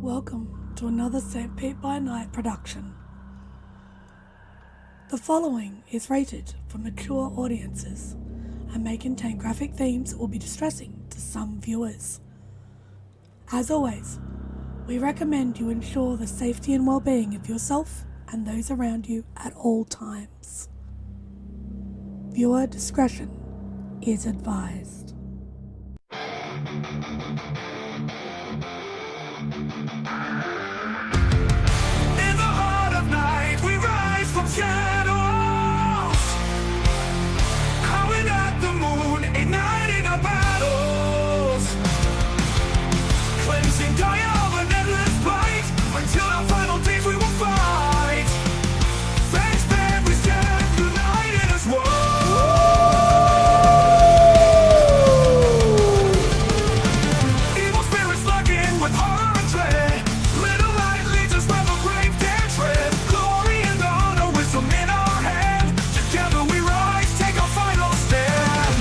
Welcome to another St. Pete by Night production. The following is rated for mature audiences and may contain graphic themes that will be distressing to some viewers. As always, we recommend you ensure the safety and well-being of yourself and those around you at all times. Viewer discretion is advised. In the heart of night, we rise from shadows, calling at the moon, igniting our battles, cleansing Gaia of an endless light. Until our final days, we will fight. Thanks, man, we stand united as one. Evil spirits lurking with horror and dread. Little light leads us where the brave dare tread. Glory and honor, wisdom in our hand. Together we rise, take our final stand.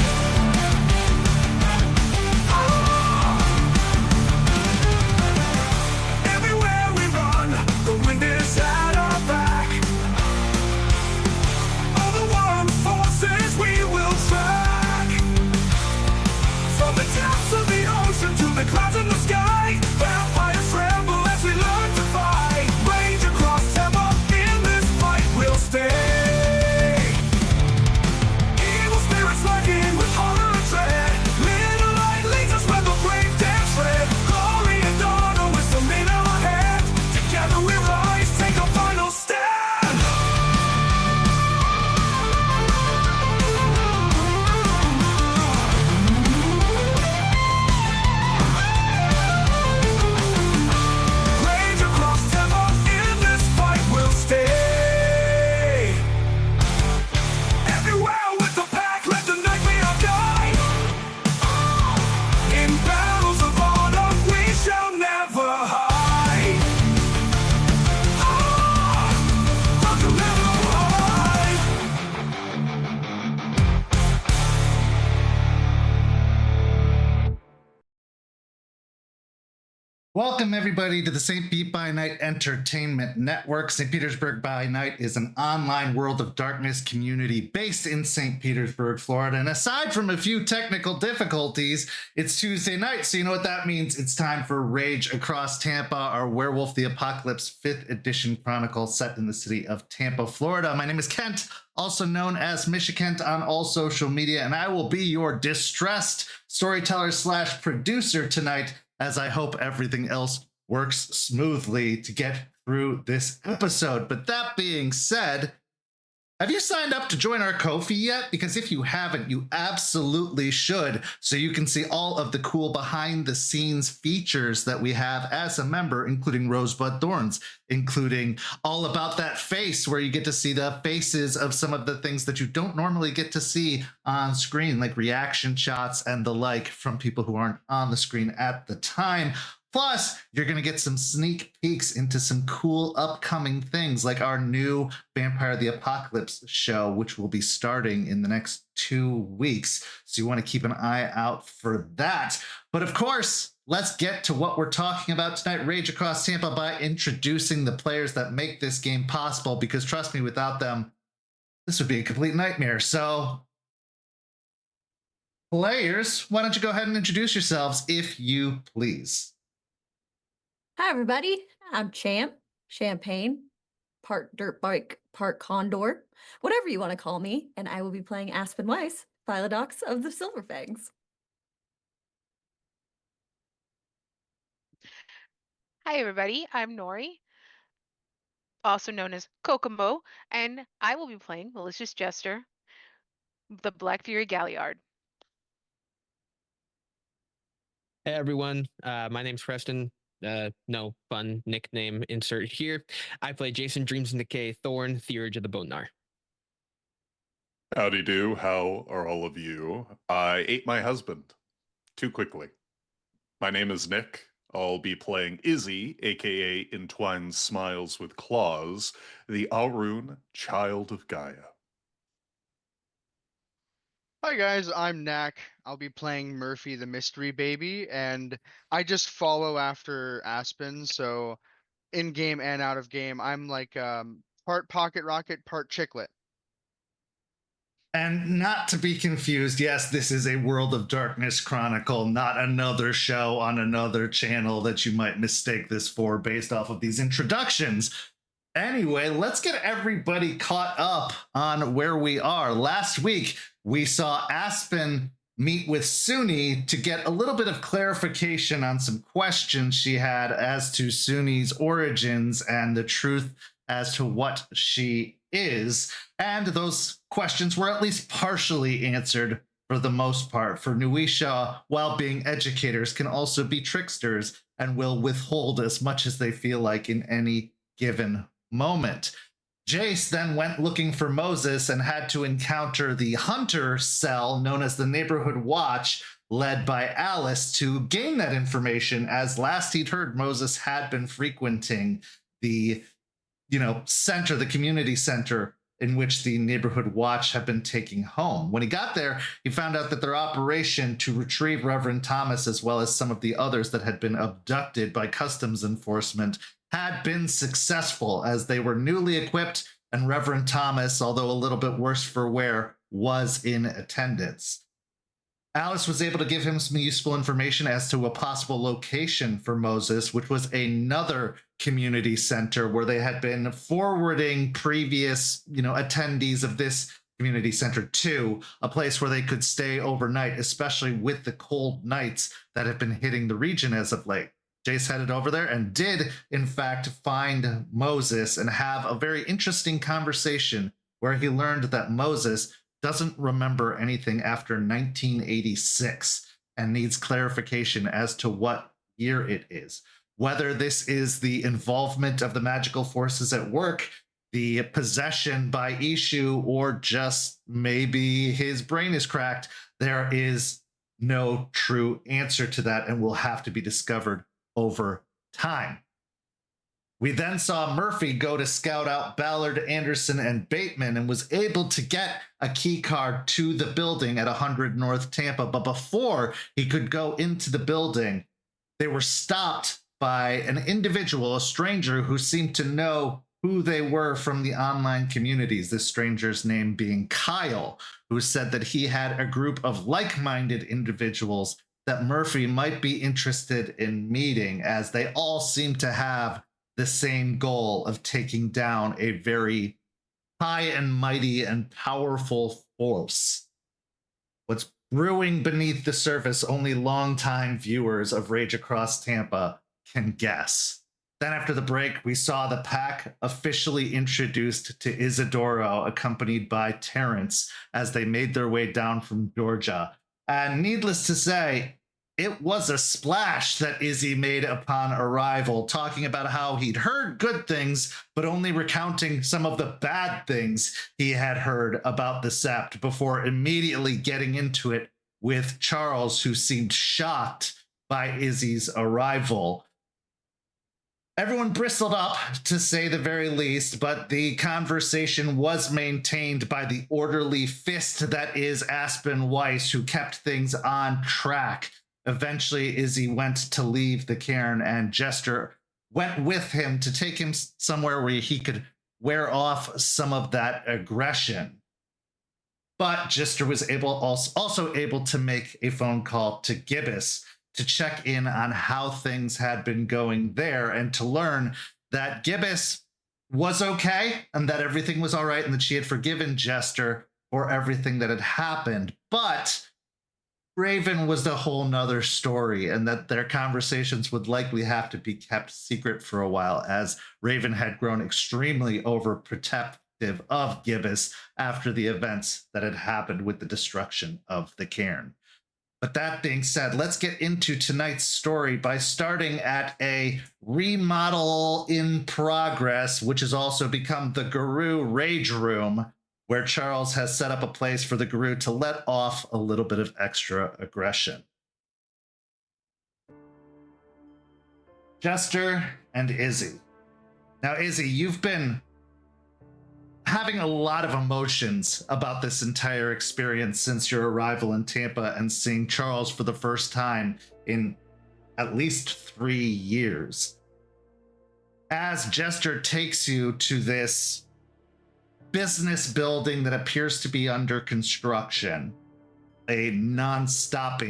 Everywhere we run, the wind is at our back. All the warm forces we will track. From the depths of the ocean to the clouds in the sky, vampires tremble as we learn to fight. Rage across Tampa, in this fight we'll stay. Evil spirits lurking with horror and dread. Little light leads us where the brave dare tread. Glory and honor, wisdom in our hand. Together we rise, take our final stand. Rage across Tampa, in this fight we'll stay. Everywhere with the pack, let the night be our guide. In battles of honor, we shall never hide. We'll never hide. Welcome, everybody, to the St. Pete by Night Entertainment Network. St. Petersburg by Night is an online World of Darkness community based in St. Petersburg, Florida. And aside from a few technical difficulties, it's Tuesday night, so you know what that means. It's time for Rage Across Tampa, our Werewolf the Apocalypse 5th edition chronicle set in the city of Tampa, Florida. My name is Kent, also known as Kent on all social media, and I will be your distressed storyteller slash producer tonight, as I hope everything else works smoothly to get through this episode. But that being said, have you signed up to join our Ko-fi yet? Because if you haven't, you absolutely should, so you can see all of the cool behind-the-scenes features that we have as a member, including Rosebud Thorns, including All About That Face, where you get to see the faces of some of the things that you don't normally get to see on screen, like reaction shots and the like from people who aren't on the screen at the time. Plus, you're going to get some sneak peeks into some cool upcoming things, like our new Vampire the Apocalypse show, which will be starting in the next 2 weeks. So you want to keep an eye out for that. But of course, let's get to what we're talking about tonight, Rage Across Tampa, by introducing the players that make this game possible, because trust me, without them, this would be a complete nightmare. So, players, why don't you go ahead and introduce yourselves, if you please. Hi, everybody. I'm Champagne, part dirt bike, part condor, whatever you want to call me, and I will be playing Aspen Weiss, Philodox of the Silverfangs. Hi, everybody. I'm Nori, also known as Kokomo, and I will be playing Malicious Jester, the Black Fury Galliard. Hey everyone, my name's Preston. No fun nickname insert here. I play Jason Dreams and Decay Thorn, Theurge of the Bonar. Howdy do, how are all of you? I ate my husband too quickly. My name is Nick. I'll be playing Izzie, aka Entwined Smiles with Claws, the Arun Child of Gaia. Hi guys, I'm Knack. I'll be playing Murphy the Mystery Baby, and I just follow after Aspen, so in game and out of game, I'm like part Pocket Rocket, part Chicklet. And not to be confused, yes, this is a World of Darkness Chronicle, not another show on another channel that you might mistake this for based off of these introductions. Anyway, let's get everybody caught up on where we are. Last week, we saw Aspen meet with Suni to get a little bit of clarification on some questions she had as to Suni's origins and the truth as to what she is. And those questions were at least partially answered for the most part. For Nuisha, while being educators, can also be tricksters and will withhold as much as they feel like in any given moment. Jace then went looking for Moses and had to encounter the hunter cell known as the Neighborhood Watch, led by Alice, to gain that information, as last he'd heard Moses had been frequenting the center, the community center in which the Neighborhood Watch had been taking home. When he got there, he found out that their operation to retrieve Reverend Thomas, as well as some of the others that had been abducted by customs enforcement, had been successful, as they were newly equipped, and Reverend Thomas, although a little bit worse for wear, was in attendance. Alice was able to give him some useful information as to a possible location for Moses, which was another community center where they had been forwarding previous, attendees of this community center to a place where they could stay overnight, especially with the cold nights that have been hitting the region as of late. Jace headed over there and did, in fact, find Moses and have a very interesting conversation where he learned that Moses doesn't remember anything after 1986 and needs clarification as to what year it is. Whether this is the involvement of the magical forces at work, the possession by Ishu, or just maybe his brain is cracked, there is no true answer to that and will have to be discovered over time. We then saw Murphy go to scout out Ballard, Anderson, and Bateman and was able to get a key card to the building at 100 North Tampa. But before he could go into the building, they were stopped by an individual, a stranger, who seemed to know who they were from the online communities. This stranger's name being Kyle, who said that he had a group of like-minded individuals that Murphy might be interested in meeting, as they all seem to have the same goal of taking down a very high and mighty and powerful force. What's brewing beneath the surface, only longtime viewers of Rage Across Tampa can guess. Then after the break, we saw the pack officially introduced to Isidoro, accompanied by Terrance, as they made their way down from Georgia. And needless to say, it was a splash that Izzy made upon arrival, talking about how he'd heard good things, but only recounting some of the bad things he had heard about the Sept, before immediately getting into it with Charles, who seemed shocked by Izzy's arrival. Everyone bristled up, to say the very least, but the conversation was maintained by the orderly fist that is Aspen Weiss, who kept things on track. Eventually, Izzy went to leave the cairn, and Jester went with him to take him somewhere where he could wear off some of that aggression. But Jester was also able to make a phone call to Gibbous to check in on how things had been going there, and to learn that Gibbous was okay and that everything was all right and that she had forgiven Jester for everything that had happened. But Raven was a whole nother story, and that their conversations would likely have to be kept secret for a while, as Raven had grown extremely overprotective of Gibbous after the events that had happened with the destruction of the cairn. But that being said, let's get into tonight's story by starting at a remodel in progress, which has also become the Garou Rage Room, where Charles has set up a place for the Garou to let off a little bit of extra aggression. Jester and Izzy. Now, Izzy, you've been having a lot of emotions about this entire experience since your arrival in Tampa and seeing Charles for the first time in at least 3 years. As Jester takes you to this business building that appears to be under construction, a non-stop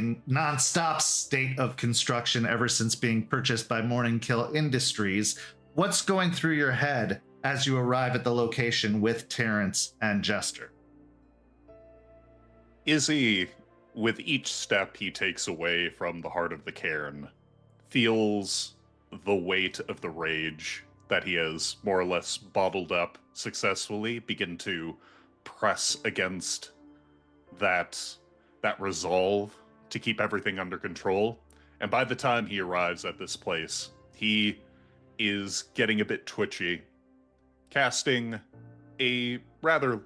state of construction ever since being purchased by Morning Kill Industries, what's going through your head as you arrive at the location with Terrance and Jester? Izzy, with each step he takes away from the heart of the cairn, feels the weight of the rage that he has more or less bottled up successfully begin to press against that resolve to keep everything under control. And by the time he arrives at this place, he is getting a bit twitchy, casting a rather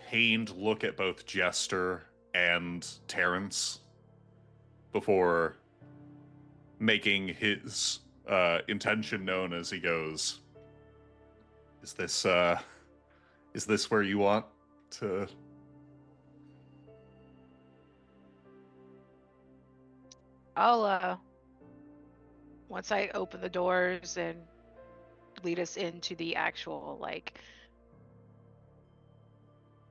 pained look at both Jester and Terrance before making his intention known as he goes, is this where you want to... I'll once I open the doors and lead us into the actual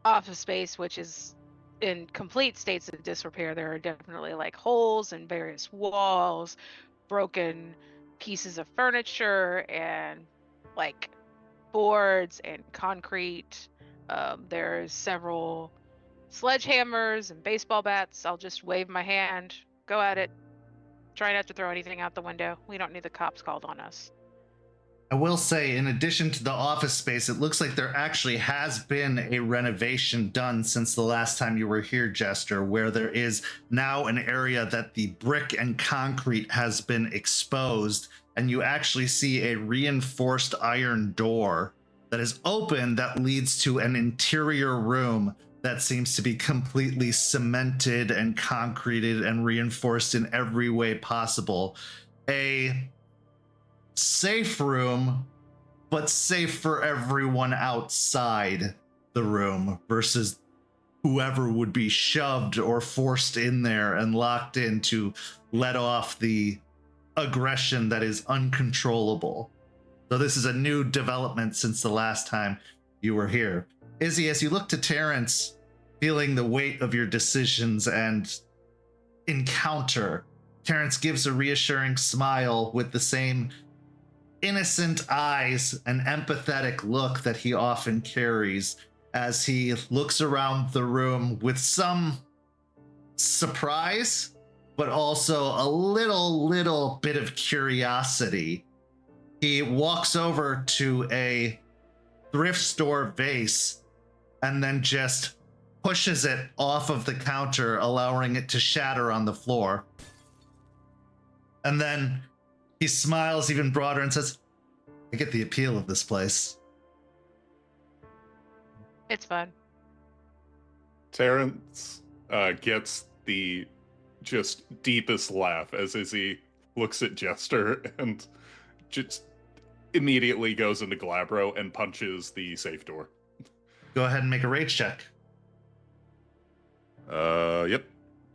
office space, which is in complete states of disrepair. There are definitely holes in various walls, broken pieces of furniture, and boards and concrete. There's several sledgehammers and baseball bats. I'll just wave my hand, go at it. Try not to throw anything out the window. We don't need the cops called on us. I will say, in addition to the office space, it looks like there actually has been a renovation done since the last time you were here, Jester, where there is now an area that the brick and concrete has been exposed, and you actually see a reinforced iron door that is open that leads to an interior room that seems to be completely cemented and concreted and reinforced in every way possible. A safe room, but safe for everyone outside the room versus whoever would be shoved or forced in there and locked in to let off the aggression that is uncontrollable. So this is a new development since the last time you were here. Izzy, as you look to Terrance, feeling the weight of your decisions and encounter, Terrance gives a reassuring smile with the same innocent eyes and empathetic look that he often carries as he looks around the room with some surprise, but also a little bit of curiosity. He walks over to a thrift store vase and then just pushes it off of the counter, allowing it to shatter on the floor. And then he smiles even broader and says, I get the appeal of this place. It's fun. Terrance gets the just deepest laugh as Izzy looks at Jester and just immediately goes into Glabro and punches the safe door. Go ahead and make a rage check. Yep.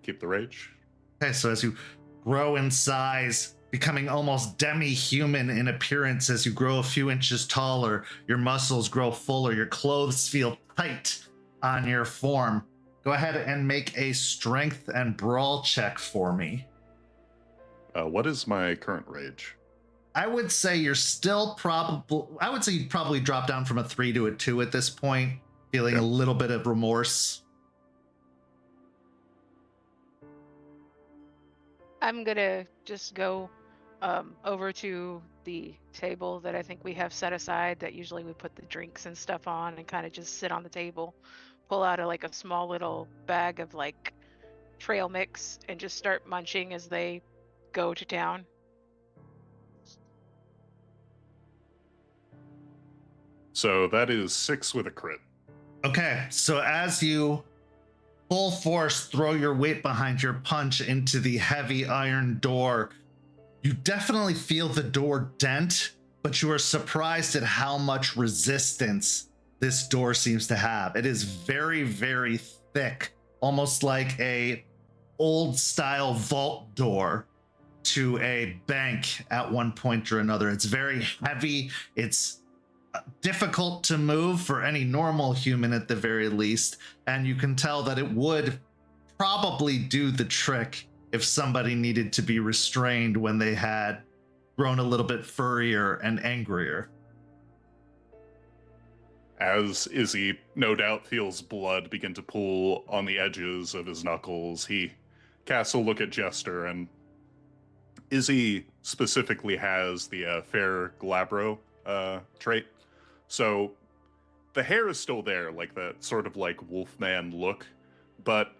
Keep the rage. Okay, so as you grow in size, becoming almost demi-human in appearance as you grow a few inches taller, your muscles grow fuller, your clothes feel tight on your form. Go ahead and make a strength and brawl check for me. What is my current rage? I would say you're still I would say you'd probably drop down from a 3 to a 2 at this point, feeling a little bit of remorse. I'm gonna just go over to the table that I think we have set aside that usually we put the drinks and stuff on, and kind of just sit on the table, pull out a small little bag of trail mix and just start munching as they go to town. So that is 6 with a crit. Okay, so as you full force throw your weight behind your punch into the heavy iron door, you definitely feel the door dent, but you are surprised at how much resistance this door seems to have. It is very, very thick, almost like a old style vault door to a bank at one point or another. It's very heavy. It's difficult to move for any normal human at the very least. And you can tell that it would probably do the trick if somebody needed to be restrained when they had grown a little bit furrier and angrier. As Izzy no doubt feels blood begin to pool on the edges of his knuckles, he casts a look at Jester, and Izzy specifically has the fair glabro trait. So the hair is still there, like that sort of like wolfman look, but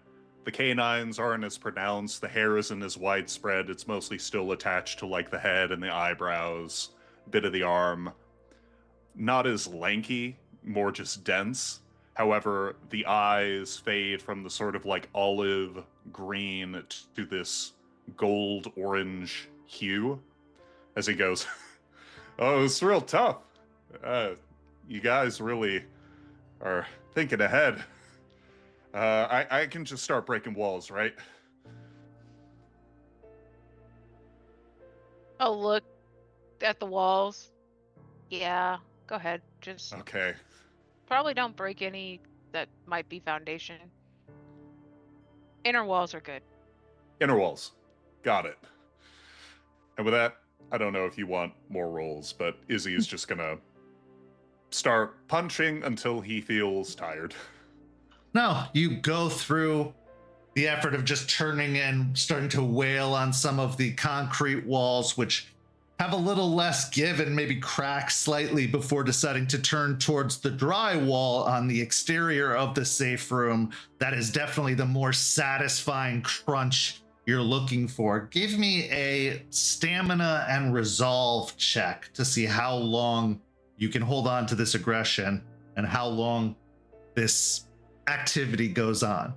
the canines aren't as pronounced, the hair isn't as widespread, it's mostly still attached to like the head and the eyebrows, bit of the arm. Not as lanky, more just dense. However, the eyes fade from the sort of like olive green to this gold orange hue as he goes, "Oh, it's real tough. You guys really are thinking ahead. I can just start breaking walls, right?" I'll look at the walls. Yeah, go ahead. Just Okay. probably don't break any that might be foundation. Inner walls are good. Inner walls. Got it. And with that, I don't know if you want more rolls, but Izzy is just gonna start punching until he feels tired. No, you go through the effort of just turning and starting to wail on some of the concrete walls, which have a little less give and maybe crack slightly before deciding to turn towards the dry wall on the exterior of the safe room. That is definitely the more satisfying crunch you're looking for. Give me a stamina and resolve check to see how long you can hold on to this aggression and how long this activity goes on.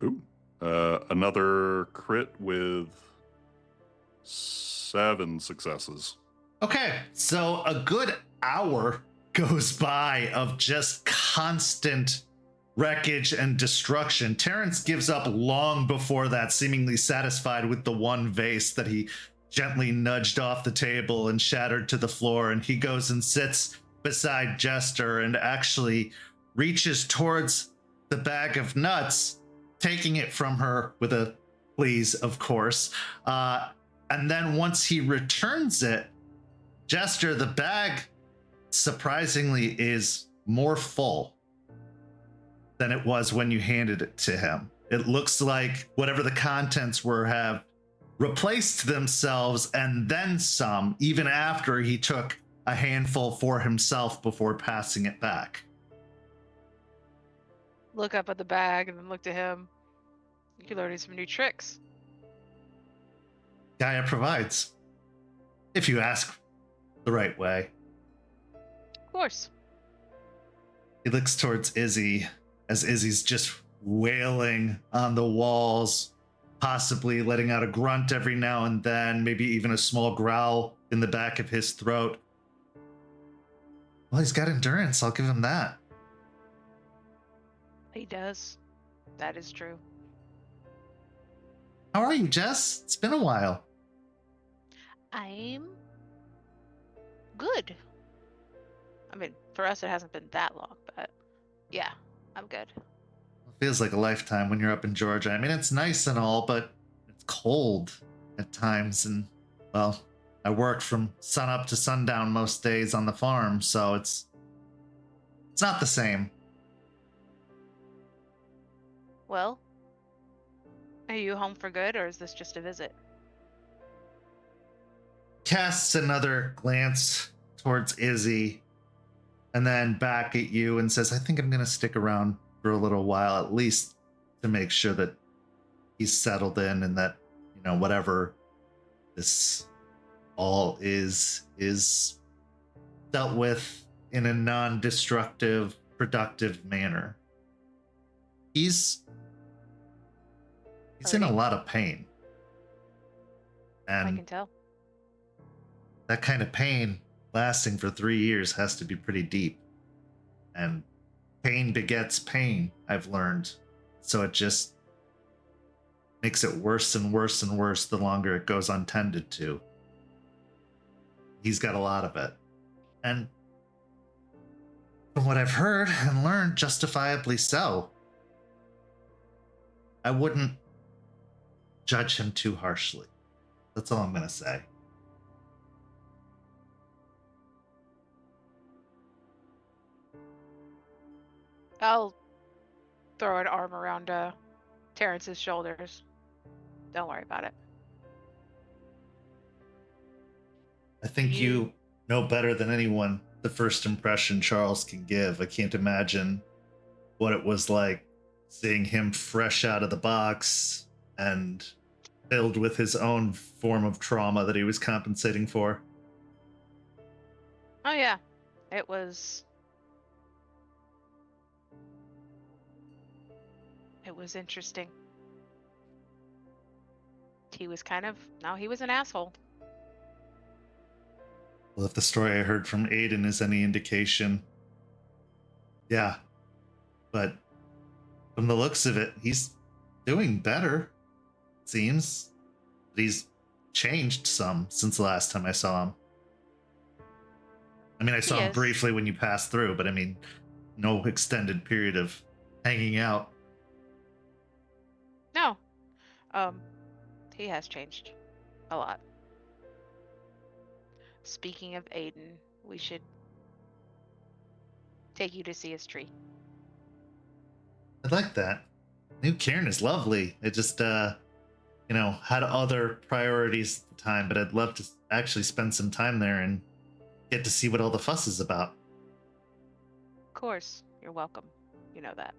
Ooh. Another crit with 7 successes. Okay, so a good hour goes by of just constant wreckage and destruction. Terrance gives up long before that, seemingly satisfied with the one vase that he gently nudged off the table and shattered to the floor, and he goes and sits beside Jester and actually reaches towards the bag of nuts, taking it from her with a please, of course. And then once he returns it, Jester, the bag surprisingly is more full than it was when you handed it to him. It looks like whatever the contents were have replaced themselves and then some, even after he took a handful for himself before passing it back. Look up at the bag and then look to him. You're learning some new tricks. Gaia provides, if you ask the right way. Of course. He looks towards Izzy as Izzy's just wailing on the walls, possibly letting out a grunt every now and then, maybe even a small growl in the back of his throat. Well, he's got endurance, I'll give him that. He does. That is true. How are you, Jess? It's been a while. I'm good. I mean, for us, it hasn't been that long, but yeah, I'm good. It feels like a lifetime when you're up in Georgia. I mean, it's nice and all, but it's cold at times. And, well, I work from sun up to sundown most days on the farm, so it's not the same. Well, are you home for good, or is this just a visit? Casts another glance towards Izzy and then back at you and says, I think I'm going to stick around for a little while, at least to make sure that he's settled in and that, you know, whatever this all is dealt with in a non-destructive, productive manner. He's He's in a hurting. lot of pain. I And can tell. that kind of pain lasting for 3 years has to be pretty deep. And pain begets pain, I've learned. So it just makes it worse and worse and worse the longer it goes untended to. He's got a lot of it. And from what I've heard and learned, justifiably so. I wouldn't judge him too harshly. That's all I'm going to say. I'll throw an arm around Terrance's shoulders. Don't worry about it. I think you know better than anyone the first impression Charles can give. I can't imagine what it was like seeing him fresh out of the box and filled with his own form of trauma that he was compensating for. Oh yeah, it was interesting. He was he was an asshole. Well, if the story I heard from Aiden is any indication, yeah. But from the looks of it, he's doing better, it seems. But he's changed some since the last time I saw him. I mean, I saw him briefly when you passed through, but I mean, no extended period of hanging out. No. He has changed a lot. Speaking of Aiden, we should take you to see his tree. I'd like that. New Cairn is lovely. It just, had other priorities at the time, but I'd love to actually spend some time there and get to see what all the fuss is about. Of course, you're welcome. You know that.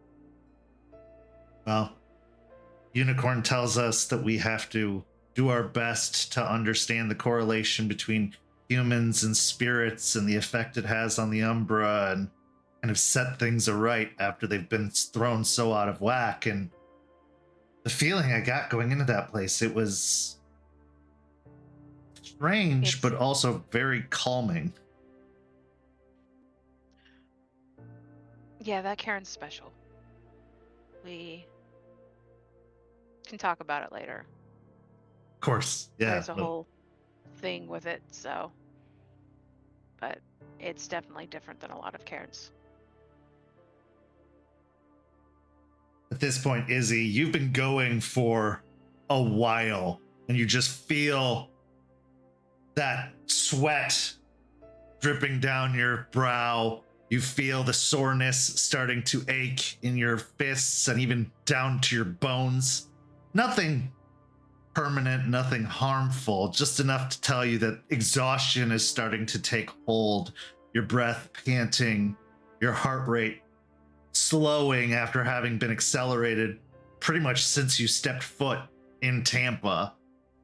Well, Unicorn tells us that we have to do our best to understand the correlation between humans and spirits and the effect it has on the Umbra and kind of set things aright after they've been thrown so out of whack. And the feeling I got going into that place, it was strange, but also very calming. Yeah, that Karen's special. We can talk about it later. Of course, yeah. There's a whole thing with it, so. But it's definitely different than a lot of Karen's. At this point, Izzy, you've been going for a while, and you just feel that sweat dripping down your brow. You feel the soreness starting to ache in your fists and even down to your bones. Nothing permanent, nothing harmful, just enough to tell you that exhaustion is starting to take hold. Your breath panting, your heart rate slowing after having been accelerated pretty much since you stepped foot in Tampa,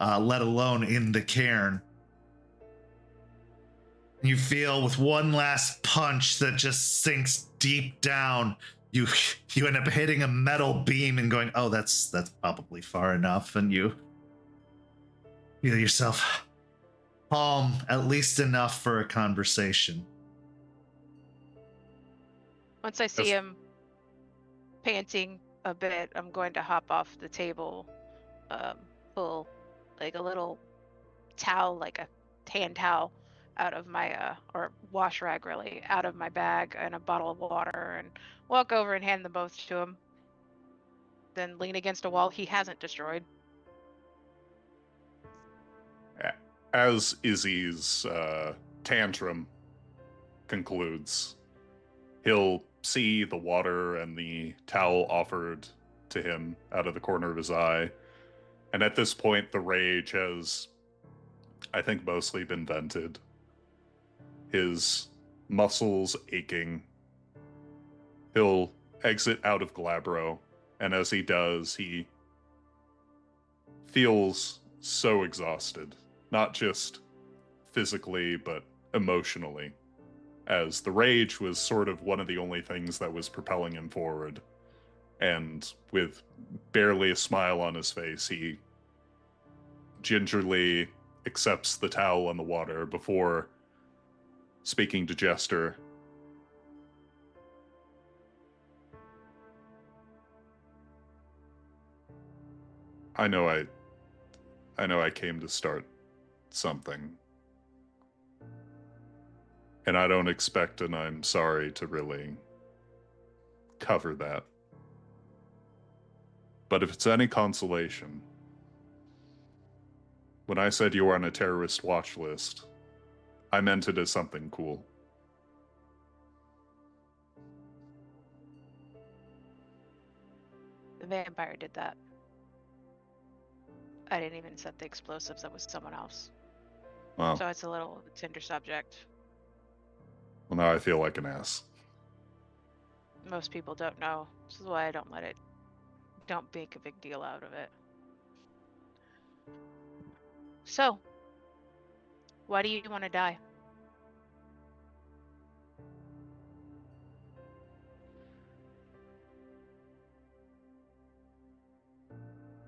let alone in the cairn. You feel with one last punch that just sinks deep down, you end up hitting a metal beam and going, oh, that's probably far enough, and you feel yourself calm, at least enough for a conversation. Once I see him panting a bit, I'm going to hop off the table, pull like a little towel, like a hand towel, out of my or wash rag really, out of my bag, and a bottle of water, and walk over and hand them both to him. Then lean against a wall he hasn't destroyed. As Izzy's tantrum concludes, he'll see the water and the towel offered to him out of the corner of his eye. And at this point, the rage has, I think, mostly been vented. His muscles aching. He'll exit out of Glabro, and as he does, he feels so exhausted. Not just physically, but emotionally. As the rage was sort of one of the only things that was propelling him forward. And with barely a smile on his face, he gingerly accepts the towel and the water before speaking to Jester. I know I came to start something. And I don't expect, and I'm sorry to really cover that. But if it's any consolation, when I said you were on a terrorist watch list, I meant it as something cool. The vampire did that. I didn't even set the explosives. That was someone else. Wow. So it's a little tender subject. Well, now I feel like an ass. Most people don't know. This is why I don't make a big deal out of it. So, why do you want to die?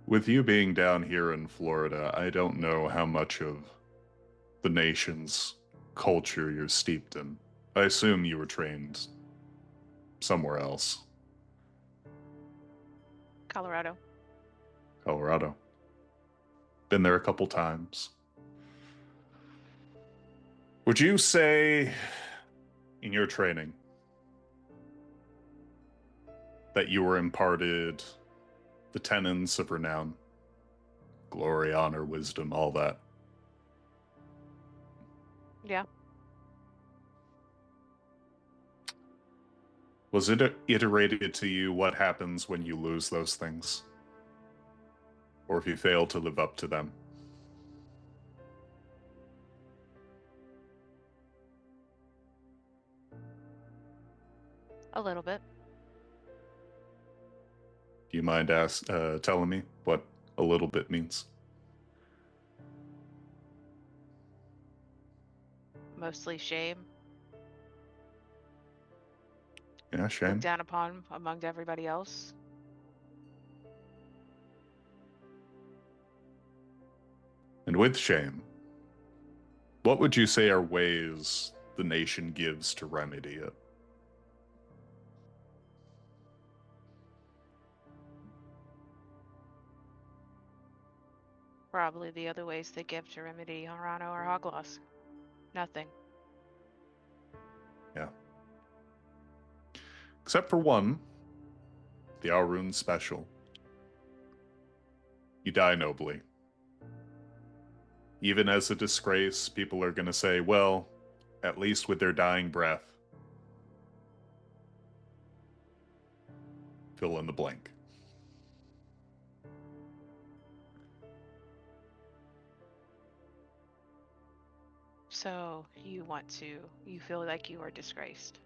With you being down here in Florida, I don't know how much of the nation's culture you're steeped in. I assume you were trained somewhere else. Colorado. Colorado. Been there a couple times. Would you say, in your training, that you were imparted the tenets of renown? Glory, honor, wisdom, all that. Yeah. Was it iterated to you what happens when you lose those things? Or if you fail to live up to them? A little bit. Do you mind telling me what a little bit means? Mostly shame. Yeah, shame. Looked down upon among everybody else. And with shame, what would you say are ways the nation gives to remedy it? Probably the other ways they give to remedy Harano or Hogloss. Nothing. Yeah. Except for one, the Aurun special. You die nobly. Even as a disgrace, people are going to say, well, at least with their dying breath. Fill in the blank. So you feel like you are disgraced.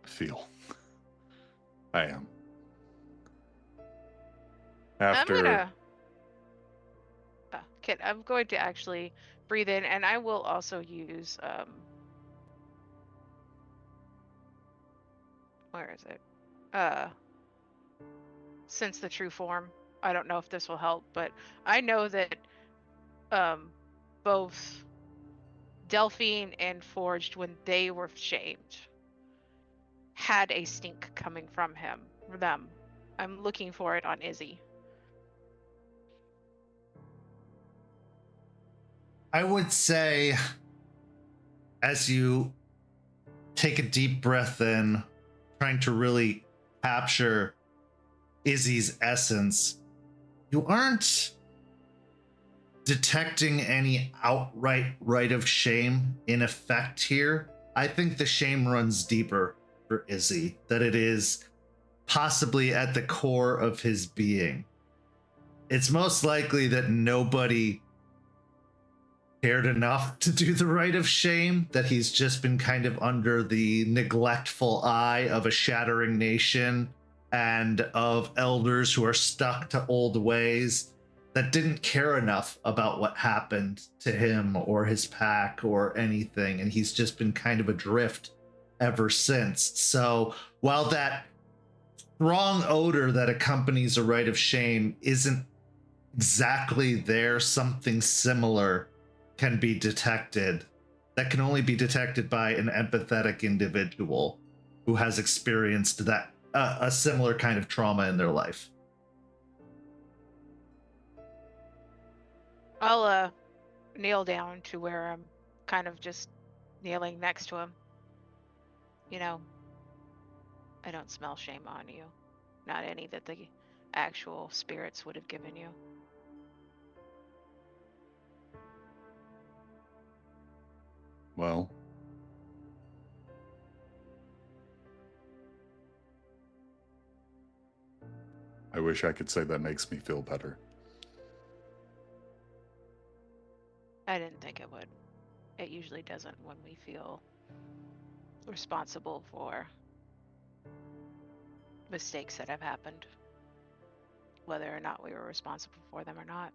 Feel. I am. After... I'm going to actually breathe in, and I will also use, where is it? Sense the true form. I don't know if this will help, but I know that, both Delphine and Forged, when they were shamed, had a stink coming from them. I'm looking for it on Izzie. I would say, as you take a deep breath in, trying to really capture Izzie's essence, you aren't detecting any outright right of shame in effect here. I think the shame runs deeper for Izzie, that it is possibly at the core of his being. It's most likely that nobody cared enough to do the rite of shame, that he's just been kind of under the neglectful eye of a shattering nation and of elders who are stuck to old ways, that didn't care enough about what happened to him or his pack or anything, and he's just been kind of adrift ever since. So while that strong odor that accompanies a rite of shame isn't exactly there, something similar can be detected. That can only be detected by an empathetic individual who has experienced that a similar kind of trauma in their life. I'll kneel down to where I'm kind of just kneeling next to him. You know, I don't smell shame on you. Not any that the actual spirits would have given you. Well, I wish I could say that makes me feel better. I didn't think it would. It usually doesn't when we feel responsible for mistakes that have happened, whether or not we were responsible for them or not.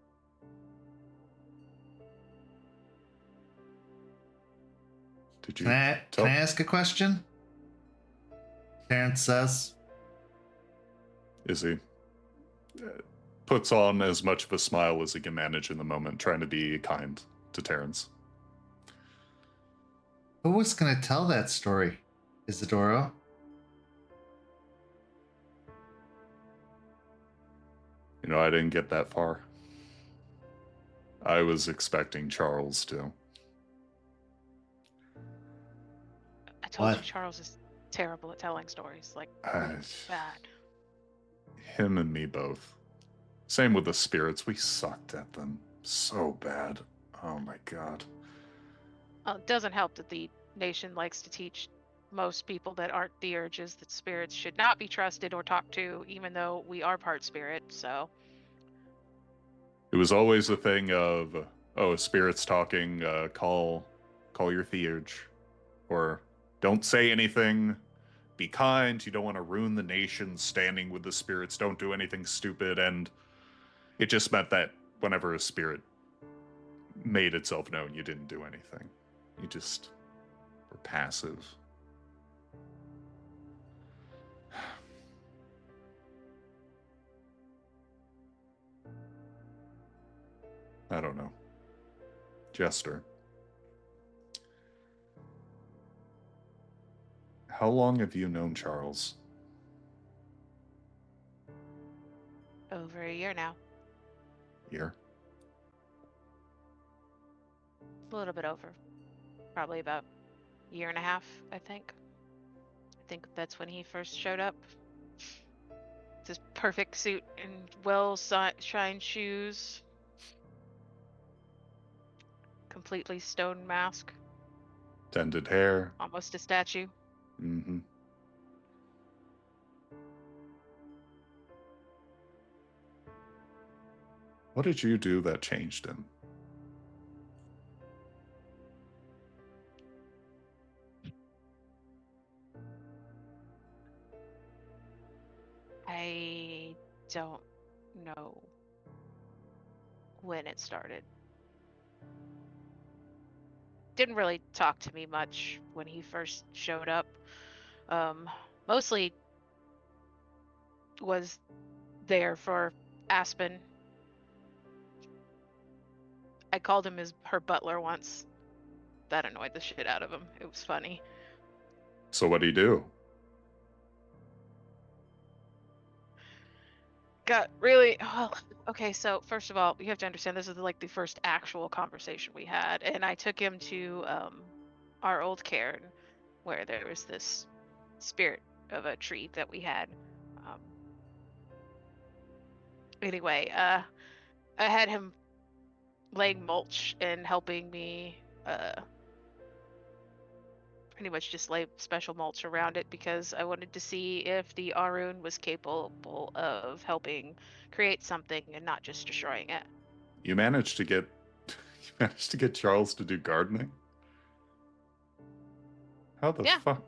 Did you Can tell? I ask a question? Terrance says. Izzy puts on as much of a smile as he can manage in the moment, trying to be kind to Terrance. Who was going to tell that story, Isidoro? You know, I didn't get that far. I was expecting Charles to. I told you What? Charles is terrible at telling stories, like bad. Him and me both. Same with the spirits. We sucked at them so bad. Oh my god. Well, it doesn't help that the nation likes to teach most people that aren't theurges that spirits should not be trusted or talked to, even though we are part spirit, so. It was always a thing of, oh, spirits talking, call your theurge. Or don't say anything, be kind, you don't want to ruin the nation standing with the spirits, don't do anything stupid, and it just meant that whenever a spirit made itself known, you didn't do anything. You just were passive. I don't know. Jester. How long have you known Charles? Over a year now. Year? A little bit over. Probably about a year and a half, I think. I think that's when he first showed up. His perfect suit and well-shined shoes. Completely stone mask. Tended hair. Almost a statue. Mm-hmm. What did you do that changed him? I don't know when it started. Didn't really talk to me much when he first showed up. Mostly was there for Aspen. I called him her butler once. That annoyed the shit out of him. It was funny. So what'd he do? Got really well. Okay, so first of all, you have to understand this is like the first actual conversation we had, and I took him to our old cairn where there was this spirit of a tree that we had. Anyway, I had him laying mulch and helping me pretty much just lay special mulch around it because I wanted to see if the Arun was capable of helping create something and not just destroying it. You managed to get Charles to do gardening? How the fuck?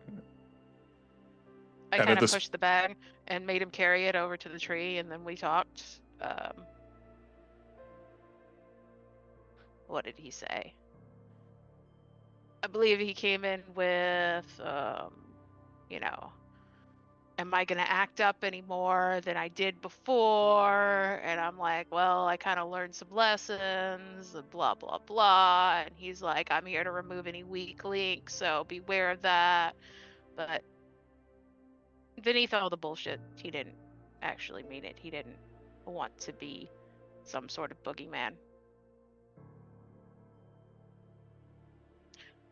I kind of pushed the bag and made him carry it over to the tree, and then we talked. What did he say? I believe he came in with, you know, am I going to act up any more than I did before? And I'm like, well, I kind of learned some lessons, and blah, blah, blah. And he's like, I'm here to remove any weak links, so beware of that. But beneath all the bullshit, he didn't actually mean it. He didn't want to be some sort of boogeyman.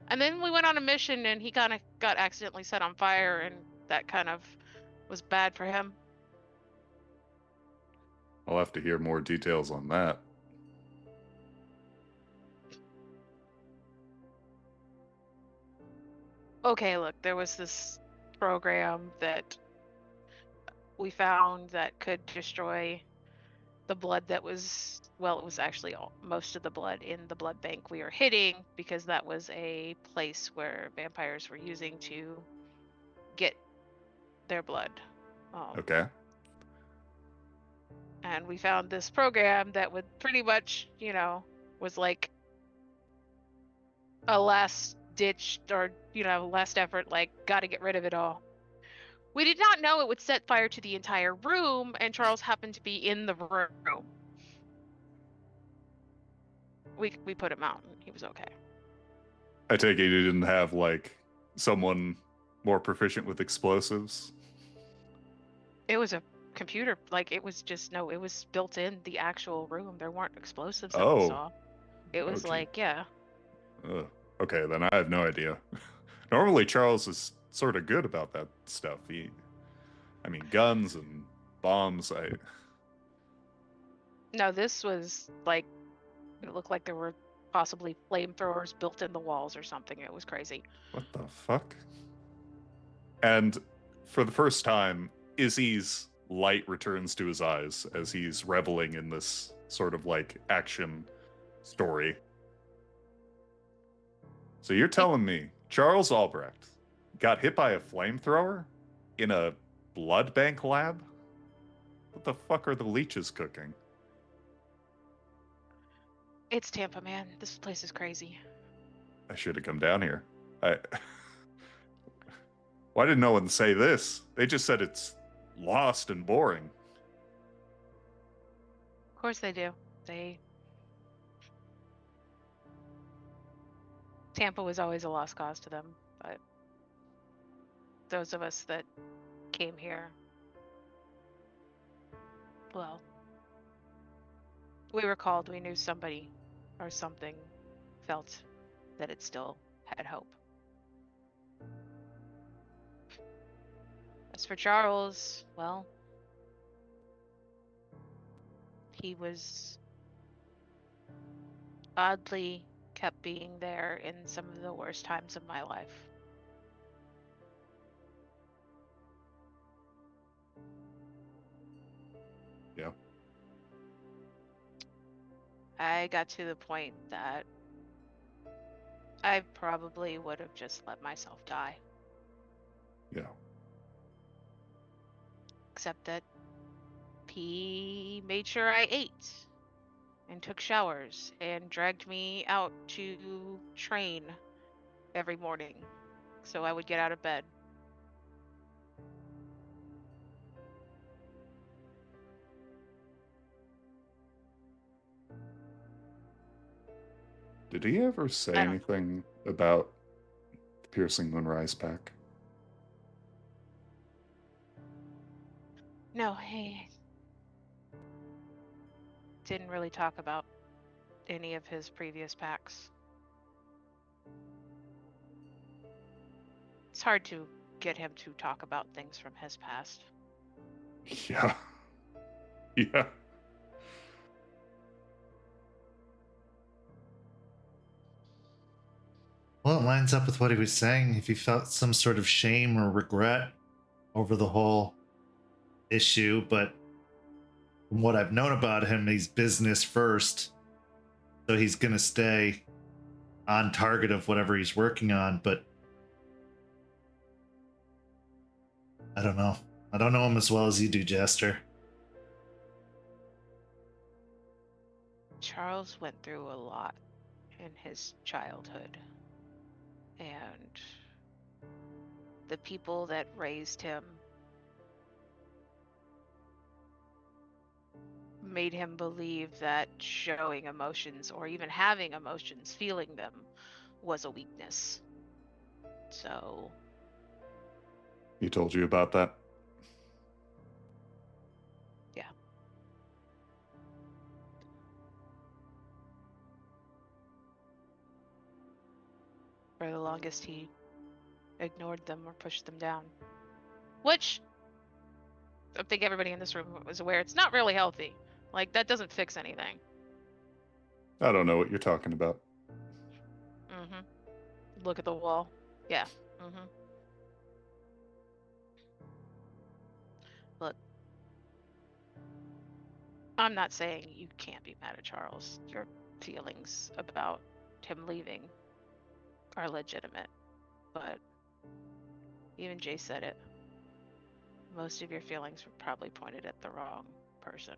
And then we went on a mission and he kind of got accidentally set on fire, and that kind of was bad for him. I'll have to hear more details on that. Okay, look, there was this program that we found that could destroy the blood that was, well, it was actually most of the blood in the blood bank we were hitting, because that was a place where vampires were using to get their blood. Okay. And we found this program that would pretty much, was like a last ditch or, last effort, like, gotta get rid of it all. We did not know it would set fire to the entire room, and Charles happened to be in the room. We put him out, and he was okay. I take it you didn't have, like, someone more proficient with explosives? It was a computer, like, it was just, no, it was built in the actual room. There weren't explosives that we saw. It was like, yeah. Okay, then I have no idea. Normally, Charles is sort of good about that stuff. I mean, guns and bombs, No, this was, like, it looked like there were possibly flamethrowers built in the walls or something. It was crazy. What the fuck? And for the first time, Izzie's light returns to his eyes as he's reveling in this sort of, like, action story. So you're telling me Charles Albrecht got hit by a flamethrower in a blood bank lab? What the fuck are the leeches cooking? It's Tampa, man. This place is crazy. I should have come down here. Why didn't no one say this? They just said it's lost and boring. Of course they do. Tampa was always a lost cause to them, but those of us that came here, well, we were called. We knew somebody or something felt that it still had hope. As for Charles, well, he was oddly kept being there in some of the worst times of my life. Yeah. I got to the point that I probably would have just let myself die. Yeah. Except that he made sure I ate and took showers and dragged me out to train every morning so I would get out of bed. Did he ever say anything about the Piercing Moonrise pack? No, he didn't really talk about any of his previous packs. It's hard to get him to talk about things from his past. Yeah. Yeah. Well, it lines up with what he was saying. If he felt some sort of shame or regret over the whole issue, but from what I've known about him, he's business first. So he's going to stay on target of whatever he's working on, but I don't know. I don't know him as well as you do, Jester. Charles went through a lot in his childhood. And the people that raised him made him believe that showing emotions or even having emotions, feeling them, was a weakness. So, He told you about that? yeah. For the longest, he ignored them or pushed them down. Which, I think everybody in this room was aware, it's not really healthy. Like, that doesn't fix anything. I don't know what you're talking about. Look at the wall. Yeah. Look, I'm not saying you can't be mad at Charles. Your feelings about him leaving are legitimate, but even Jace said it. Most of your feelings were probably pointed at the wrong person.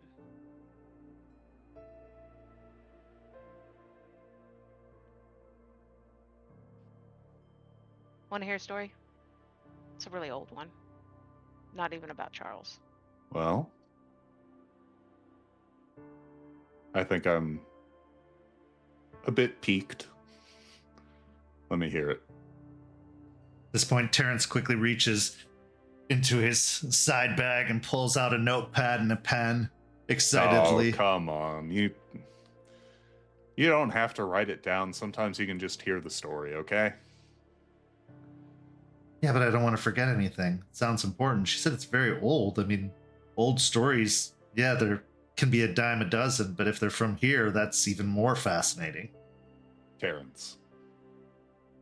Want to hear a story? It's a really old one. Not even about Charles. Well, I think I'm a bit piqued. Let me hear it. At this point, Terrance quickly reaches into his side bag and pulls out a notepad and a pen excitedly. Oh, come on. You don't have to write it down. Sometimes you can just hear the story, okay? Yeah, but I don't want to forget anything. It sounds important. She said it's very old. I mean, old stories, yeah, there can be a dime a dozen, but if they're from here, that's even more fascinating. Terrance,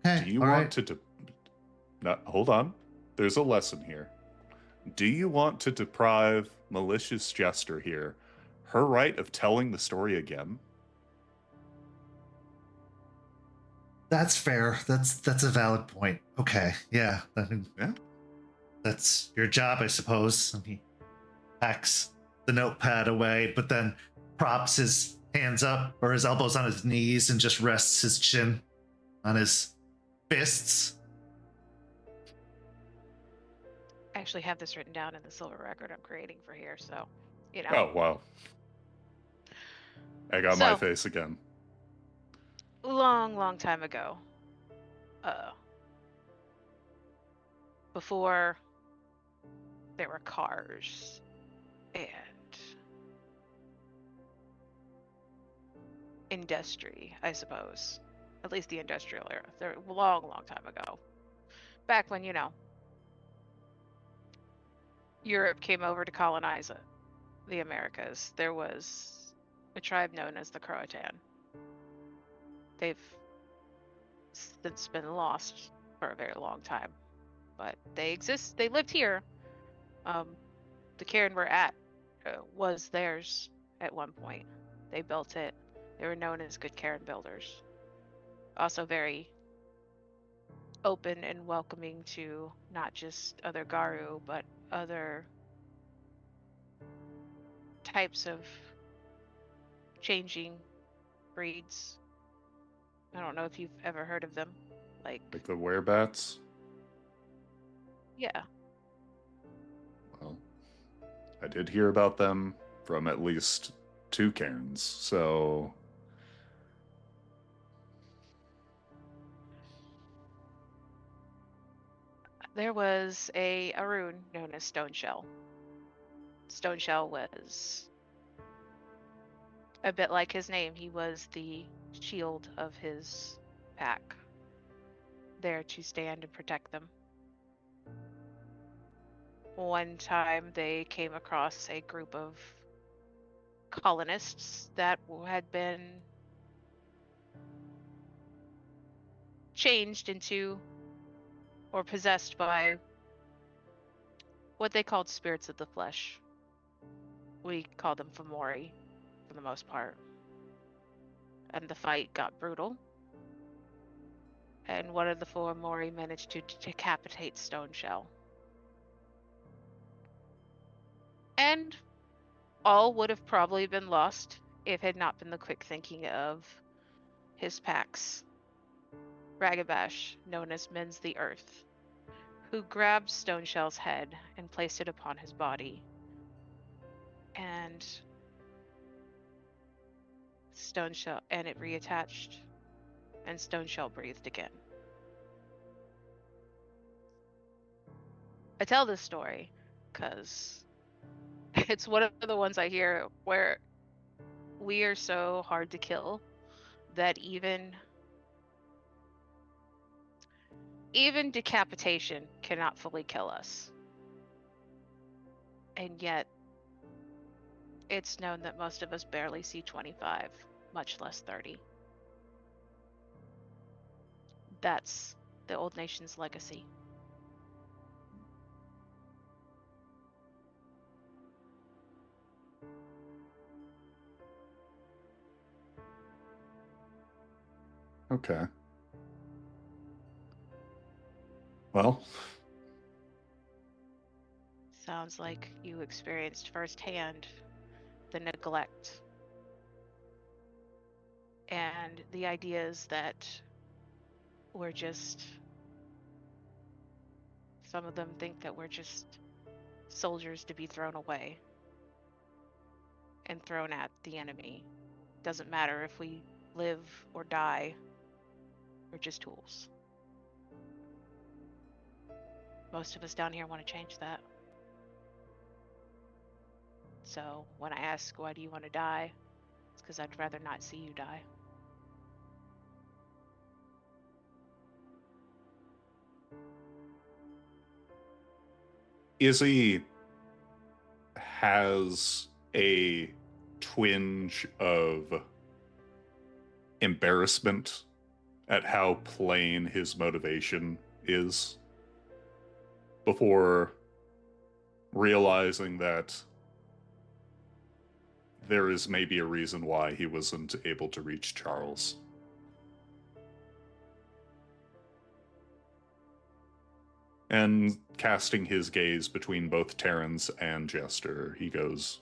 Hey, do you all want right. to... No, hold on. There's a lesson here. Do you want to deprive malicious Jester here her right of telling the story again? That's fair. That's a valid point. Okay, yeah. Yeah. That's your job, I suppose. And he packs the notepad away, but then props his hands up or his elbows on his knees and just rests his chin on his fists. I actually have this written down in the silver record I'm creating for here, so, you know. Oh, wow. I got my face again. Long time ago, before there were cars and industry, I suppose. At least the industrial era. They're a long time ago. Back when, Europe came over to colonize the Americas, there was a tribe known as the Croatan. They've since been lost for a very long time, but they exist. They lived here. The cairn we're at was theirs at one point. They built it. They were known as good cairn builders. Also very open and welcoming to not just other Garou, but other types of changing breeds. I don't know if you've ever heard of them. Like the werebats? Yeah. Well, I did hear about them from at least 2 cairns, so... There was a rune known as Stoneshell. Stoneshell was a bit like his name. He was the shield of his pack, there to stand and protect them. One time they came across a group of colonists that had been changed into or possessed by what they called spirits of the flesh. We call them Fomori for the most part. And the fight got brutal. And one of the Fomori managed to decapitate Stoneshell. And all would have probably been lost if it had not been the quick thinking of his packs. Ragabash, known as Mends the Earth, who grabbed Stoneshell's head and placed it upon his body. And Stone Shell, and it reattached, and Stone Shell breathed again. I tell this story because it's one of the ones I hear where we are so hard to kill that even decapitation cannot fully kill us. And yet, it's known that most of us barely see 25, much less 30. That's the old nation's legacy. Okay. Well, Sounds like you experienced firsthand the neglect and the ideas that we're just, some of them think that we're just soldiers to be thrown away and thrown at the enemy. Doesn't matter if we live or die, we're just tools. Most of us down here want to change that. So when I ask, why do you want to die? It's because I'd rather not see you die. Izzy has a twinge of embarrassment at how plain his motivation is before realizing that there is maybe a reason why he wasn't able to reach Charles. And casting his gaze between both Terrance and Jester, he goes,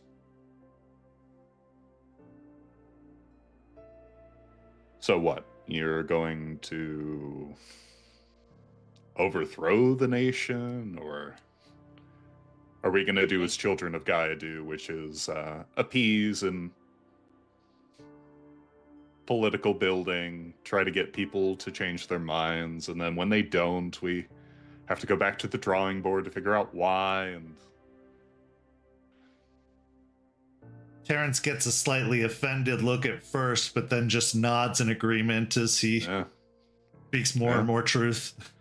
"So what? You're going to overthrow the nation, or are we going to do as children of Gaia do, which is appease and political building, try to get people to change their minds, and then when they don't, we have to go back to the drawing board to figure out why?" And Terrance gets a slightly offended look at first, but then just nods in agreement as he speaks more and more truth.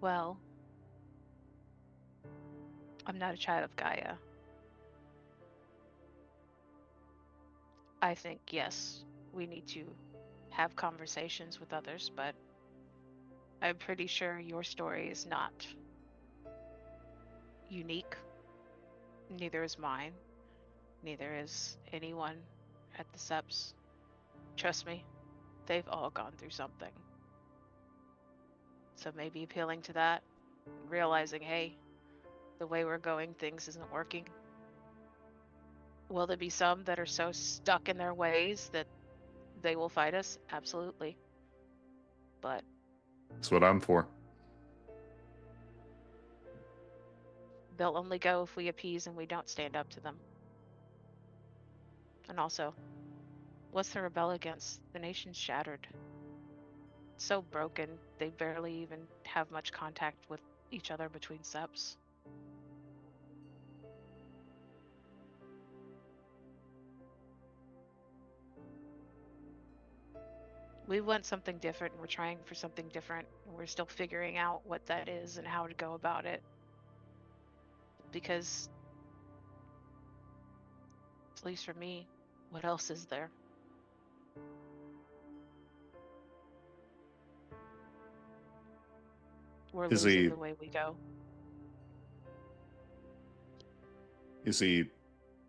Well, I'm not a child of Gaia. I think, yes, we need to have conversations with others, but I'm pretty sure your story is not unique. Neither is mine. Neither is anyone at the SEPs. Trust me, they've all gone through something. So maybe appealing to that, realizing, hey, the way we're going, things isn't working. Will there be some that are so stuck in their ways that they will fight us? Absolutely. But that's what I'm for. they'll only go if we appease and we don't stand up to them. And also, what's the rebel against? The nation's shattered. It's so broken, they barely even have much contact with each other between SEPs. We want something different, and we're trying for something different, and we're still figuring out what that is and how to go about it. Because, at least for me, what else is there? We're losing the way we go. Izzy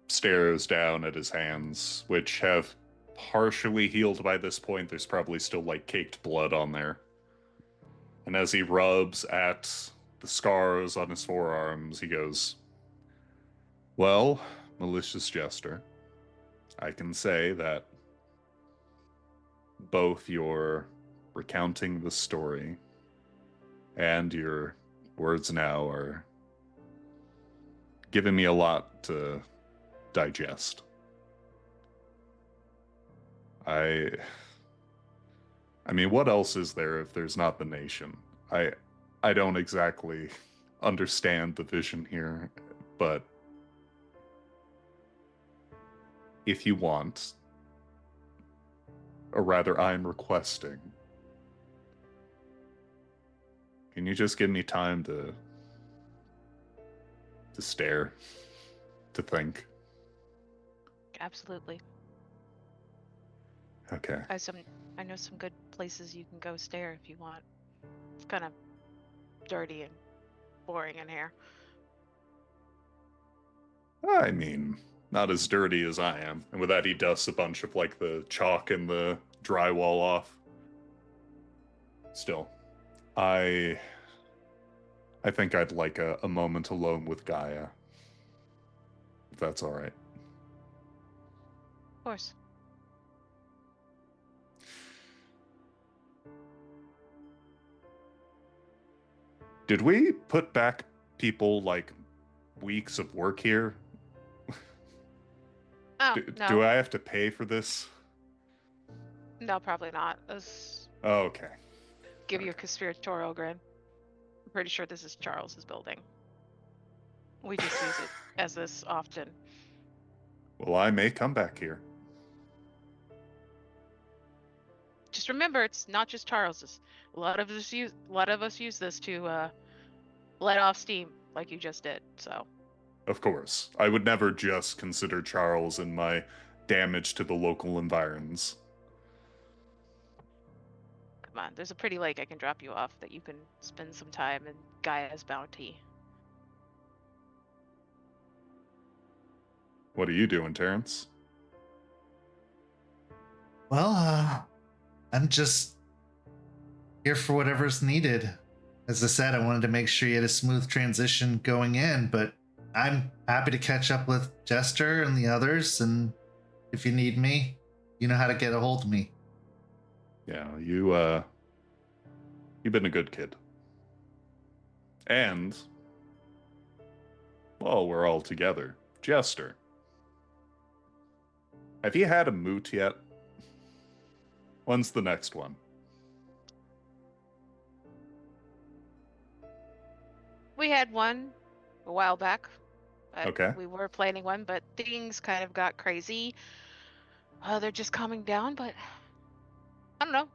stares down at his hands, which have partially healed by this point. There's probably still like caked blood on there. And as he rubs at the scars on his forearms, he goes, "Well, malicious Jester, I can say that both your recounting the story and your words now are giving me a lot to digest. I mean, what else is there if there's not the nation? I don't exactly understand the vision here, but if you want, or rather I'm requesting, can you just give me time to stare, to think? Absolutely. Okay. I know some good places you can go stare if you want. It's kind of dirty and boring in here. I mean, not as dirty as I am. And with that, he dusts a bunch of, like, the chalk and the drywall off. Still, I think I'd like a moment alone with Gaia. If that's all right. Of course. Did we put back people, like, weeks of work here? Oh, no. Do I have to pay for this? No, probably not. Let's Oh, okay. give you a conspiratorial grin. I'm pretty sure this is Charles's building. We just use it as this often. Well, I may come back here. Just remember, it's not just Charles's. A lot of us use this to let off steam, like you just did. So. Of course. I would never just consider Charles in my damage to the local environs. Come on, there's a pretty lake I can drop you off that you can spend some time in Gaia's bounty. What are you doing, Terrance? Well, I'm just here for whatever's needed. As I said, I wanted to make sure you had a smooth transition going in, but I'm happy to catch up with Jester and the others, and if you need me, you know how to get a hold of me. Yeah, you've been a good kid. And, well, we're all together. Jester, have you had a moot yet? When's the next one? We had one a while back. Okay. We were planning one, but things kind of got crazy. They're just calming down, but I don't know.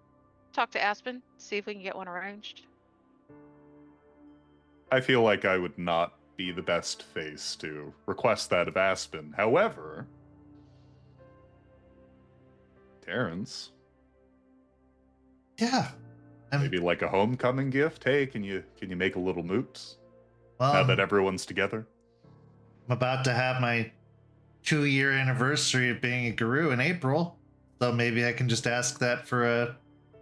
Talk to Aspen, see if we can get one arranged. I feel like I would not be the best face to request that of Aspen. However, Terrance, Yeah. maybe like a homecoming gift. Hey, can you make a little moot Well, now that everyone's together? I'm about to have my 2-year anniversary of being a Garou in April, so maybe I can just ask that for a,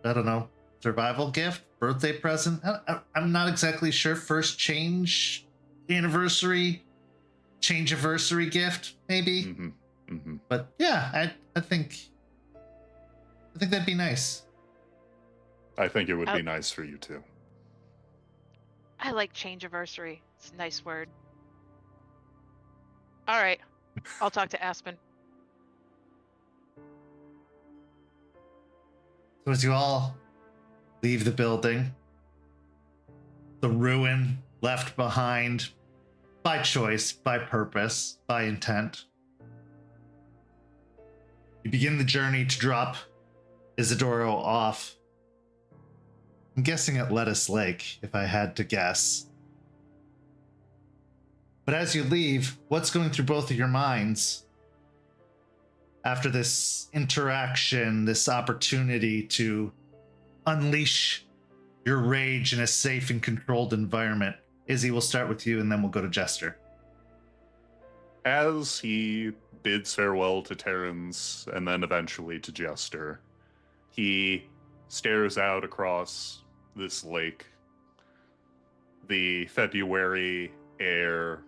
I don't know, survival gift, birthday present. I'm not exactly sure. First change anniversary, change-iversary gift, maybe. Mm-hmm. Mm-hmm. But yeah, I think that'd be nice. I think it would be nice for you too. I like change-iversary. It's a nice word. All right. I'll talk to Aspen. So as you all leave the building, the ruin left behind by choice, by purpose, by intent, you begin the journey to drop Isidoro off. I'm guessing at Lettuce Lake, if I had to guess. But as you leave, what's going through both of your minds after this interaction, this opportunity to unleash your rage in a safe and controlled environment? Izzy, we'll start with you and then we'll go to Jester. As he bids farewell to Terrance and then eventually to Jester, he stares out across this lake. The February air,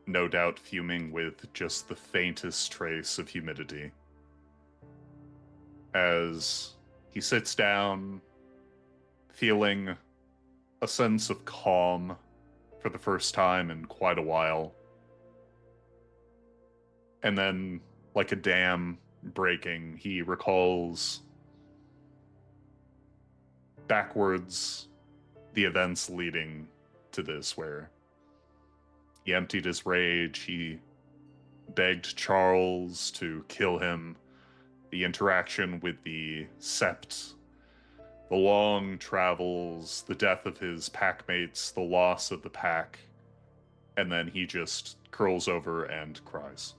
no doubt fuming with just the faintest trace of humidity. As he sits down, feeling a sense of calm for the first time in quite a while. And then, like a dam breaking, he recalls backwards the events leading to this, where he emptied his rage, he begged Charles to kill him, the interaction with the Sept, the long travels, the death of his packmates, the loss of the pack, and then he just curls over and cries,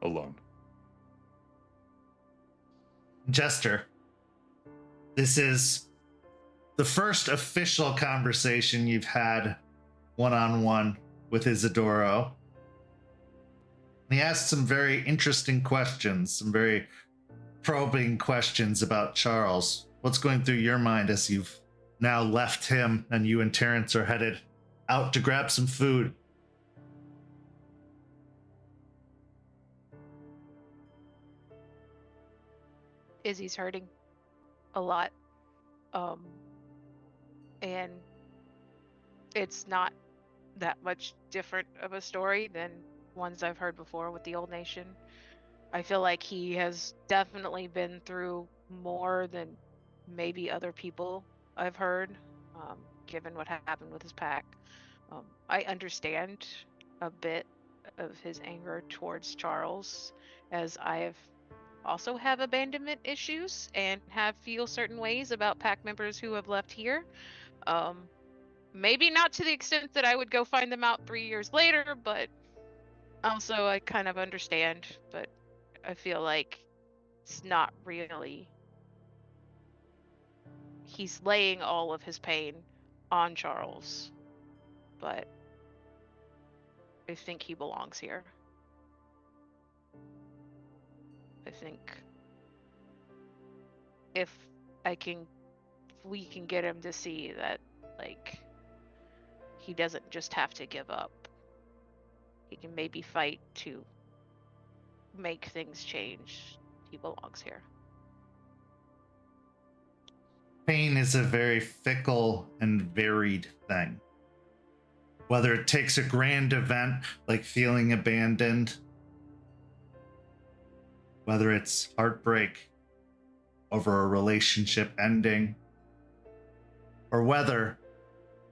alone. Jester, this is the first official conversation you've had one-on-one with Isidoro. He asked some very interesting questions, some very probing questions about Charles. What's going through your mind as you've now left him and you and Terrance are headed out to grab some food? Izzy's hurting a lot. And it's not that much different of a story than ones I've heard before with the Old Nation. I feel like he has definitely been through more than maybe other people I've heard, given what happened with his pack. I understand a bit of his anger towards Charles, as I also have abandonment issues and feel certain ways about pack members who have left here. Maybe not to the extent that I would go find them out 3 years later, but also I kind of understand. But I feel like it's not really. He's laying all of his pain on Charles, but I think he belongs here. I think if we can get him to see that, like, he doesn't just have to give up. He can maybe fight to make things change. He belongs here. Pain is a very fickle and varied thing. Whether it takes a grand event like feeling abandoned, whether it's heartbreak over a relationship ending, or whether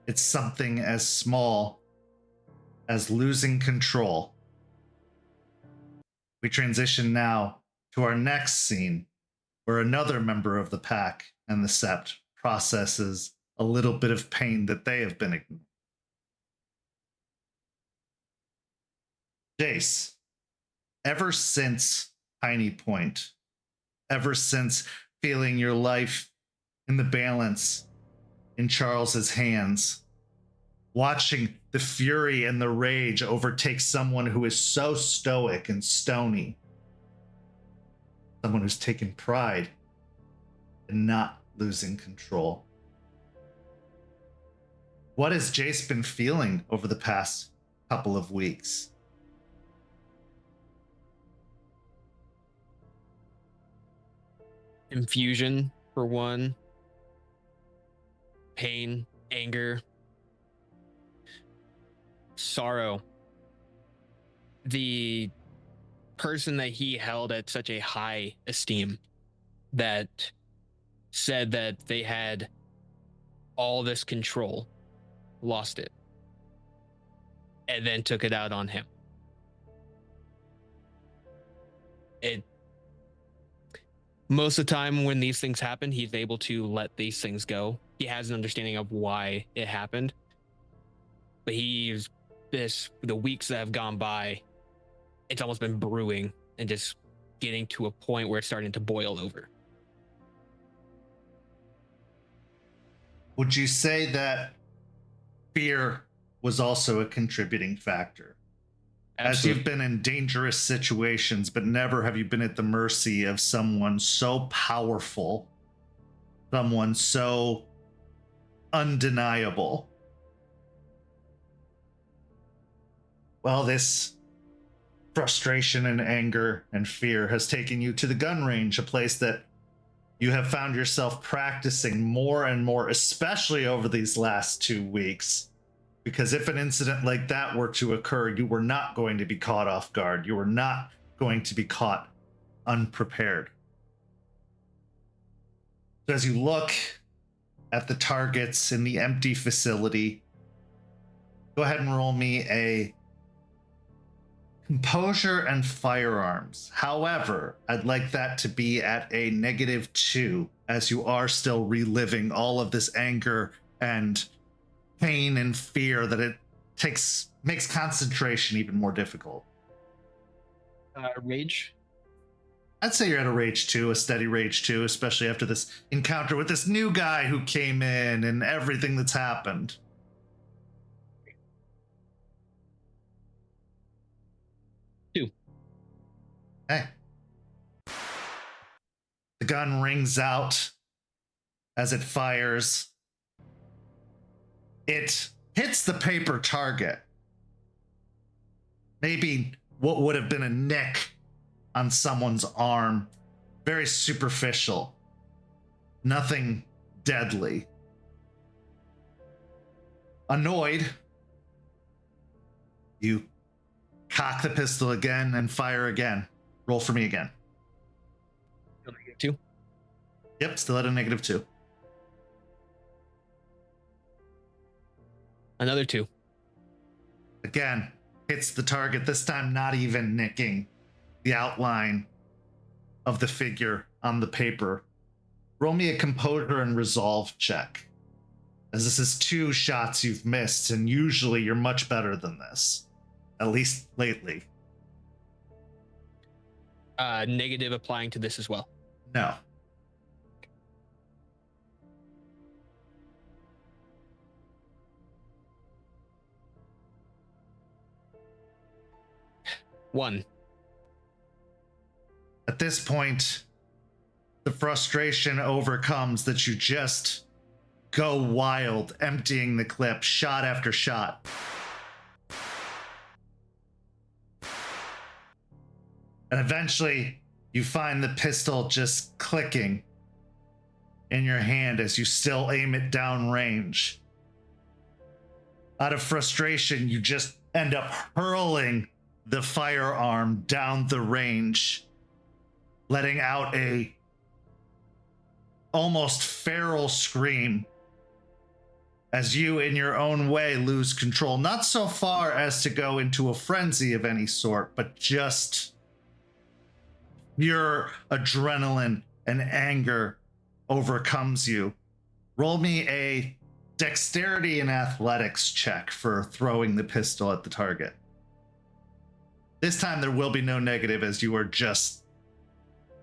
it's something as small as losing control. We transition now to our next scene, where another member of the pack and the Sept processes a little bit of pain that they have been ignoring. Jace, ever since Piney Point, ever since feeling your life in the balance in Charles's hands, watching the fury and the rage overtake someone who is so stoic and stony, someone who's taken pride in not losing control. What has Jace been feeling over the past couple of weeks? Confusion, for one. Pain, anger, sorrow. The person that he held at such a high esteem, that said that they had all this control, lost it, and then took it out on him. Most of the time when these things happen, he's able to let these things go. He has an understanding of why it happened. But the weeks that have gone by, it's almost been brewing and just getting to a point where it's starting to boil over. Would you say that fear was also a contributing factor? Absolutely. As you've been in dangerous situations, but never have you been at the mercy of someone so powerful, someone so undeniable. Well, this frustration and anger and fear has taken you to the gun range, a place that you have found yourself practicing more and more, especially over these last 2 weeks. Because if an incident like that were to occur, you were not going to be caught off guard. You were not going to be caught unprepared. So as you look at the targets in the empty facility, go ahead and roll me a composure and firearms. However, I'd like that to be at a -2, as you are still reliving all of this anger and pain and fear that it makes concentration even more difficult. Rage. I'd say you're at a rage 2, a steady rage 2, especially after this encounter with this new guy who came in and everything that's happened. Hey. The gun rings out as it fires. It hits the paper target. Maybe what would have been a nick on someone's arm. Very superficial. Nothing deadly. Annoyed, you cock the pistol again and fire again. Roll for me again. -2. Yep, still at a -2. Another 2. Again, hits the target, this time not even nicking the outline of the figure on the paper. Roll me a composure and resolve check, as this is 2 shots you've missed, and usually you're much better than this, at least lately. Negative applying to this as well. No. One. At this point, the frustration overcomes that you just go wild, emptying the clip, shot after shot. And eventually, you find the pistol just clicking in your hand as you still aim it down range. Out of frustration, you just end up hurling the firearm down the range, letting out a almost feral scream as you, in your own way, lose control. Not so far as to go into a frenzy of any sort, but just your adrenaline and anger overcomes you. Roll me a dexterity and athletics check for throwing the pistol at the target. This time there will be no negative, as you are just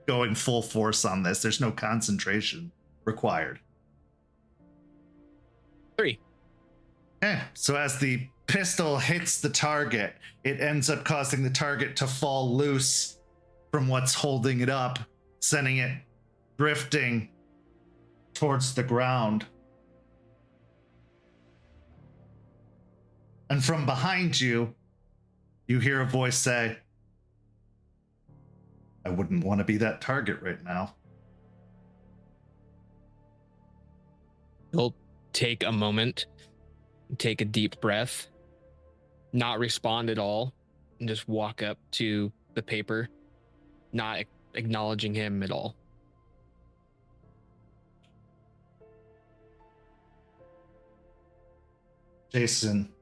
going full force on this. There's no concentration required. 3. Okay, so as the pistol hits the target, it ends up causing the target to fall loose from what's holding it up, sending it drifting towards the ground. And from behind you, you hear a voice say, "I wouldn't want to be that target right now." He'll take a moment, take a deep breath, not respond at all, and just walk up to the paper, not acknowledging him at all. Jason,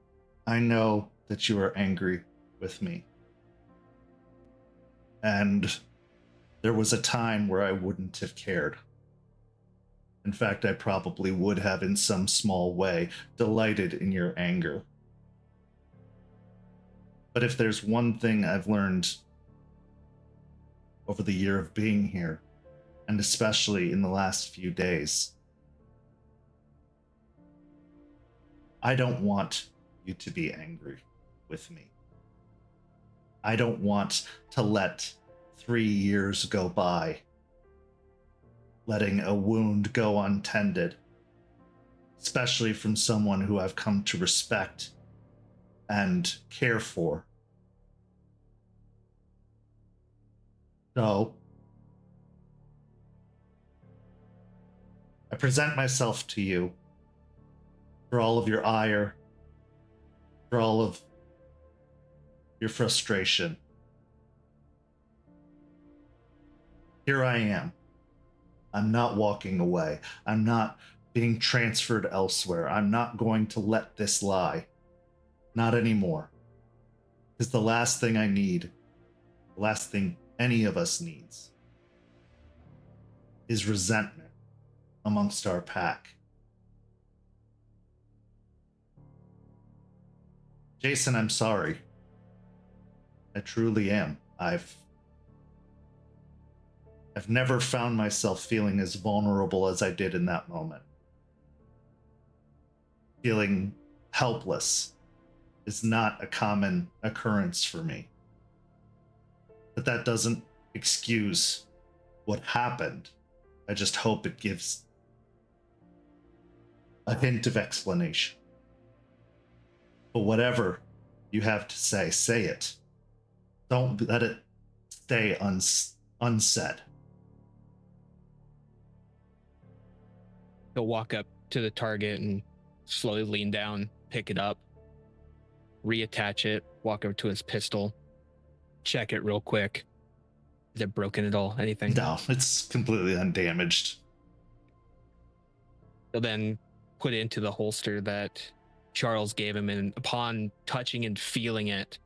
I know that you are angry with me. And there was a time where I wouldn't have cared. In fact, I probably would have, in some small way, delighted in your anger. But if there's one thing I've learned over the year of being here, and especially in the last few days, I don't want you to be angry with me. I don't want to let 3 years go by, letting a wound go untended, especially from someone who I've come to respect and care for. So, I present myself to you for all of your ire, for all of your frustration. Here I am. I'm not walking away. I'm not being transferred elsewhere. I'm not going to let this lie. Not anymore. Because the last thing I need, the last thing any of us needs, is resentment amongst our pack. Jason, I'm sorry. I truly am. I've never found myself feeling as vulnerable as I did in that moment. Feeling helpless is not a common occurrence for me. But that doesn't excuse what happened. I just hope it gives a hint of explanation. But whatever you have to say it. Don't let it stay unsaid. He'll walk up to the target and slowly lean down, pick it up, reattach it, walk over to his pistol, check it real quick. Is it broken at all? Anything? No, it's completely undamaged. He'll then put it into the holster that Charles gave him, and upon touching and feeling it,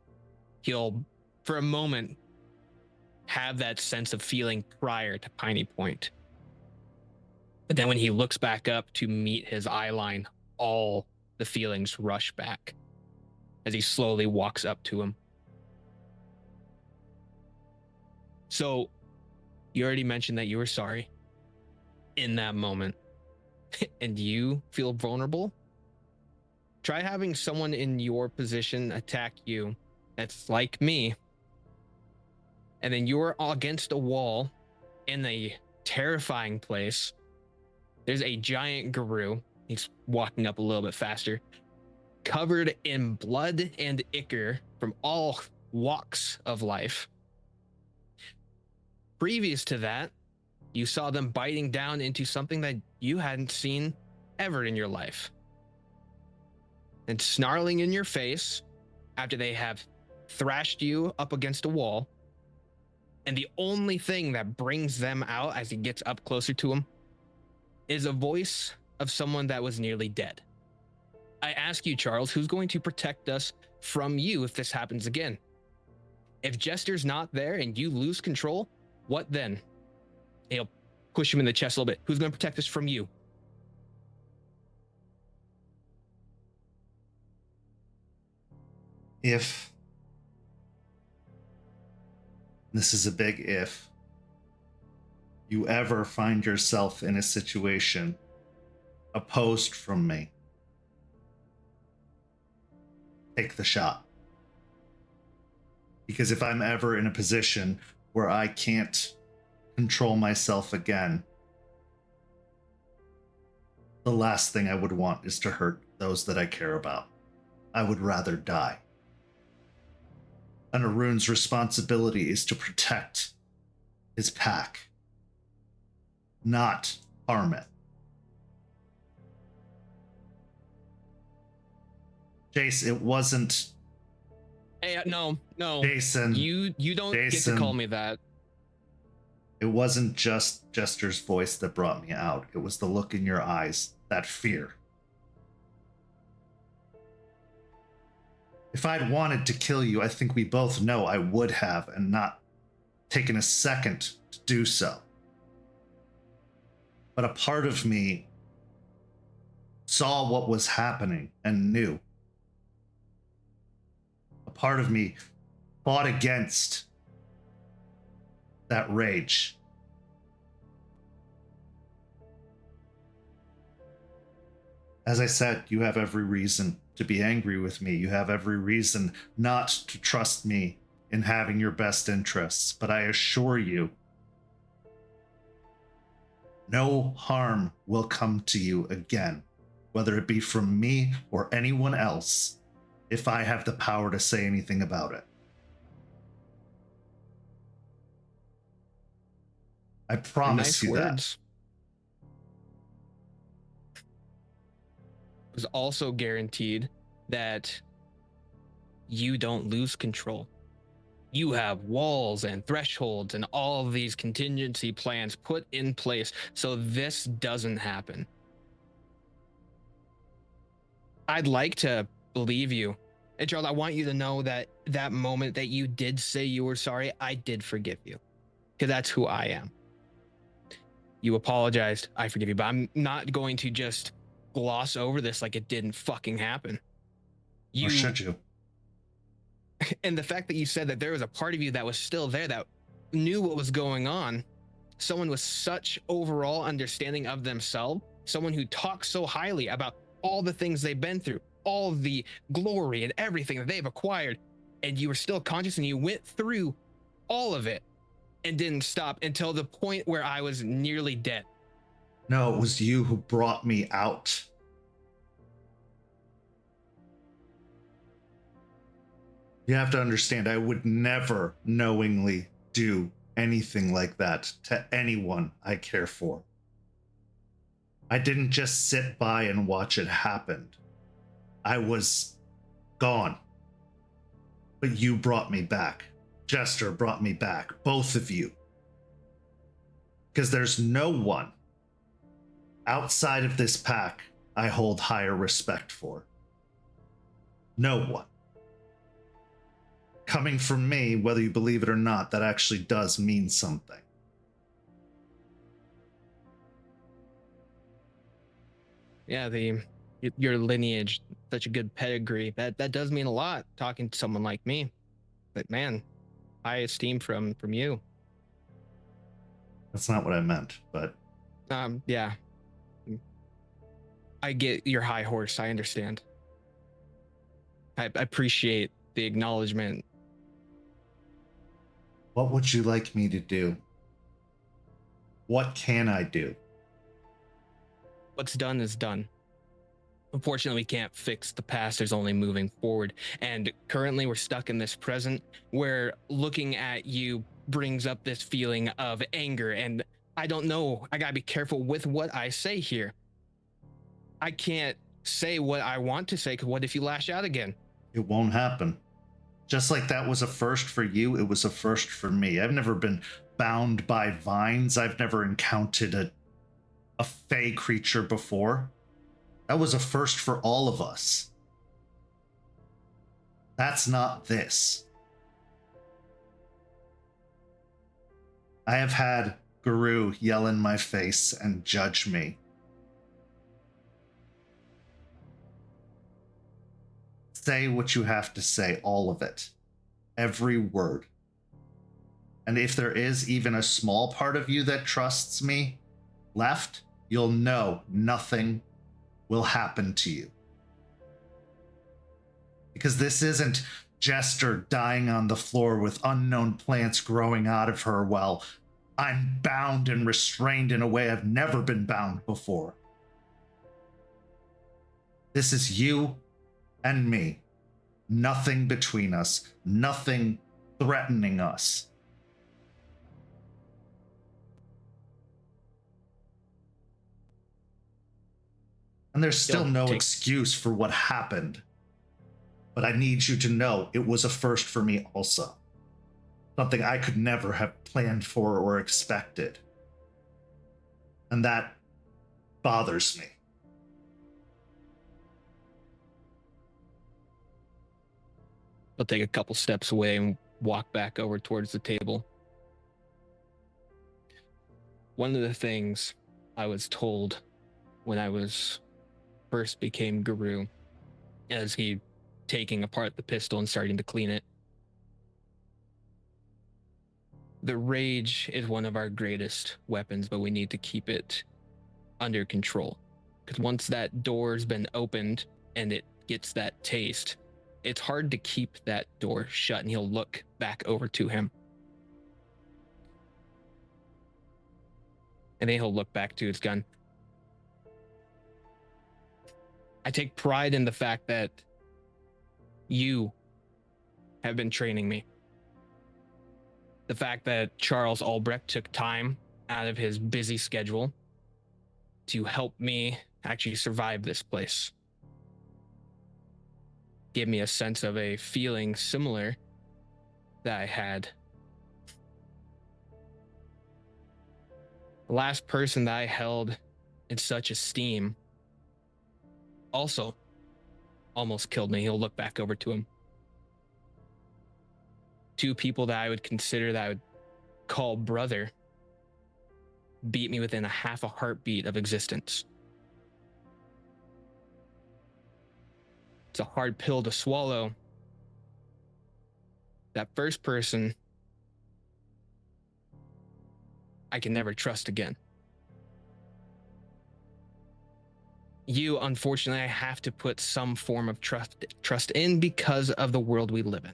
he'll, for a moment, have that sense of feeling prior to Piney Point. But then when he looks back up to meet his eye line, all the feelings rush back as he slowly walks up to him. So, you already mentioned that you were sorry in that moment, and you feel vulnerable. Try having someone in your position attack you that's like me, and then you're against a wall in a terrifying place. There's a giant Garou. He's walking up a little bit faster, covered in blood and ichor from all walks of life. Previous to that, you saw them biting down into something that you hadn't seen ever in your life. And snarling in your face after they have thrashed you up against a wall. And the only thing that brings them out as he gets up closer to him is a voice of someone that was nearly dead. I ask you, Charles, who's going to protect us from you if this happens again? If Jester's not there and you lose control, what then? He'll push him in the chest a little bit. Who's going to protect us from you? If, this is a big if, you ever find yourself in a situation opposed from me, take the shot. Because if I'm ever in a position where I can't control myself again, the last thing I would want is to hurt those that I care about. I would rather die. And Arun's responsibility is to protect his pack, not harm it. Jace, it wasn't. Hey, no. Jason. You don't get to call me that. It wasn't just Jester's voice that brought me out. It was the look in your eyes, that fear. If I'd wanted to kill you, I think we both know I would have and not taken a second to do so. But a part of me saw what was happening and knew. A part of me fought against that rage. As I said, you have every reason to be angry with me. You have every reason not to trust me in having your best interests. But I assure you, no harm will come to you again, whether it be from me or anyone else, if I have the power to say anything about it. I promise you that. It was also guaranteed that you don't lose control. You have walls and thresholds and all of these contingency plans put in place so this doesn't happen. I'd like to believe you. And Charles, I want you to know that that moment that you did say you were sorry, I did forgive you. Because that's who I am. You apologized, I forgive you. But I'm not going to just gloss over this like it didn't fucking happen. Or should you? And the fact that you said that there was a part of you that was still there that knew what was going on, someone with such overall understanding of themselves, someone who talks so highly about all the things they've been through, all the glory and everything that they've acquired, and you were still conscious and you went through all of it and didn't stop until the point where I was nearly dead. No, it was you who brought me out. You have to understand, I would never knowingly do anything like that to anyone I care for. I didn't just sit by and watch it happen. I was gone. But you brought me back. Jester brought me back. Both of you. Because there's no one outside of this pack I hold higher respect for. No one. Coming from me, whether you believe it or not, that actually does mean something. Yeah, your lineage, such a good pedigree, that does mean a lot talking to someone like me. But man, high esteem from you. That's not what I meant, but yeah. I get your high horse, I understand. I appreciate the acknowledgement. What would you like me to do? What can I do? What's done is done. Unfortunately, we can't fix the past. There's only moving forward. And currently we're stuck in this present where looking at you brings up this feeling of anger. And I don't know. I gotta be careful with what I say here. I can't say what I want to say, because what if you lash out again? It won't happen. Just like that was a first for you, it was a first for me. I've never been bound by vines. I've never encountered a fey creature before. That was a first for all of us. That's not this. I have had Garou yell in my face and judge me. Say what you have to say, all of it. Every word. And if there is even a small part of you that trusts me left, you'll know nothing will happen to you. Because this isn't Jester dying on the floor with unknown plants growing out of her while I'm bound and restrained in a way I've never been bound before. This is you and me. Nothing between us. Nothing threatening us. And there's still no excuse for what happened. But I need you to know it was a first for me also. Something I could never have planned for or expected. And that bothers me. I'll take a couple steps away and walk back over towards the table. One of the things I was told when I first became Garou, as he taking apart the pistol and starting to clean it, the rage is one of our greatest weapons, but we need to keep it under control. Because once that door's been opened and it gets that taste, it's hard to keep that door shut. And he'll look back over to him. And then he'll look back to his gun. I take pride in the fact that you have been training me. The fact that Charles Albrecht took time out of his busy schedule to help me actually survive this place. Give me a sense of a feeling similar that I had. The last person that I held in such esteem also almost killed me. He'll look back over to him. Two people that I would consider, that I would call brother, beat me within a half a heartbeat of existence. It's a hard pill to swallow. That first person, I can never trust again. You, unfortunately, I have to put some form of trust in because of the world we live in.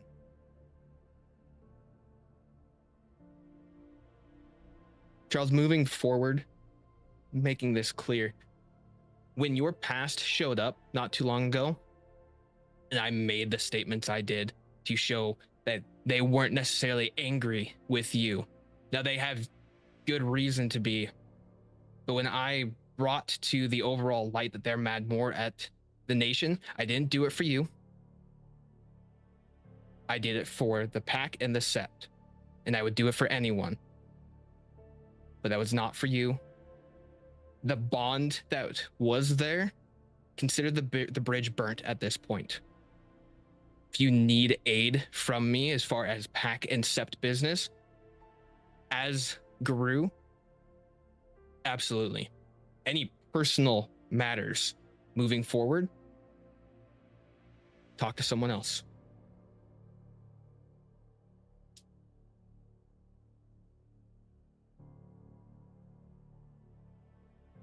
Charles, moving forward, making this clear, when your past showed up not too long ago, and I made the statements I did to show that they weren't necessarily angry with you. Now, they have good reason to be, but when I brought to the overall light that they're mad more at the nation, I didn't do it for you. I did it for the pack and the sept, and I would do it for anyone. But that was not for you. The bond that was there, consider the bridge burnt at this point. If you need aid from me as far as pack and sept business, as Garou, absolutely. Any personal matters moving forward, talk to someone else.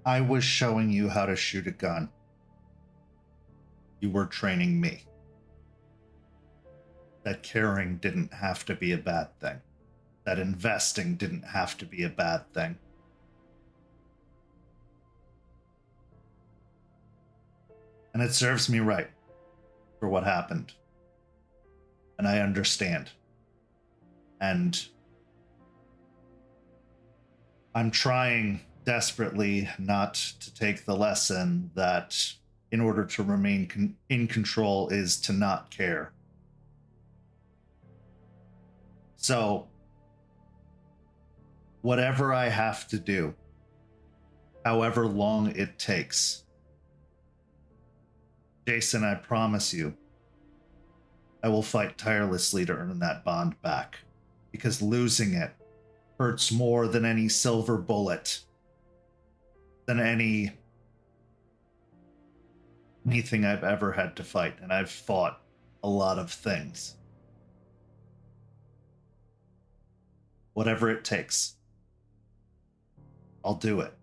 I was showing you how to shoot a gun. You were training me. That caring didn't have to be a bad thing. That investing didn't have to be a bad thing. And it serves me right for what happened. And I understand. And I'm trying desperately not to take the lesson that in order to remain in control is to not care. So, whatever I have to do, however long it takes, Jason, I promise you, I will fight tirelessly to earn that bond back, because losing it hurts more than any silver bullet, than anything I've ever had to fight, and I've fought a lot of things. Whatever it takes, I'll do it.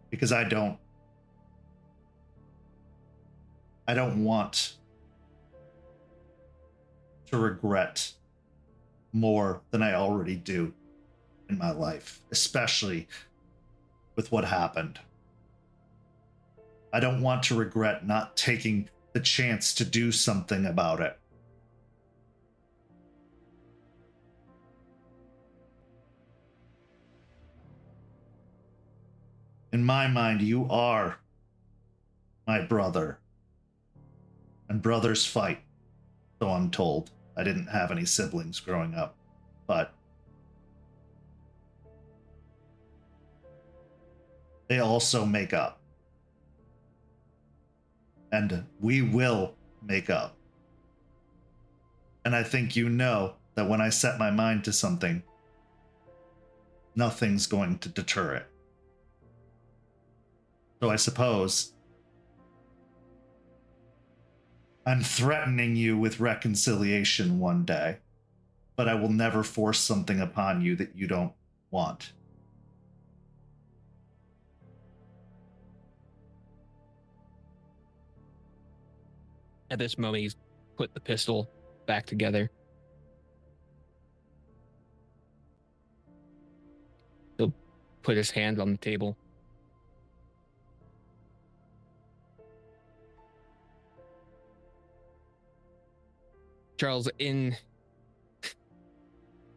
Because I don't want to regret more than I already do in my life, especially with what happened. I don't want to regret not taking the chance to do something about it. In my mind, you are my brother. And brothers fight, so I'm told. I didn't have any siblings growing up, but they also make up. And we will make up. And I think you know that when I set my mind to something, nothing's going to deter it. So I suppose I'm threatening you with reconciliation one day, but I will never force something upon you that you don't want. At this moment, he's put the pistol back together. He'll put his hand on the table. Charles, in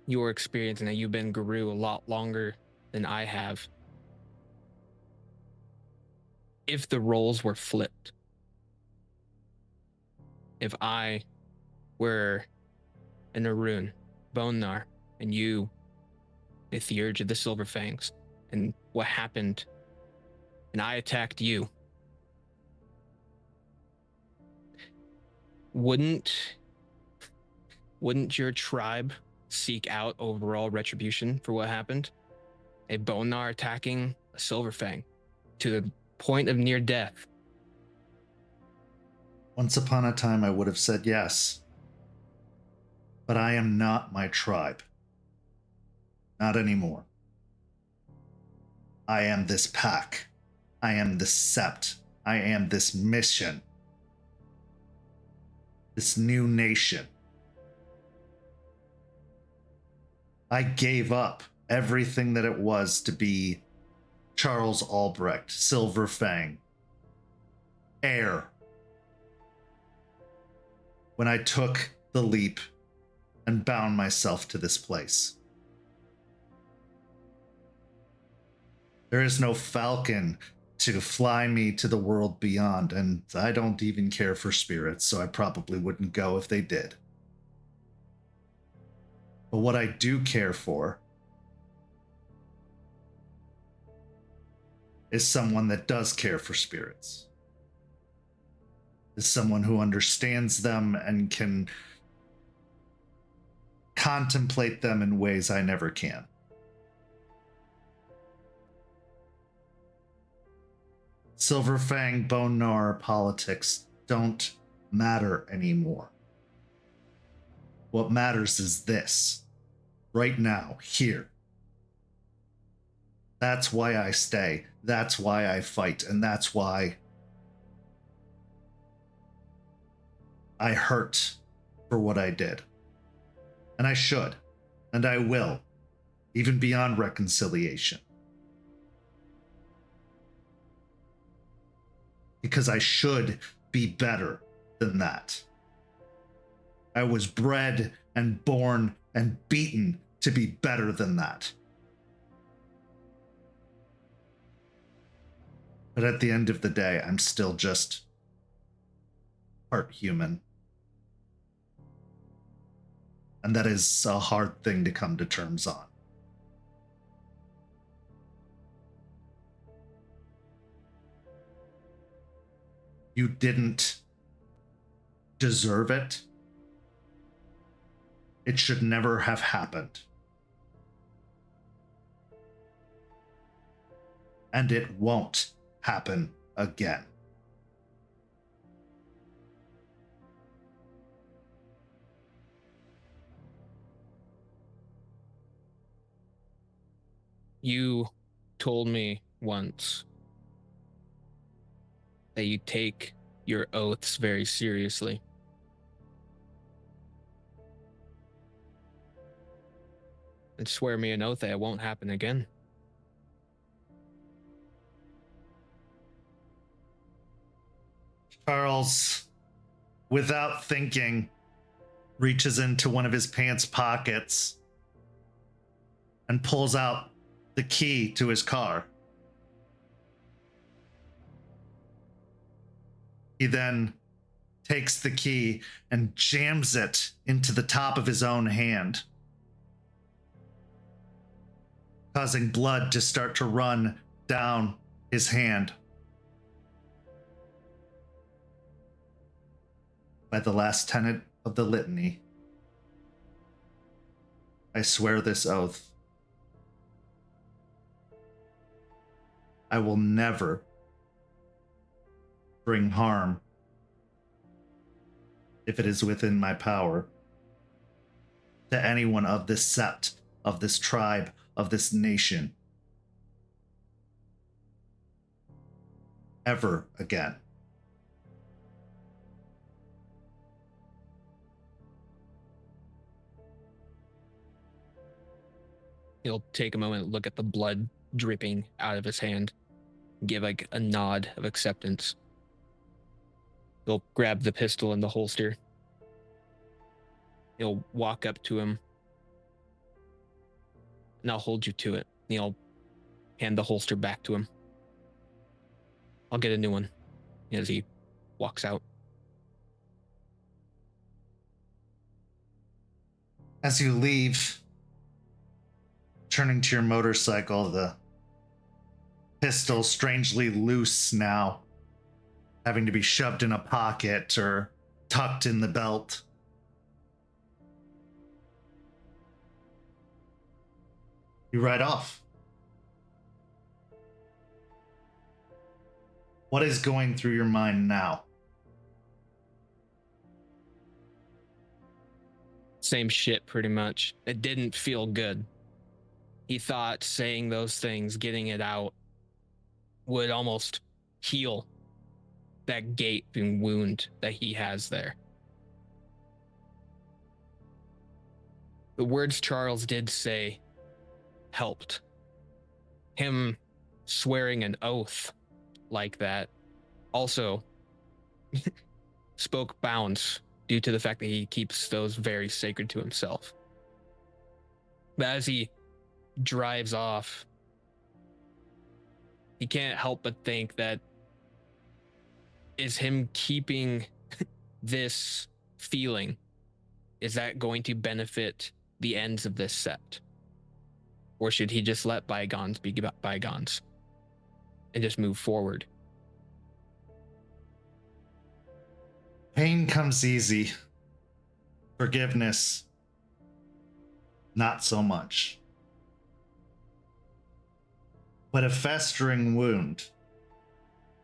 your experience, and that you've been Garou a lot longer than I have, if the roles were flipped, if I were an Arun, Bonar, and you with the urge of the Silver Fangs, and what happened, and I attacked you. Wouldn't your tribe seek out overall retribution for what happened? A Bonar attacking a Silver Fang to the point of near death. Once upon a time, I would have said yes. But I am not my tribe. Not anymore. I am this pack. I am this sept. I am this mission. This new nation. I gave up everything that it was to be Charles Albrecht, Silver Fang, heir. When I took the leap and bound myself to this place. There is no falcon to fly me to the world beyond, and I don't even care for spirits, so I probably wouldn't go if they did. But what I do care for is someone that does care for spirits. Is someone who understands them and can contemplate them in ways I never can. Silver Fang Bonar politics don't matter anymore. What matters is this, right now, here. That's why I stay. That's why I fight. And that's why I hurt for what I did. And I should. And I will. Even beyond reconciliation. Because I should be better than that. I was bred and born and beaten to be better than that. But at the end of the day, I'm still just part human. And that is a hard thing to come to terms on. You didn't deserve it. It should never have happened. And it won't happen again. You told me once that you take your oaths very seriously. And swear me an oath that it won't happen again. Charles, without thinking, reaches into one of his pants pockets and pulls out the key to his car. He then takes the key and jams it into the top of his own hand, causing blood to start to run down his hand. By the last tenet of the litany, I swear this oath. I will never bring harm, if it is within my power, to anyone of this sept, of this tribe, of this nation, ever again. He'll take a moment, look at the blood dripping out of his hand, give like a nod of acceptance. He'll grab the pistol in the holster. He'll walk up to him, and I'll hold you to it. And he'll hand the holster back to him. I'll get a new one as he walks out. As you leave, turning to your motorcycle, the pistol strangely loose now, having to be shoved in a pocket or tucked in the belt. You ride off. What is going through your mind now? Same shit, pretty much. It didn't feel good. He thought saying those things, getting it out, would almost heal that gaping wound that he has there. The words Charles did say helped. Him swearing an oath like that also spoke bounds due to the fact that he keeps those very sacred to himself. But as he drives off, he can't help but think that, is him keeping this feeling, is that going to benefit the ends of this set? Or should he just let bygones be bygones and just move forward? Pain comes easy. Forgiveness, not so much. But a festering wound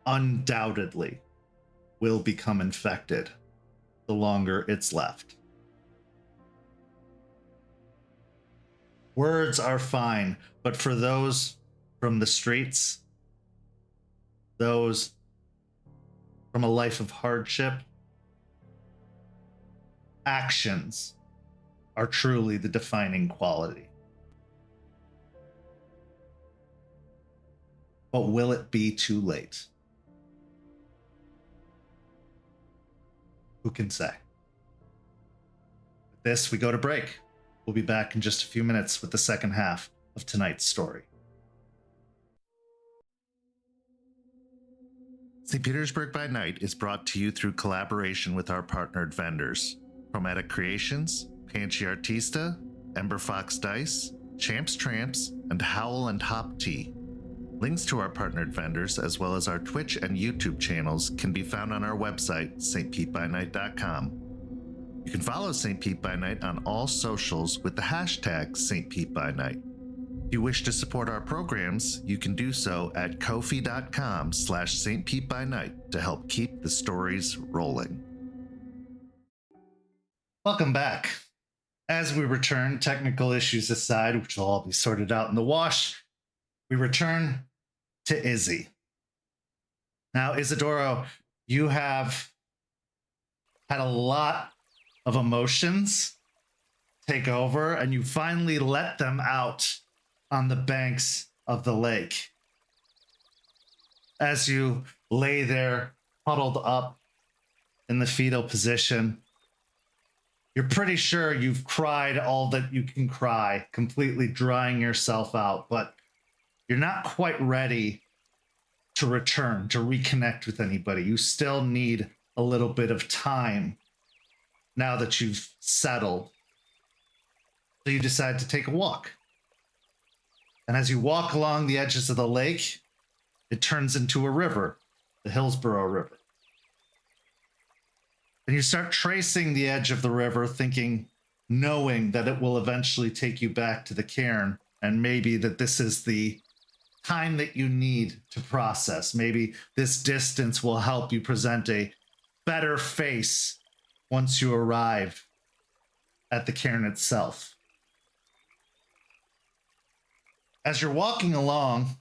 undoubtedly will become infected the longer it's left. Words are fine, but for those from the streets, those from a life of hardship, actions are truly the defining quality. But will it be too late? Who can say? With this, we go to break. We'll be back in just a few minutes with the second half of tonight's story. St. Petersburg by Night is brought to you through collaboration with our partnered vendors: Chromatic Creations, Panchi Artista, Ember Fox Dice, Champs Tramps, and Howl and Hop Tea. Links to our partnered vendors, as well as our Twitch and YouTube channels, can be found on our website, stpbynight.com. You can follow St. Pete by Night on all socials with the hashtag St. Pete by Night. If you wish to support our programs, you can do so at ko-fi.com/St. Pete by Night to help keep the stories rolling. Welcome back. As we return, technical issues aside, which will all be sorted out in the wash, we return to Izzy. Now, Isidoro, you have had a lot of emotions take over, and you finally let them out on the banks of the lake. As you lay there, huddled up in the fetal position, you're pretty sure you've cried all that you can cry, completely drying yourself out, but you're not quite ready to return, to reconnect with anybody. You still need a little bit of time now that you've settled. So you decide to take a walk. And as you walk along the edges of the lake, it turns into a river, the Hillsborough River. And you start tracing the edge of the river, thinking, knowing that it will eventually take you back to the cairn, and maybe that this is the time that you need to process. Maybe this distance will help you present a better face once you arrive at the cairn itself. As you're walking along,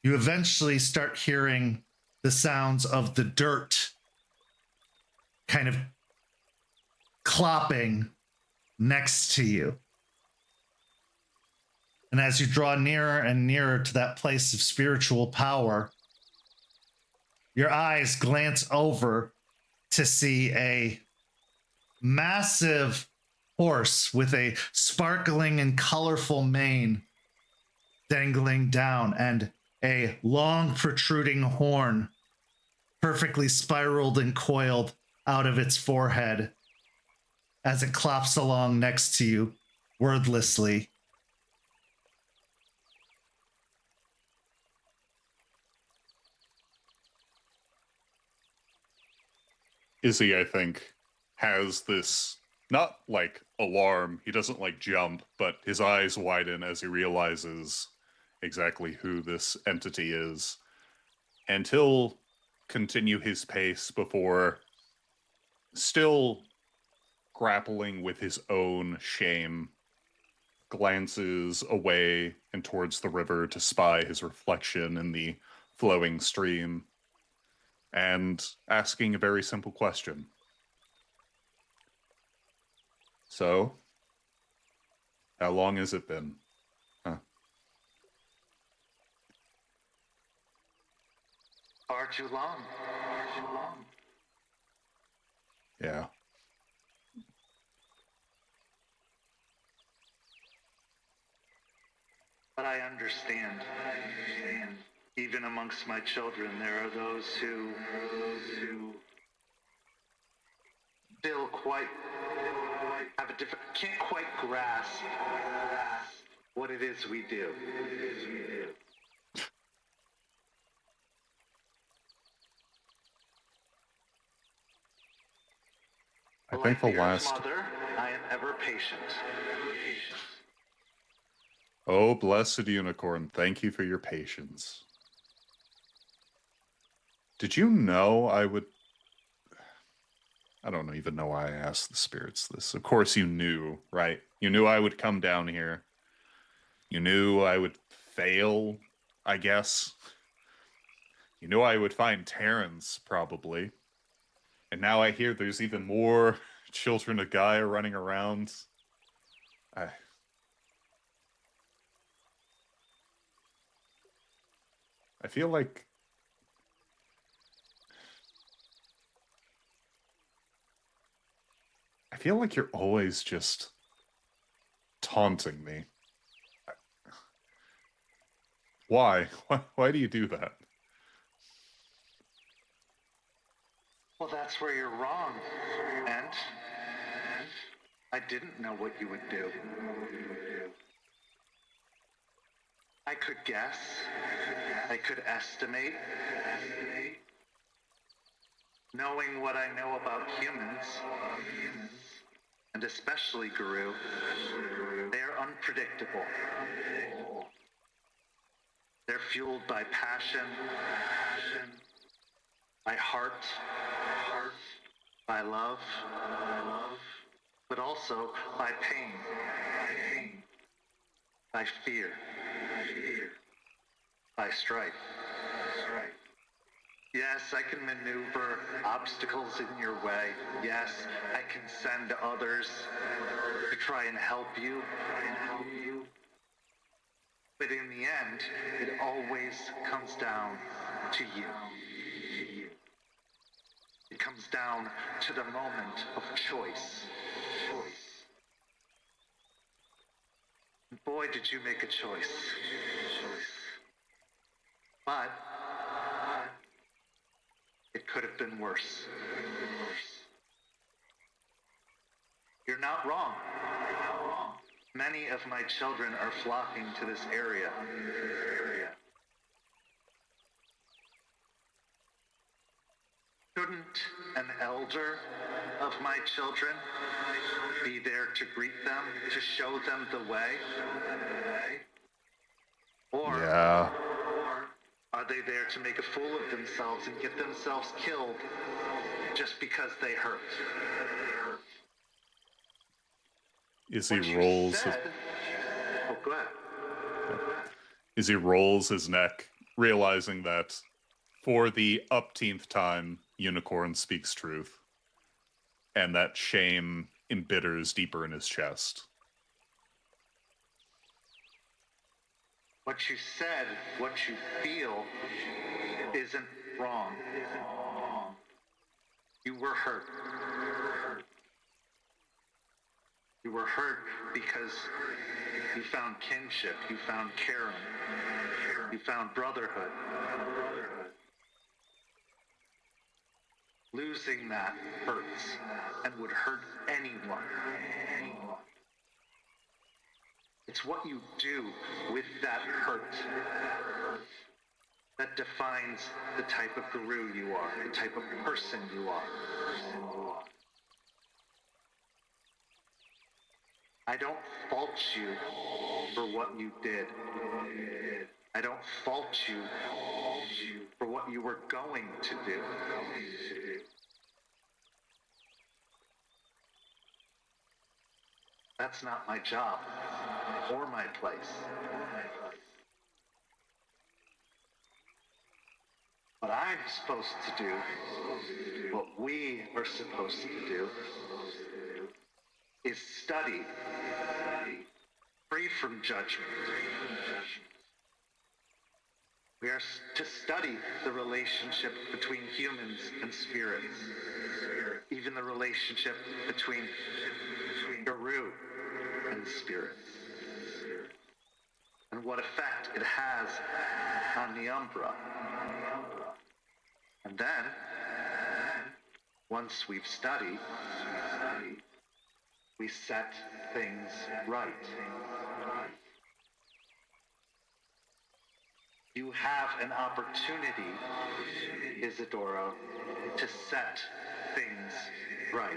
you eventually start hearing the sounds of the dirt kind of clopping next to you. And as you draw nearer and nearer to that place of spiritual power, your eyes glance over to see a massive horse with a sparkling and colorful mane dangling down, and a long protruding horn perfectly spiraled and coiled out of its forehead, as it clops along next to you, wordlessly. Izzy, I think, has this, not like alarm, he doesn't like jump, but his eyes widen as he realizes exactly who this entity is. And he'll continue his pace before, still grappling with his own shame, glances away and towards the river to spy his reflection in the flowing stream, and asking a very simple question. So, how long has it been? Huh? Far too long. Yeah. But I understand. Even amongst my children, there are those who still can't quite grasp what it is we do. I think the Like Earth's last... mother, I am ever patient. Oh, blessed unicorn, thank you for your patience. Did you know I would... I don't even know why I asked the spirits this. Of course you knew, right? You knew I would come down here. You knew I would fail, I guess. You knew I would find Terrance, probably. And now I hear there's even more children of Gaia running around. I feel like... I feel like you're always just taunting me. Why? Why do you do that? Well, that's where you're wrong. And I didn't know what you would do. I could guess. I could estimate. Knowing what I know about humans, and especially Garou, they are unpredictable. They're fueled by passion, by heart, by love, but also by pain, by fear, by strife. Yes, I can maneuver obstacles in your way. Yes, I can send others to try and help you. But in the end, it always comes down to you. It comes down to the moment of choice. Boy, did you make a choice. But it could have been worse. You're not wrong. Many of my children are flocking to this area. Shouldn't an elder of my children be there to greet them, to show them the way? Or Yeah. are they there to make a fool of themselves and get themselves killed just because they hurt? Izzy rolls his... Oh, go ahead. Izzy rolls his neck, realizing that for the upteenth time, Unicorn speaks truth. And that shame embitters deeper in his chest. What you said, what you feel, isn't wrong. You were hurt. You were hurt because you found kinship, you found caring, you found brotherhood. Losing that hurts. and would hurt anyone. It's what you do with that hurt that defines the type of Garou you are, the type of person you are. I don't fault you for what you did. I don't fault you for what you were going to do. That's not my job or my place. What I'm supposed to do, what we are supposed to do, is study, free from judgment. We are to study the relationship between humans and spirits, even the relationship between Garou and spirits, and what effect it has on the Umbra. And then, once we've studied, we set things right. You have an opportunity, Isidoro, to set things right.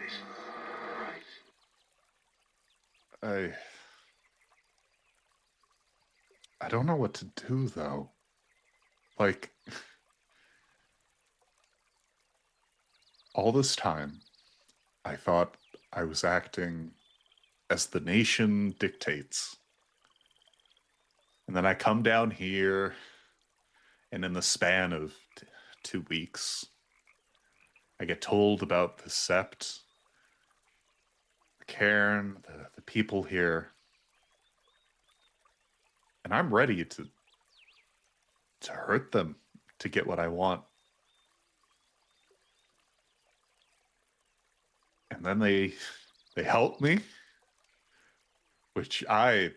I don't know what to do, though. Like, all this time, I thought I was acting as the nation dictates. And then I come down here, and in the span of 2 weeks, I get told about the Sept, the Cairn, the people here. And I'm ready to hurt them to get what I want. And then they help me, which I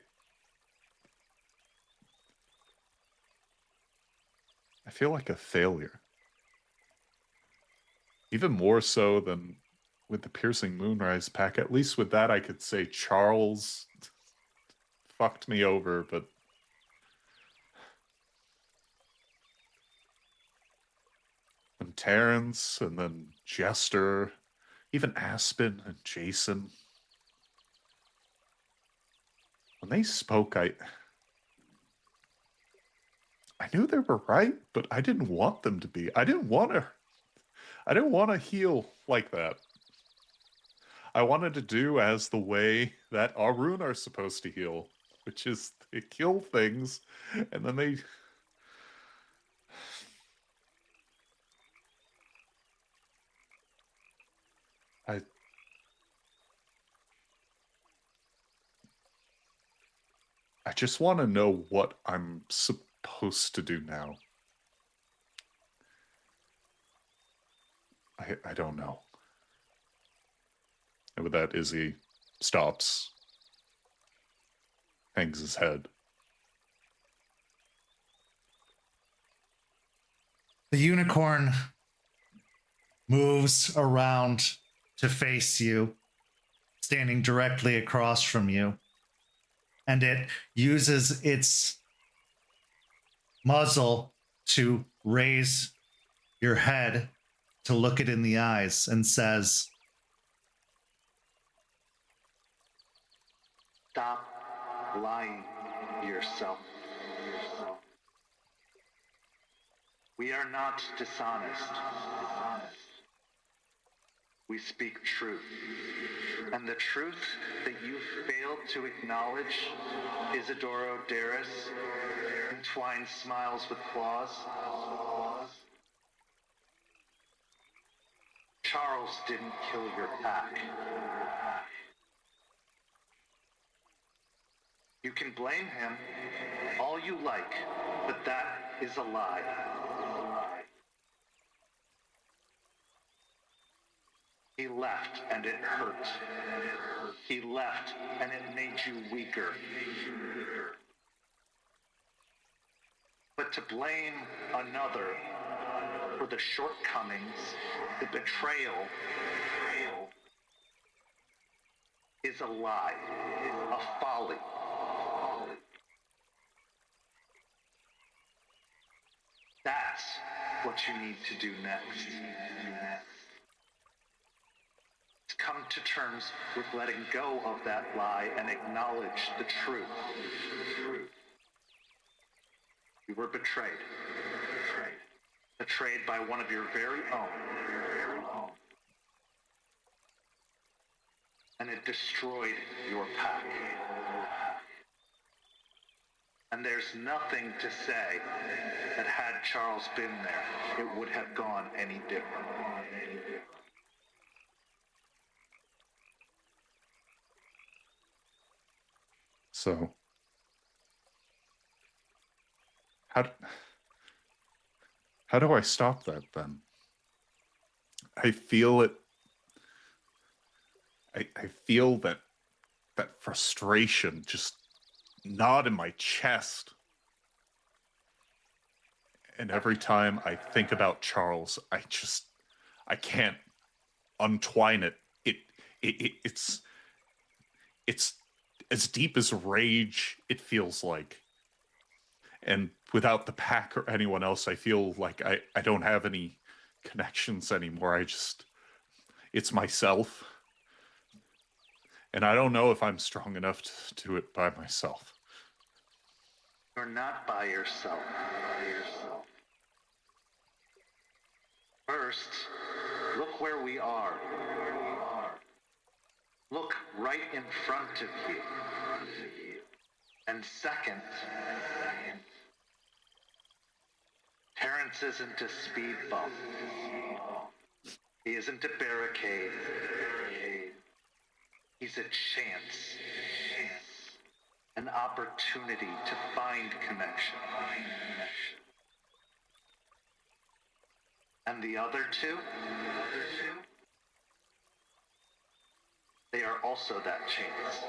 feel like a failure. Even more so than with the Piercing Moonrise pack. At least with that, I could say Charles fucked me over, but and Terrance, and then Jester, even Aspen and Jason. When they spoke, I knew they were right, but I didn't want them to be. I didn't want to heal like that. I wanted to do as the way that Arun are supposed to heal, which is they kill things, and then they... I just want to know what I'm supposed to do now. I don't know. And with that, Izzy stops, hangs his head. The unicorn moves around to face you, standing directly across from you. And it uses its muzzle to raise your head to look it in the eyes and says, "Stop lying to yourself. We are not dishonest. We speak truth. And the truth that you failed to acknowledge, Isidoro Darris, entwined smiles with claws. Charles didn't kill your pack. You can blame him all you like, but that is a lie. He left and it hurt. He left and it made you weaker. But to blame another for the shortcomings, the betrayal, is a lie, a folly. That's what you need to do next. Come to terms with letting go of that lie and acknowledge the truth. You were betrayed. Betrayed by one of your very own. And it destroyed your pack. And there's nothing to say that had Charles been there, it would have gone any different. So, how do I stop that then? I feel it. I feel that frustration just gnawed in my chest. And every time I think about Charles, I can't untwine it. It's as deep as rage, it feels like. And without the pack or anyone else, I feel like I don't have any connections anymore. It's myself. And I don't know if I'm strong enough to do it by myself. You're not by yourself. First, look where we are. Look right in front of you. And second, Terrance isn't a speed bump. He isn't a barricade. He's a chance. An opportunity to find connection. And the other two? They are also that chance.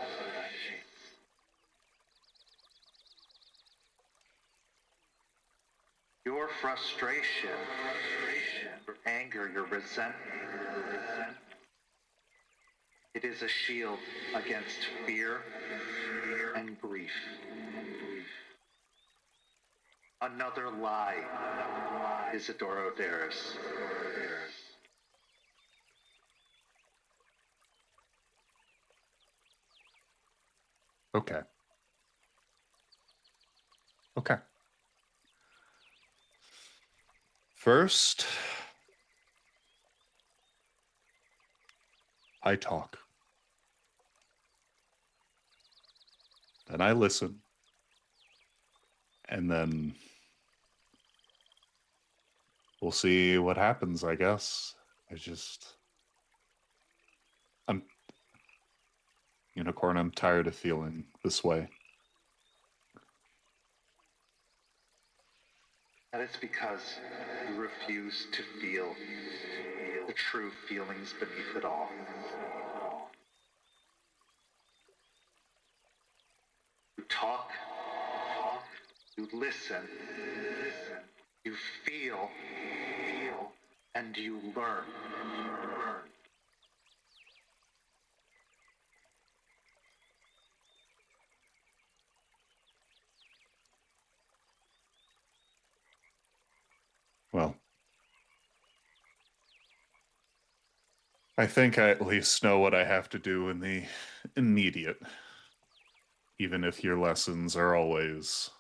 Your frustration, your anger, your resentment, it is a shield against fear and grief. Another lie, Isidoro Daris. Okay. First, I talk. Then I listen. And then we'll see what happens, I guess. Unicorn, I'm tired of feeling this way. That is because you refuse to feel the true feelings beneath it all. You talk, you listen, you feel, and you learn. Well, I think I at least know what I have to do in the immediate, even if your lessons are always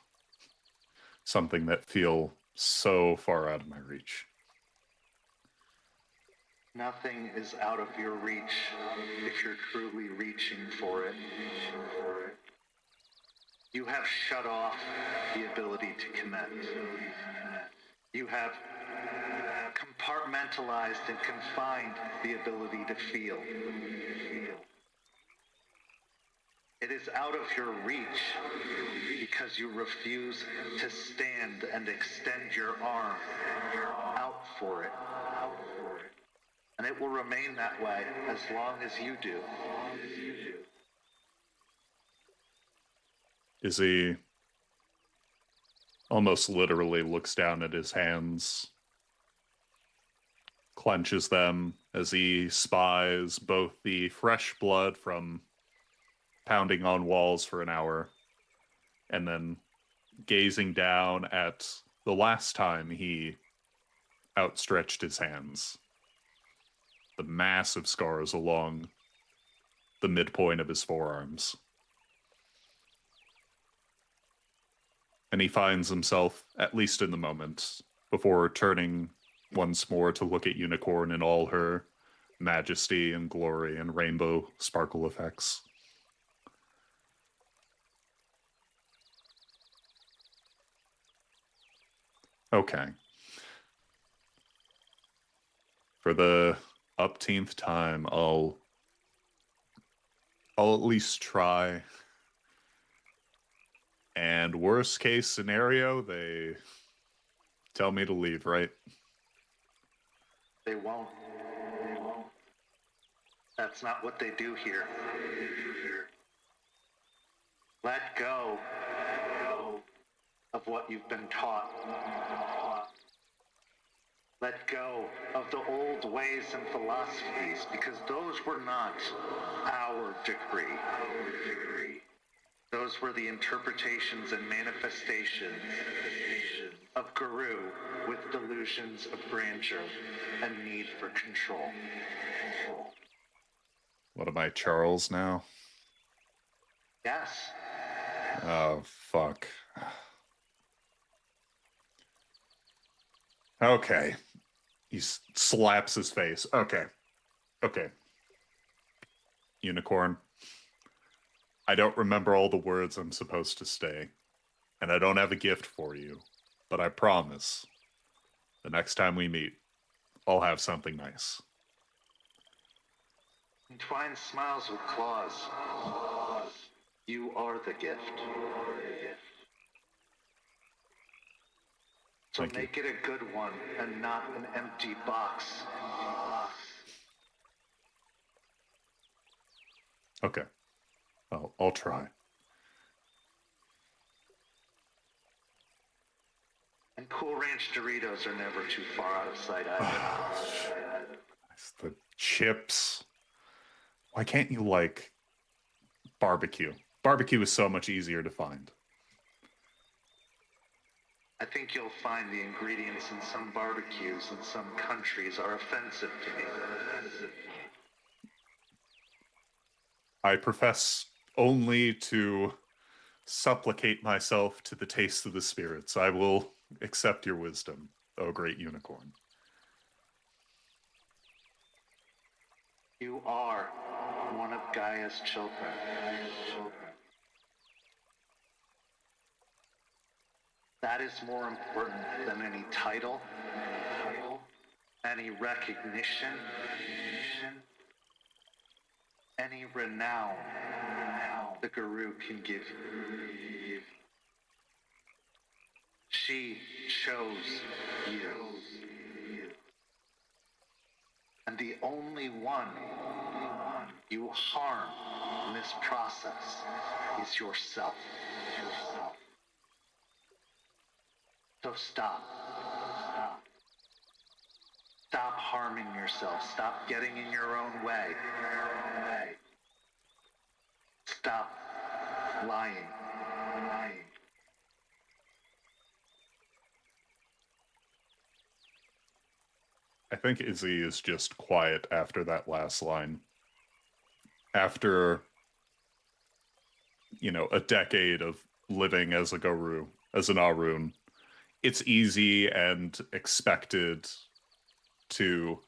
something that feel so far out of my reach. Nothing is out of your reach if you're truly reaching for it. You have shut off the ability to connect. You have compartmentalized and confined the ability to feel. It is out of your reach because you refuse to stand and extend your arm out for it. And it will remain that way as long as you do. Izzie almost literally looks down at his hands, clenches them as he spies both the fresh blood from pounding on walls for an hour, and then gazing down at the last time he outstretched his hands. The massive scars along the midpoint of his forearms. And he finds himself, at least in the moment, before turning once more to look at Unicorn in all her majesty and glory and rainbow sparkle effects. Okay. For the upteenth time, I'll at least try. And worst case scenario, they tell me to leave, right? They won't. That's not what they do here. Let go of what you've been taught. Let go of the old ways and philosophies, because those were not our decree. Those were the interpretations and manifestations of Garou with delusions of grandeur and need for control. What am I, Charles, now? Yes. Oh, fuck. Okay. He slaps his face. Okay. Unicorn. I don't remember all the words I'm supposed to say, and I don't have a gift for you, but I promise the next time we meet, I'll have something nice. Twine smiles with claws. You are the gift. So Thank you. make it a good one and not an empty box. Okay. I'll try. And Cool Ranch Doritos are never too far out of sight either. It's the chips. Why can't you like barbecue? Barbecue is so much easier to find. I think you'll find the ingredients in some barbecues in some countries are offensive to me. I profess only to supplicate myself to the taste of the spirits. I will accept your wisdom, O great unicorn. You are one of Gaia's children. That is more important than any title, any recognition, any renown the Garou can give you. She chose you. And the only one you harm in this process is yourself. So stop. Stop harming yourself. Stop getting in your own way. Stop lying. I think Izzy is just quiet after that last line. After, a decade of living as a Garou, as an Arun, it's easy and expected to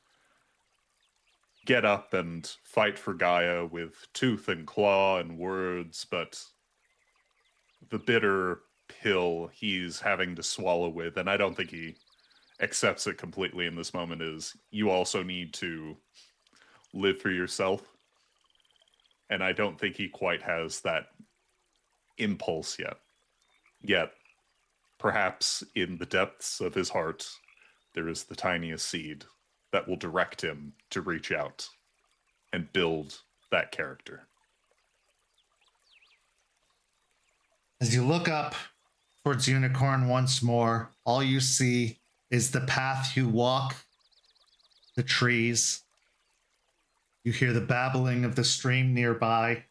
get up and fight for Gaia with tooth and claw and words, but the bitter pill he's having to swallow with, and I don't think he accepts it completely in this moment, is you also need to live for yourself. And I don't think he quite has that impulse yet. Yet, perhaps in the depths of his heart, there is the tiniest seed that will direct him to reach out and build that character. As you look up towards Unicorn once more, all you see is the path you walk, the trees. You hear the babbling of the stream nearby.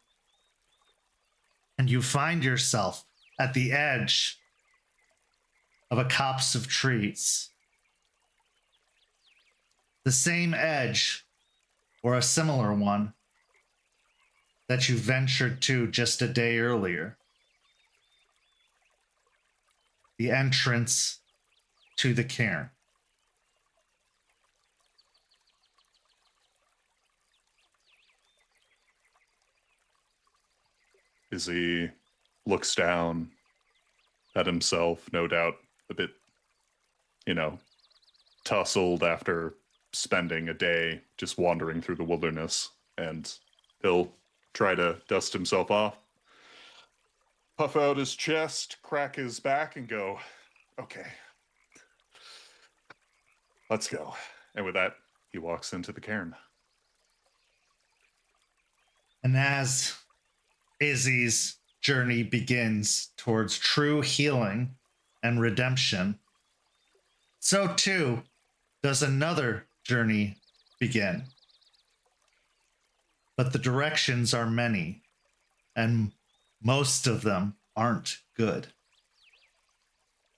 and you find yourself at the edge of a copse of trees. The same edge, or a similar one, that you ventured to just a day earlier. The entrance to the cairn. Izzy looks down at himself, no doubt a bit, tousled after spending a day just wandering through the wilderness, and he'll try to dust himself off, puff out his chest, crack his back, and go, okay, let's go. And with that, he walks into the cairn. And as Izzy's journey begins towards true healing and redemption, so too does another journey begin. But the directions are many, and most of them aren't good.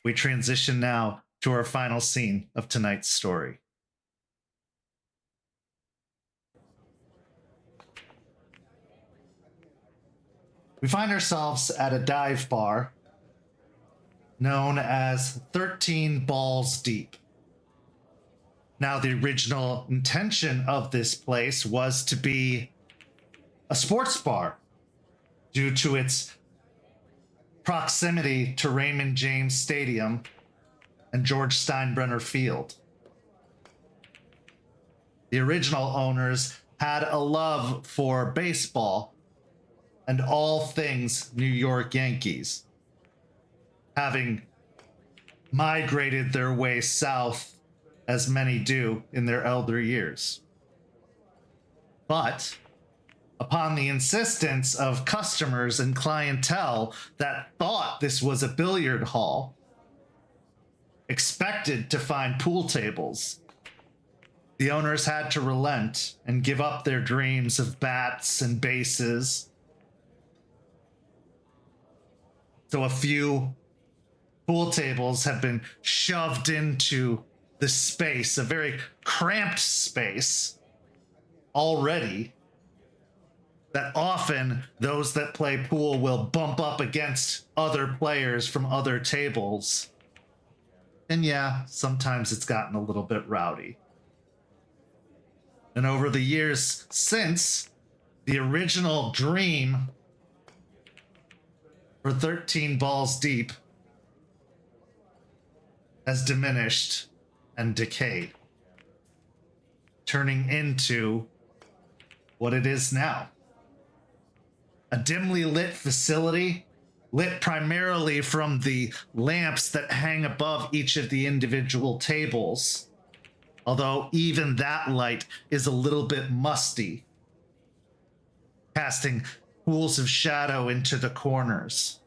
We transition now to our final scene of tonight's story. We find ourselves at a dive bar known as 13 Balls Deep. Now, the original intention of this place was to be a sports bar due to its proximity to Raymond James Stadium and George Steinbrenner Field. The original owners had a love for baseball and all things New York Yankees, having migrated their way south as many do in their elder years. But upon the insistence of customers and clientele that thought this was a billiard hall, expected to find pool tables, the owners had to relent and give up their dreams of bats and bases. So a few pool tables have been shoved into the space, a very cramped space already, that often those that play pool will bump up against other players from other tables. And yeah, sometimes it's gotten a little bit rowdy. And over the years since, the original dream for 13 Balls Deep has diminished and decayed, turning into what it is now. A dimly lit facility, lit primarily from the lamps that hang above each of the individual tables, although even that light is a little bit musty, casting pools of shadow into the corners.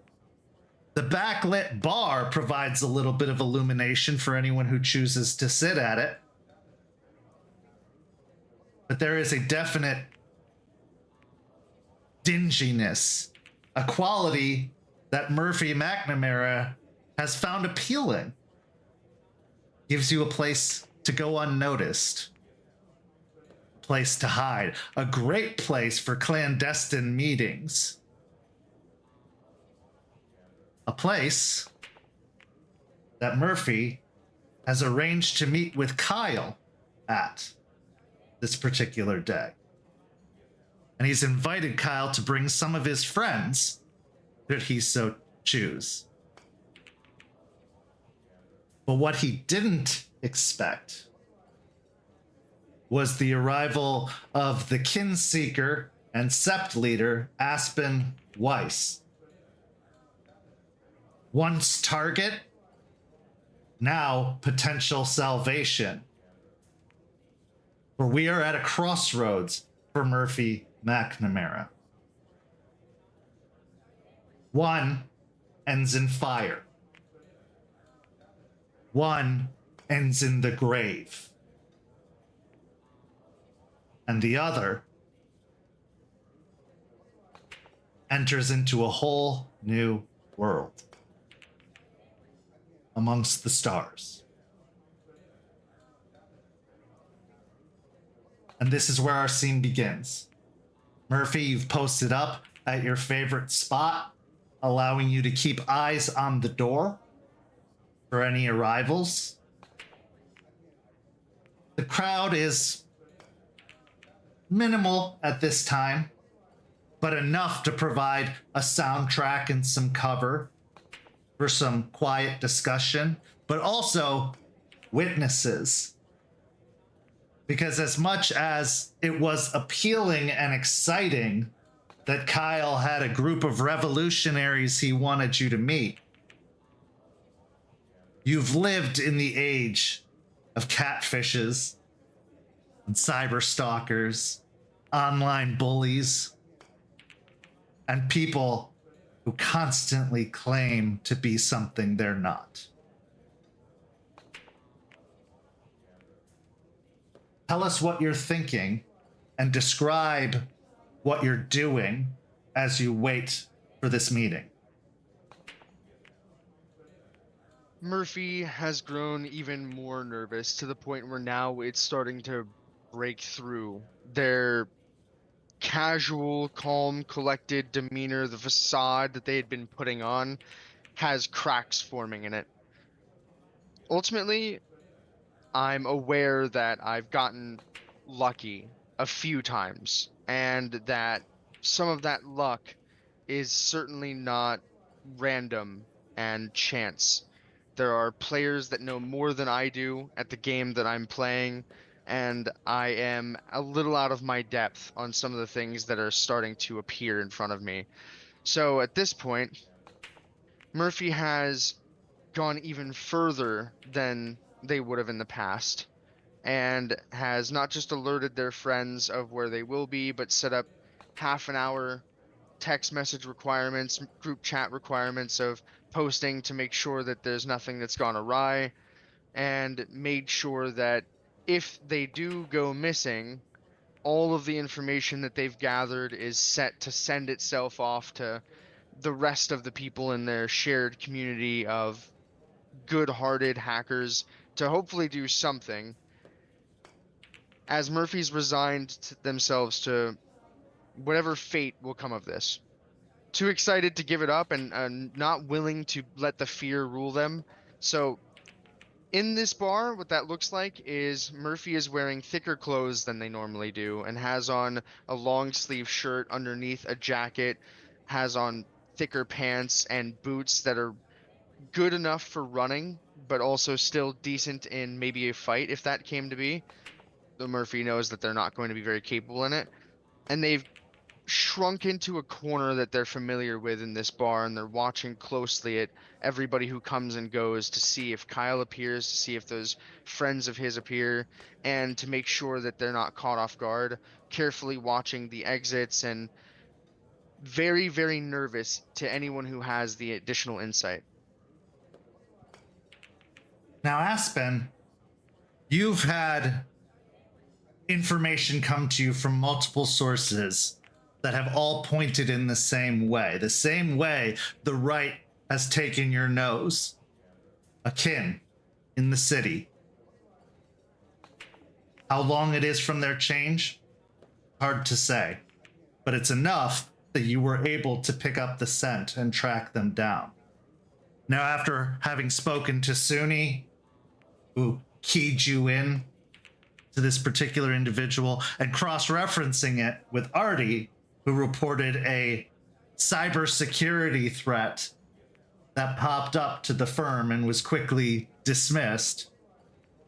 The backlit bar provides a little bit of illumination for anyone who chooses to sit at it. But there is a definite dinginess, a quality that Murphy McNamara has found appealing. Gives you a place to go unnoticed, a place to hide, a great place for clandestine meetings. A place that Murphy has arranged to meet with Kyle at this particular day. And he's invited Kyle to bring some of his friends, should he so choose. But what he didn't expect was the arrival of the Kinseeker and Sept leader, Aspen Weiss. Once target, now potential salvation. For we are at a crossroads for Murphy McNamara. One ends in fire. One ends in the grave. And the other enters into a whole new world amongst the stars. And this is where our scene begins. Murphy, you've posted up at your favorite spot, allowing you to keep eyes on the door for any arrivals. The crowd is minimal at this time, but enough to provide a soundtrack and some cover for some quiet discussion, but also witnesses. Because as much as it was appealing and exciting that Kyle had a group of revolutionaries he wanted you to meet, you've lived in the age of catfishes and cyber stalkers, online bullies, and people who constantly claim to be something they're not. Tell us what you're thinking and describe what you're doing as you wait for this meeting. Murphy has grown even more nervous to the point where now it's starting to break through. Their casual, calm, collected demeanor, the facade that they had been putting on, has cracks forming in it. Ultimately, I'm aware that I've gotten lucky a few times, and that some of that luck is certainly not random and chance. There are players that know more than I do at the game that I'm playing, and I am a little out of my depth on some of the things that are starting to appear in front of me. So at this point, Murphy has gone even further than they would have in the past, and has not just alerted their friends of where they will be, but set up half an hour text message requirements, group chat requirements of posting to make sure that there's nothing that's gone awry, and made sure that if they do go missing, all of the information that they've gathered is set to send itself off to the rest of the people in their shared community of good-hearted hackers to hopefully do something, as Murphy's resigned themselves to whatever fate will come of this. Too excited to give it up and not willing to let the fear rule them. So in this bar, what that looks like is Murphy is wearing thicker clothes than they normally do and has on a long sleeve shirt underneath a jacket, has on thicker pants and boots that are good enough for running, but also still decent in maybe a fight if that came to be. Though Murphy knows that they're not going to be very capable in it. And they've shrunk into a corner that they're familiar with in this bar, and they're watching closely at everybody who comes and goes to see if Kyle appears, to see if those friends of his appear, and to make sure that they're not caught off guard, carefully watching the exits, and very, very nervous to anyone who has the additional insight. Now, Aspen, you've had information come to you from multiple sources that have all pointed in the same way the right has taken your nose. A kin in the city. How long it is from their change? Hard to say. But it's enough that you were able to pick up the scent and track them down. Now, after having spoken to Suni, who keyed you in to this particular individual, and cross-referencing it with Artie, who reported a cybersecurity threat that popped up to the firm and was quickly dismissed,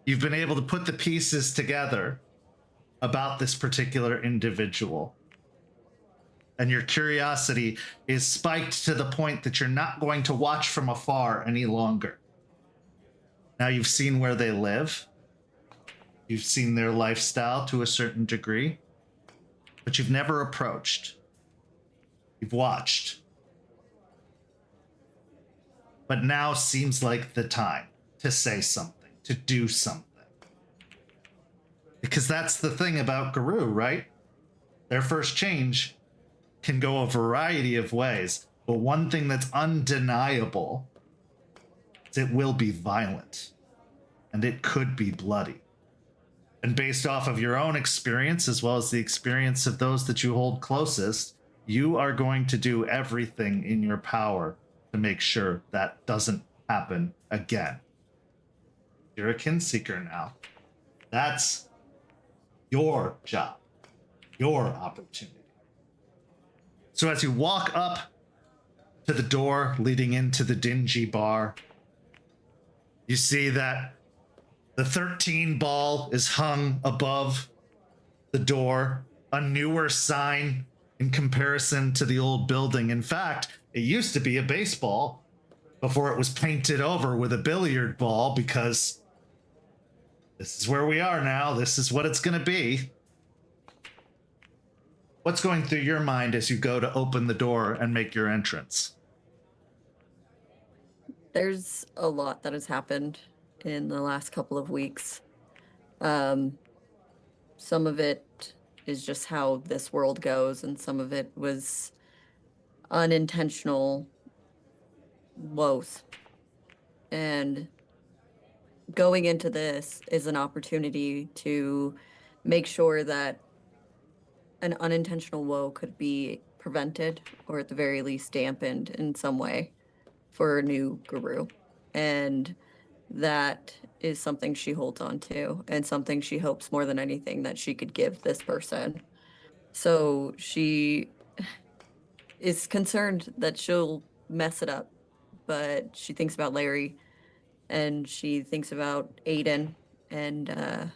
you've been able to put the pieces together about this particular individual. And your curiosity is spiked to the point that you're not going to watch from afar any longer. Now you've seen where they live. You've seen their lifestyle to a certain degree, but you've never approached. You've watched. But now seems like the time to say something, to do something. Because that's the thing about Garou, right? Their first change can go a variety of ways, but one thing that's undeniable is it will be violent, and it could be bloody. And based off of your own experience, as well as the experience of those that you hold closest, you are going to do everything in your power to make sure that doesn't happen again. You're a kinseeker now. That's your job, your opportunity. So as you walk up to the door leading into the dingy bar, you see that the 13 ball is hung above the door, a newer sign in comparison to the old building. In fact, it used to be a baseball before it was painted over with a billiard ball, because this is where we are now. This is what it's going to be. What's going through your mind as you go to open the door and make your entrance? There's a lot that has happened in the last couple of weeks. Some of it is just how this world goes, and some of it was unintentional woes. And going into this is an opportunity to make sure that an unintentional woe could be prevented, or at the very least dampened in some way for a new Garou. And that is something she holds on to, and something she hopes more than anything that she could give this person. So she is concerned that she'll mess it up, but she thinks about Larry, and she thinks about Aiden, and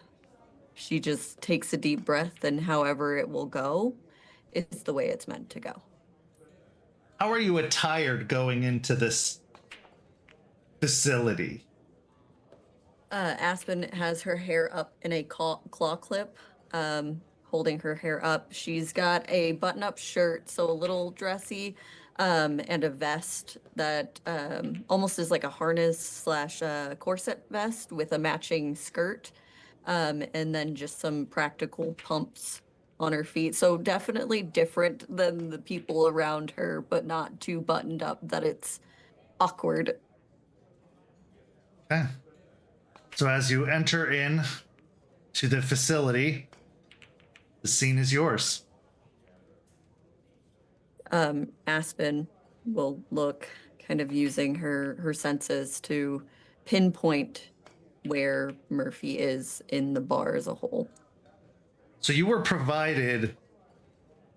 she just takes a deep breath, and however it will go, it's the way it's meant to go. How are you attired going into this facility? Aspen has her hair up in a claw clip, holding her hair up. She's got a button-up shirt, so a little dressy, and a vest that almost is like a harness slash corset vest with a matching skirt, and then just some practical pumps on her feet. So definitely different than the people around her, but not too buttoned up that it's awkward. Okay. So as you enter in to the facility, the scene is yours. Aspen will look, kind of using her senses to pinpoint where Murphy is in the bar as a whole. So you were provided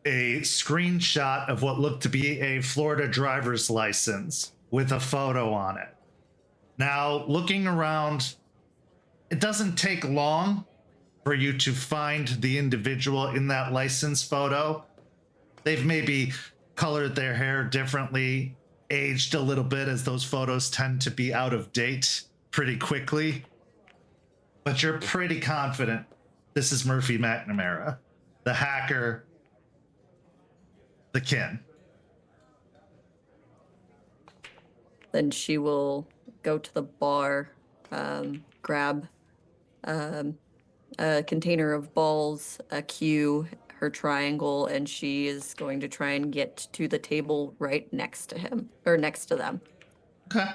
a screenshot of what looked to be a Florida driver's license with a photo on it. Now, looking around, it doesn't take long for you to find the individual in that license photo. They've maybe colored their hair differently, aged a little bit, as those photos tend to be out of date pretty quickly. But you're pretty confident this is Murphy McNamara, the hacker, the kin. Then she will go to the bar, grab a container of balls, a cue, her triangle, and she is going to try and get to the table right next to him, or next to them. Okay.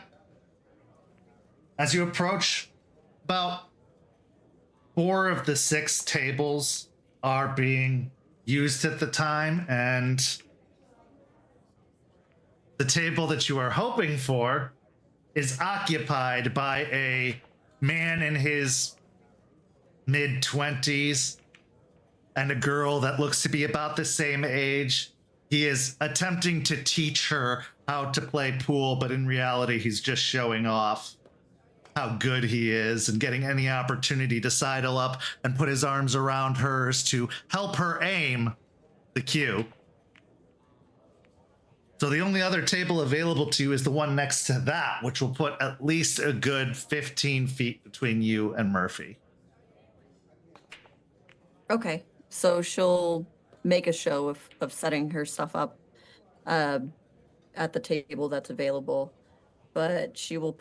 As you approach, about 4 of the 6 tables are being used at the time, and the table that you are hoping for is occupied by a man in his mid-20s and a girl that looks to be about the same age. He is attempting to teach her how to play pool, but in reality, he's just showing off how good he is and getting any opportunity to sidle up and put his arms around hers to help her aim the cue. So the only other table available to you is the one next to that, which will put at least a good 15 feet between you and Murphy. Okay, so she'll make a show of setting her stuff up at the table that's available, but she'll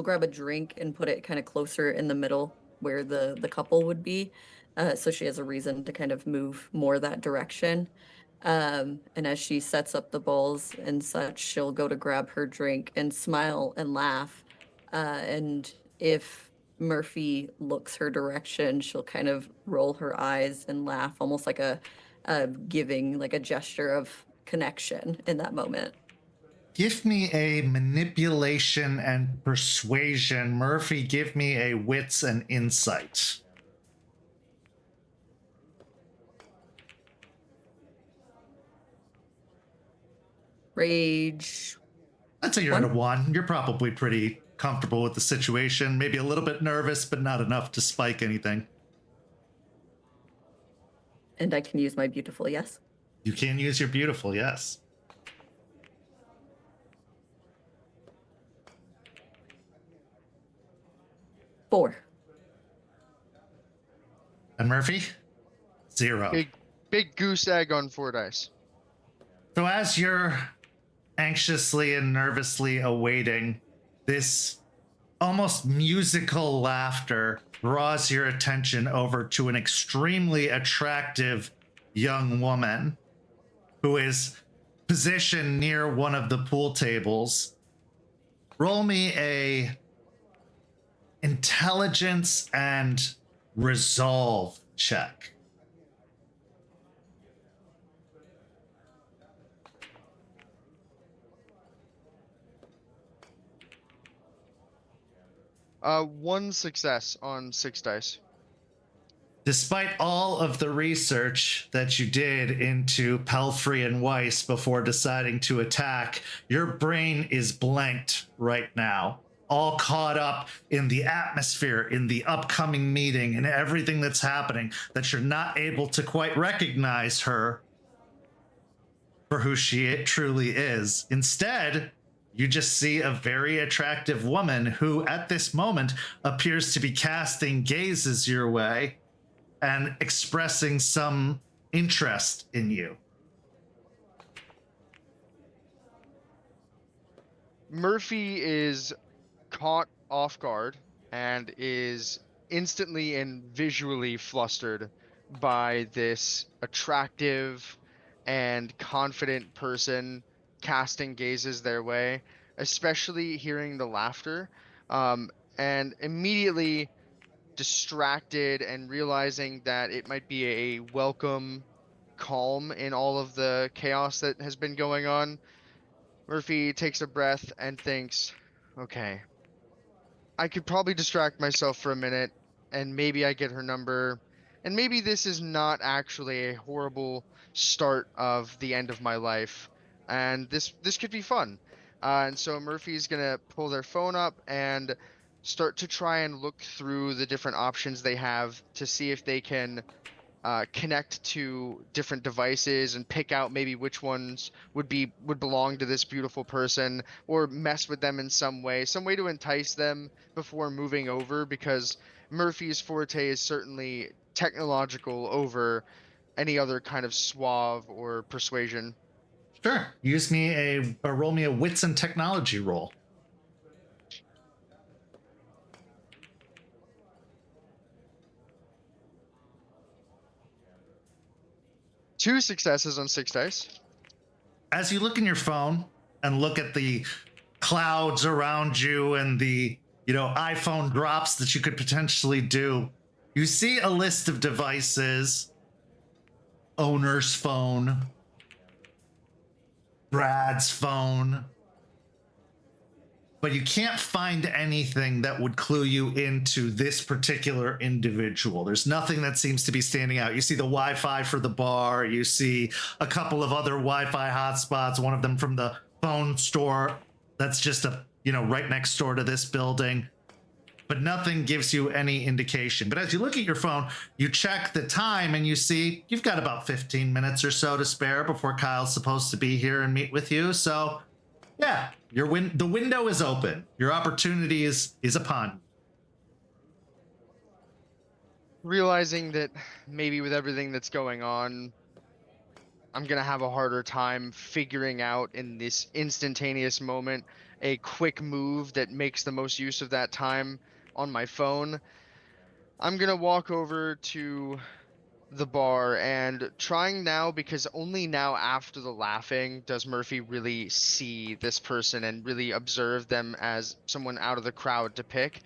grab a drink and put it kind of closer in the middle where the couple would be, so she has a reason to kind of move more that direction. And as she sets up the bowls and such, she'll go to grab her drink and smile and laugh. And if Murphy looks her direction, she'll kind of roll her eyes and laugh, almost like a giving, like a gesture of connection in that moment. Give me a manipulation and persuasion. Murphy, give me a wits and insight. Rage. I'd say you're at a 1. You're probably pretty comfortable with the situation. Maybe a little bit nervous, but not enough to spike anything. And I can use my beautiful yes. You can use your beautiful, yes. Four. And Murphy? 0. Big goose egg on 4 dice. So as you're anxiously and nervously awaiting, this almost musical laughter draws your attention over to an extremely attractive young woman who is positioned near one of the pool tables. Roll me a intelligence and resolve check. One success on 6 dice. Despite all of the research that you did into Pelfrey and Weiss before deciding to attack, your brain is blanked right now. All caught up in the atmosphere, in the upcoming meeting, and everything that's happening, that you're not able to quite recognize her for who she truly is. Instead, you just see a very attractive woman who, at this moment, appears to be casting gazes your way and expressing some interest in you. Murphy is caught off guard and is instantly and visually flustered by this attractive and confident person casting gazes their way, especially hearing the laughter, and immediately distracted and realizing that it might be a welcome calm in all of the chaos that has been going on. Murphy takes a breath and thinks, okay, I could probably distract myself for a minute and maybe I get her number. And maybe this is not actually a horrible start of the end of my life. And this could be fun. And so Murphy's gonna pull their phone up and start to try and look through the different options they have to see if they can connect to different devices and pick out maybe which ones would belong to this beautiful person, or mess with them in some way to entice them before moving over, because Murphy's forte is certainly technological over any other kind of suave or persuasion. Sure. Use me roll me a wits and technology roll. Two successes on 6 dice. As you look in your phone and look at the clouds around you and the, iPhone drops that you could potentially do, you see a list of devices: owner's phone, Brad's phone, but you can't find anything that would clue you into this particular individual. There's nothing that seems to be standing out. You see the Wi-Fi for the bar. You see a couple of other Wi-Fi hotspots, one of them from the phone store that's just right next door to this building. But nothing gives you any indication. But as you look at your phone, you check the time and you see you've got about 15 minutes or so to spare before Kyle's supposed to be here and meet with you. So yeah, the window is open. Your opportunity is upon you. Realizing that maybe with everything that's going on, I'm gonna have a harder time figuring out in this instantaneous moment a quick move that makes the most use of that time on my phone. I'm gonna walk over to the bar and trying now, because only now after the laughing does Murphy really see this person and really observe them as someone out of the crowd to pick.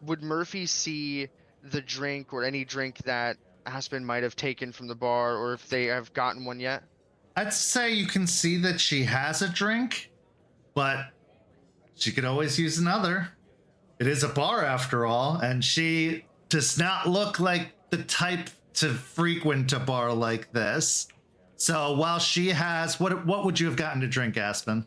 Would Murphy see the drink or any drink that Aspen might have taken from the bar, or if they have gotten one yet? I'd say you can see that she has a drink, but she could always use another. It is a bar after all, and she does not look like the type to frequent a bar like this. So while she has, what would you have gotten to drink, Aspen?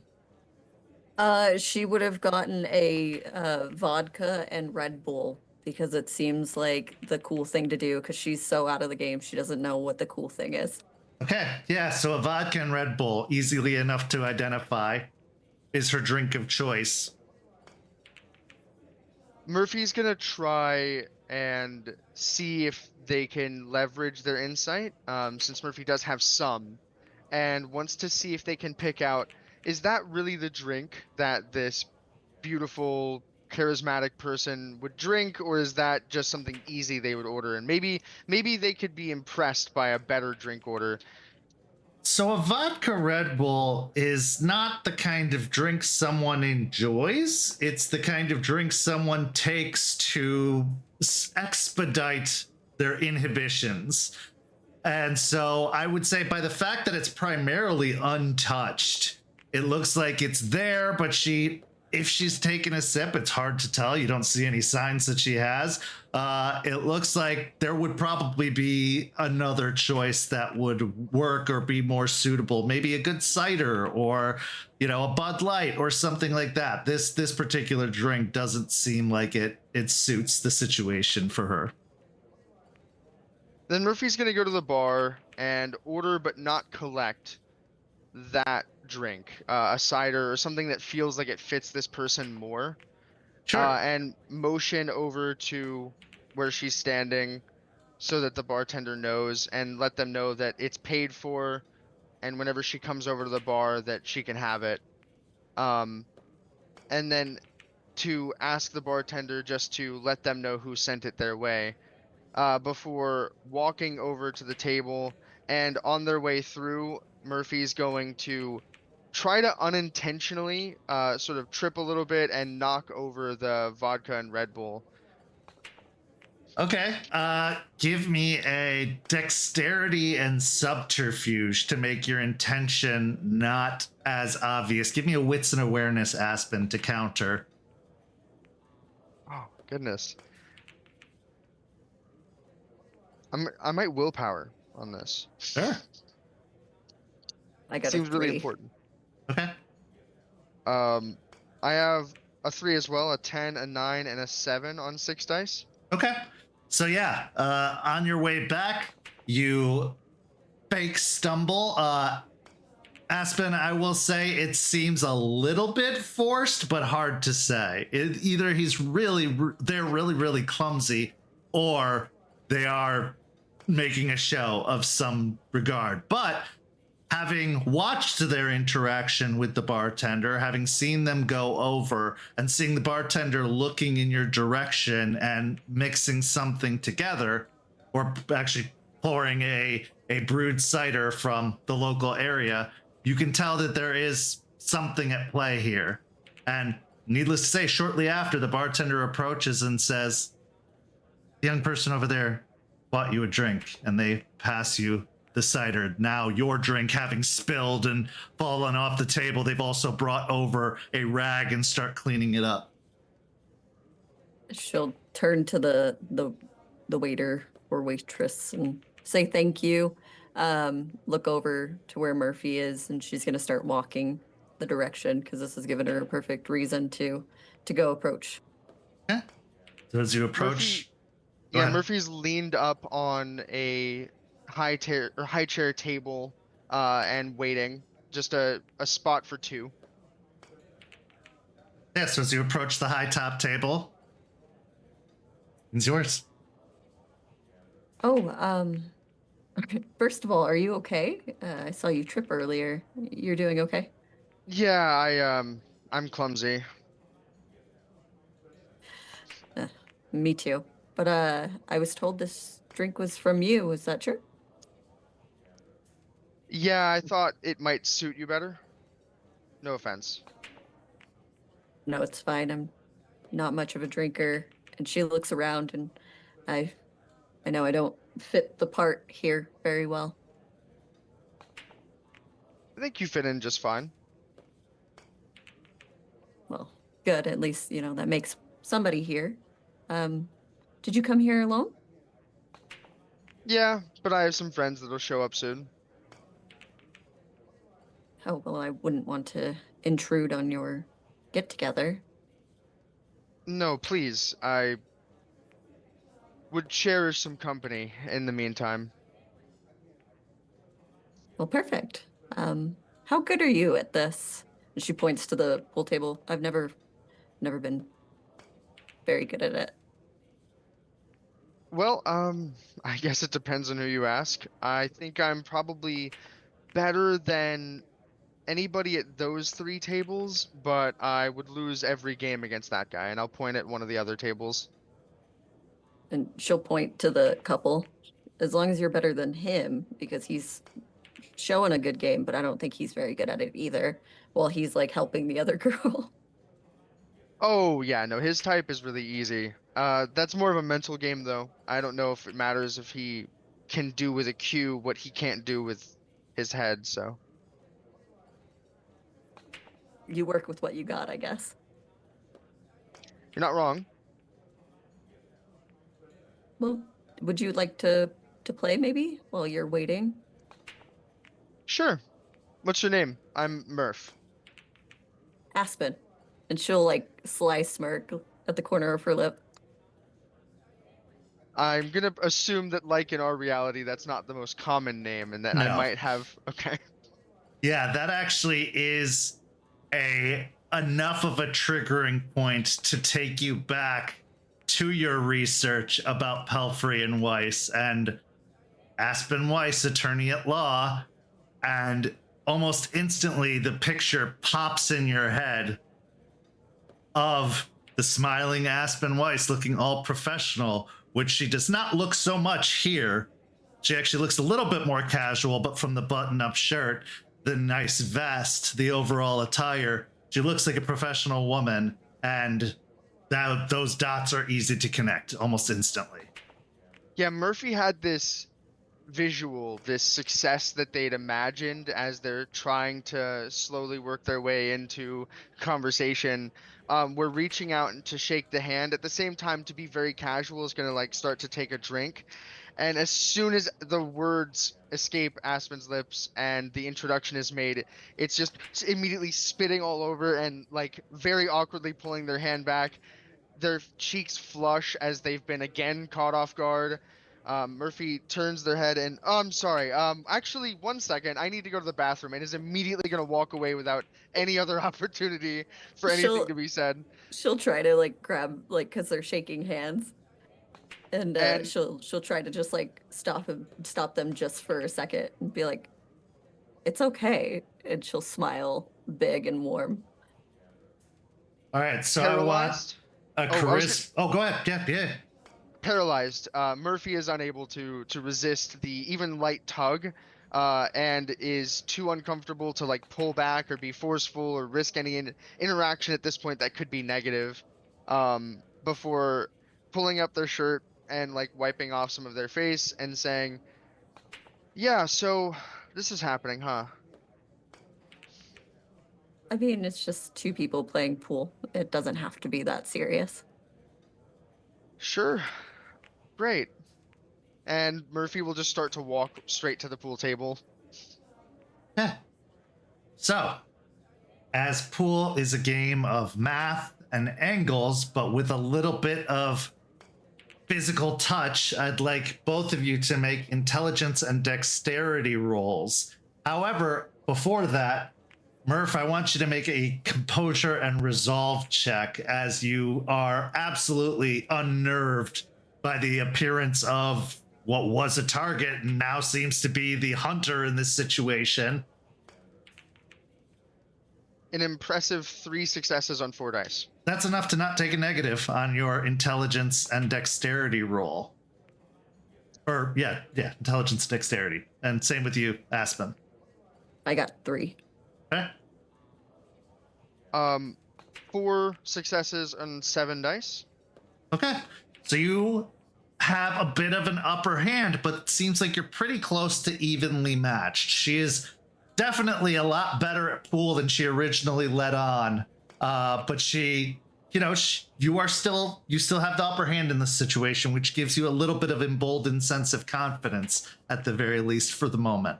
She would have gotten a vodka and Red Bull because it seems like the cool thing to do because she's so out of the game, she doesn't know what the cool thing is. Okay, yeah, so a vodka and Red Bull, easily enough to identify, is her drink of choice. Murphy's gonna try and see if they can leverage their insight, since Murphy does have some, and wants to see if they can pick out, is that really the drink that this beautiful, charismatic person would drink, or is that just something easy they would order? And maybe they could be impressed by a better drink order. So a vodka Red Bull is not the kind of drink someone enjoys. It's the kind of drink someone takes to expedite their inhibitions. And so I would say by the fact that it's primarily untouched, it looks like it's there, but if she's taken a sip, it's hard to tell. You don't see any signs that she has. It looks like there would probably be another choice that would work or be more suitable. Maybe a good cider or, a Bud Light or something like that. This particular drink doesn't seem like it suits the situation for her. Then Murphy's gonna go to the bar and order but not collect that drink, a cider or something that feels like it fits this person more. Sure. And motion over to where she's standing so that the bartender knows, and let them know that it's paid for, and whenever she comes over to the bar that she can have it. And then to ask the bartender just to let them know who sent it their way, before walking over to the table. And on their way through, Murphy's going to try to unintentionally sort of trip a little bit and knock over the vodka and Red Bull. Okay, give me a dexterity and subterfuge to make your intention not as obvious. Give me a wits and awareness, Aspen, to counter. Oh, goodness. I might willpower on this. Sure. I got Seems a really 3. important. Okay. I have a 3 as well, a 10, a 9, and a 7 on 6 dice. Okay. So yeah, on your way back, you fake stumble. Aspen, I will say it seems a little bit forced, but hard to say. Either they're really clumsy, or they are making a show of some regard. But having watched their interaction with the bartender, having seen them go over and seeing the bartender looking in your direction and mixing something together, or actually pouring a brewed cider from the local area, you can tell that there is something at play here. And needless to say, shortly after, the bartender approaches and says, "The young person over there bought you a drink," and they pass you the cider. Now your drink having spilled and fallen off the table, they've also brought over a rag and start cleaning it up. She'll turn to the waiter or waitress and say thank you. Look over to where Murphy is, and she's gonna start walking the direction because this has given her a perfect reason to go approach. Okay. So as you approach, Murphy's leaned up on a high chair table, and waiting, just a spot for 2. Yeah, so as you approach the high top table, it's yours. Oh, okay. First of all, are you okay? I saw you trip earlier. You're doing okay? Yeah, I'm clumsy. Me too. But I was told this drink was from you. Is that true? Yeah, I thought it might suit you better. No offense. No, it's fine. I'm not much of a drinker. And she looks around, and I know I don't fit the part here very well. I think you fit in just fine. Well, good. At least, that makes somebody here. Did you come here alone? Yeah, but I have some friends that'll show up soon. Oh, well, I wouldn't want to intrude on your get-together. No, please. I would cherish some company in the meantime. Well, perfect. How good are you at this? And she points to the pool table. I've never been very good at it. Well, I guess it depends on who you ask. I think I'm probably better than anybody at those 3 tables, but I would lose every game against that guy, and I'll point at one of the other tables. And she'll point to the couple. As long as you're better than him, because he's showing a good game, but I don't think he's very good at it either, while he's like helping the other girl. Oh, yeah, no, his type is really easy. That's more of a mental game, though. I don't know if it matters if he can do with a Q what he can't do with his head, so. You work with what you got, I guess. You're not wrong. Well, would you like to play maybe while you're waiting? Sure. What's your name? I'm Murph. Aspen. And she'll like sly smirk at the corner of her lip. I'm gonna assume that, like in our reality, that's not the most common name, and that I No. might have. Okay. Yeah, that actually is enough of a triggering point to take you back to your research about Pelfrey and Weiss and Aspen Weiss, attorney at law, and almost instantly the picture pops in your head of the smiling Aspen Weiss looking all professional, which she does not look so much here. She actually looks a little bit more casual, but from the button-up shirt, the nice vest, the overall attire, she looks like a professional woman, and those dots are easy to connect almost instantly. Yeah, Murphy had this visual, this success that they'd imagined as they're trying to slowly work their way into conversation. We're reaching out to shake the hand at the same time. To be very casual is going to like start to take a drink, and as soon as the words escape Aspen's lips and the introduction is made, it's just immediately spitting all over and like very awkwardly pulling their hand back. Their cheeks flush as they've been again caught off guard. Murphy turns their head and, oh, I'm sorry. Actually, 1 second. I need to go to the bathroom, and is immediately going to walk away without any other opportunity for anything to be said. She'll try to like grab like because they're shaking hands, and she'll try to just like stop them just for a second and be like, "It's okay," and she'll smile big and warm. All right, so Paralyzed. I want a charisma. Oh, go ahead. Yeah. Paralyzed. Murphy is unable to resist the even light tug, and is too uncomfortable to like pull back or be forceful or risk any interaction at this point that could be negative. Before pulling up their shirt and like wiping off some of their face and saying, "Yeah, so this is happening, huh?" I mean, it's just 2 people playing pool. It doesn't have to be that serious. Sure. Great. And Murphy will just start to walk straight to the pool table. Yeah. So, as pool is a game of math and angles, but with a little bit of physical touch, I'd like both of you to make intelligence and dexterity rolls. However, before that, Murph, I want you to make a composure and resolve check as you are absolutely unnerved by the appearance of what was a target and now seems to be the hunter in this situation. An impressive 3 successes on 4 dice. That's enough to not take a negative on your intelligence and dexterity roll. Or yeah, intelligence, dexterity, and same with you, Aspen. I got 3. Okay. 4 successes and 7 dice. Okay. So you have a bit of an upper hand, but it seems like you're pretty close to evenly matched. She is definitely a lot better at pool than she originally let on. But she, you still have the upper hand in this situation, which gives you a little bit of emboldened sense of confidence at the very least for the moment.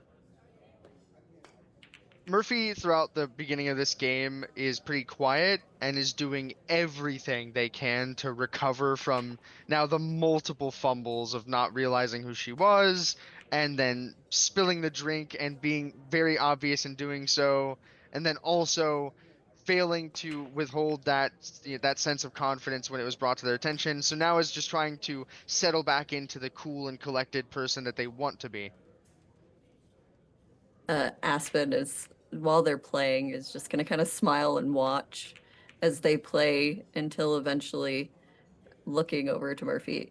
Murphy, throughout the beginning of this game, is pretty quiet and is doing everything they can to recover from now the multiple fumbles of not realizing who she was, and then spilling the drink and being very obvious in doing so, and then also failing to withhold that that sense of confidence when it was brought to their attention. So now is just trying to settle back into the cool and collected person that they want to be. Aspen is, while they're playing, is just gonna kind of smile and watch as they play until eventually looking over to Murphy.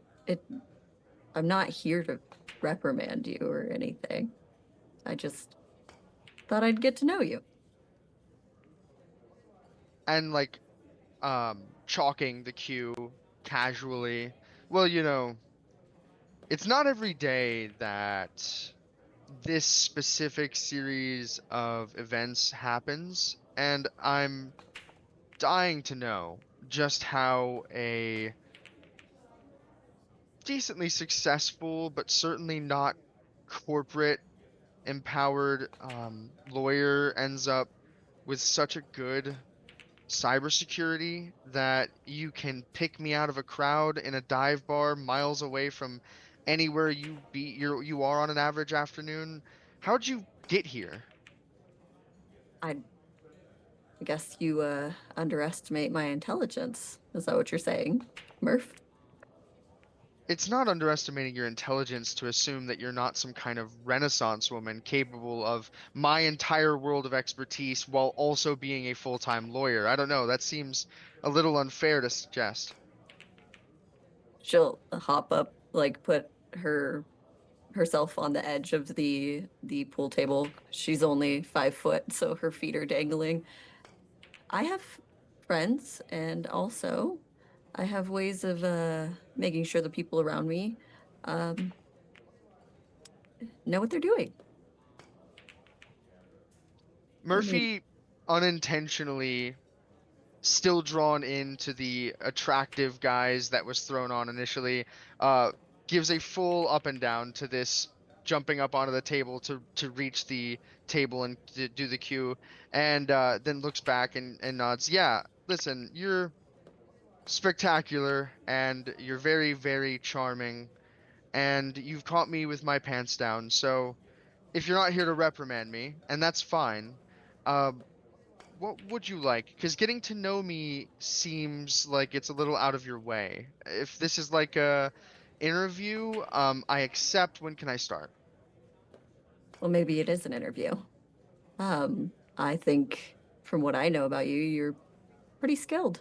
I'm not here to reprimand you or anything. I just thought I'd get to know you. And like chalking the cue casually. Well, it's not every day that this specific series of events happens, and I'm dying to know just how a decently successful but certainly not corporate empowered lawyer ends up with such a good cybersecurity that you can pick me out of a crowd in a dive bar miles away from anywhere you are on an average afternoon. How'd you get here? I guess you underestimate my intelligence. Is that what you're saying, Murph? It's not underestimating your intelligence to assume that you're not some kind of Renaissance woman capable of my entire world of expertise while also being a full-time lawyer. I don't know, that seems a little unfair to suggest. She'll hop up, like put herself on the edge of the pool table. She's only 5 foot, so her feet are dangling. I have friends, and also I have ways of making sure the people around me know what they're doing. Murphy unintentionally, still drawn into the attractive guise that was thrown on initially, gives a full up and down to this jumping up onto the table to reach the table and to do the cue, and then looks back and nods. Yeah, listen, you're spectacular and you're very, very charming, and you've caught me with my pants down. So if you're not here to reprimand me, and that's fine, what would you like? Because getting to know me seems like it's a little out of your way. If this is like a interview, I accept. When can I start? Well, maybe it is an interview. I think from what I know about you, you're pretty skilled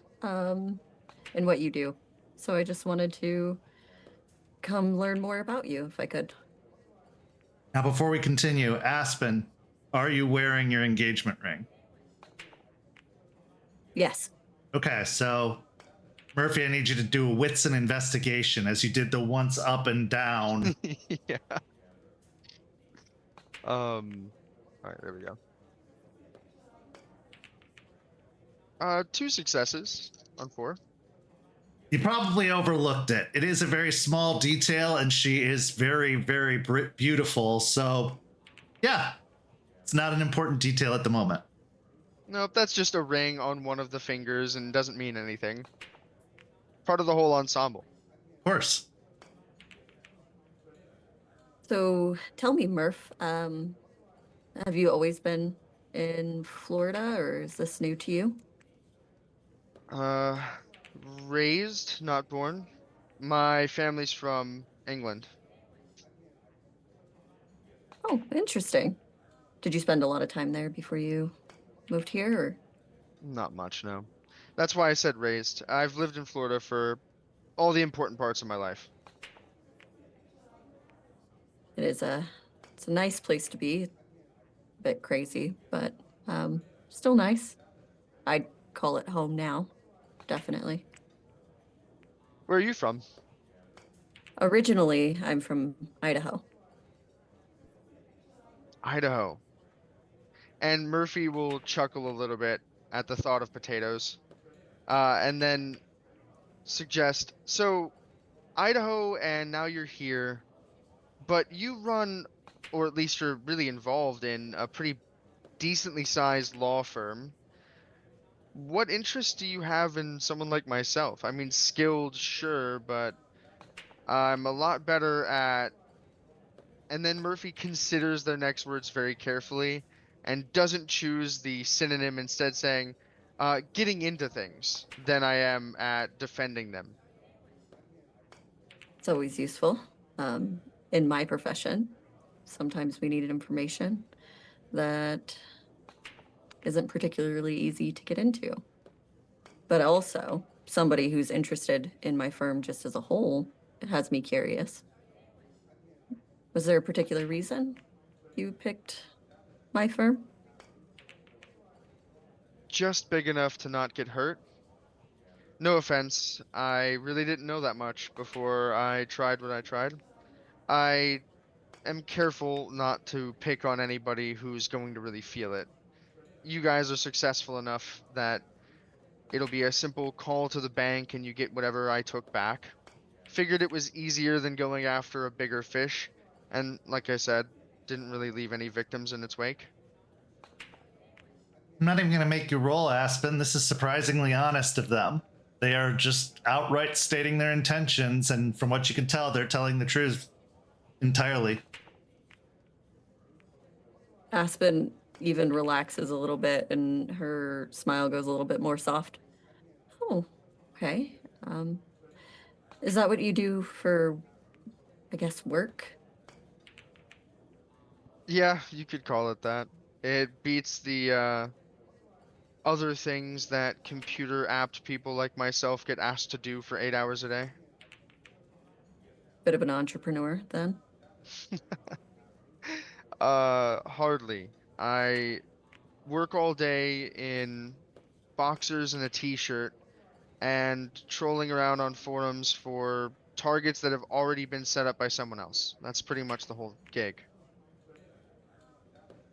in what you do. So I just wanted to come learn more about you if I could. Now, before we continue, Aspen, are you wearing your engagement ring? Yes. Okay, so Murphy, I need you to do a wits and investigation as you did the once up and down. Yeah. All right, there we go. 2 successes on 4. You probably overlooked it. It is a very small detail, and she is very, very beautiful. So, yeah, it's not an important detail at the moment. Nope, that's just a ring on one of the fingers and doesn't mean anything. Part of the whole ensemble. Of course. So tell me, Murph, have you always been in Florida, or is this new to you? Raised, not born. My family's from England. Oh, interesting. Did you spend a lot of time there before you moved here, or? Not much, no. That's why I said raised. I've lived in Florida for all the important parts of my life. it's a nice place to be. A bit crazy, but still nice. I'd call it home now, definitely. Where are you from? Originally, I'm from Idaho. Idaho. And Murphy will chuckle a little bit at the thought of potatoes, and then suggest, so Idaho, and now you're here, but you run, or at least you're really involved in, a pretty decently sized law firm. What interest do you have in someone like myself? I mean, skilled, sure, but I'm a lot better at. And then Murphy considers their next words very carefully and doesn't choose the synonym, instead saying, getting into things than I am at defending them. It's always useful. In my profession, sometimes we needed information that isn't particularly easy to get into. But also, somebody who's interested in my firm just as a whole, it has me curious. Was there a particular reason you picked my firm? Just big enough to not get hurt. No offense, I really didn't know that much before I tried what I tried. I am careful not to pick on anybody who's going to really feel it. You guys are successful enough that it'll be a simple call to the bank and you get whatever I took back. Figured it was easier than going after a bigger fish, and like I said, didn't really leave any victims in its wake. I'm not even going to make you roll, Aspen. This is surprisingly honest of them. They are just outright stating their intentions, and from what you can tell, they're telling the truth entirely. Aspen even relaxes a little bit and her smile goes a little bit more soft. Oh, okay. Is that what you do for, I guess, work? Yeah, you could call it that. It beats the other things that computer apt people like myself get asked to do for 8 hours a day. Bit of an entrepreneur, then? Hardly. I work all day in boxers and a t-shirt and trolling around on forums for targets that have already been set up by someone else. That's pretty much the whole gig.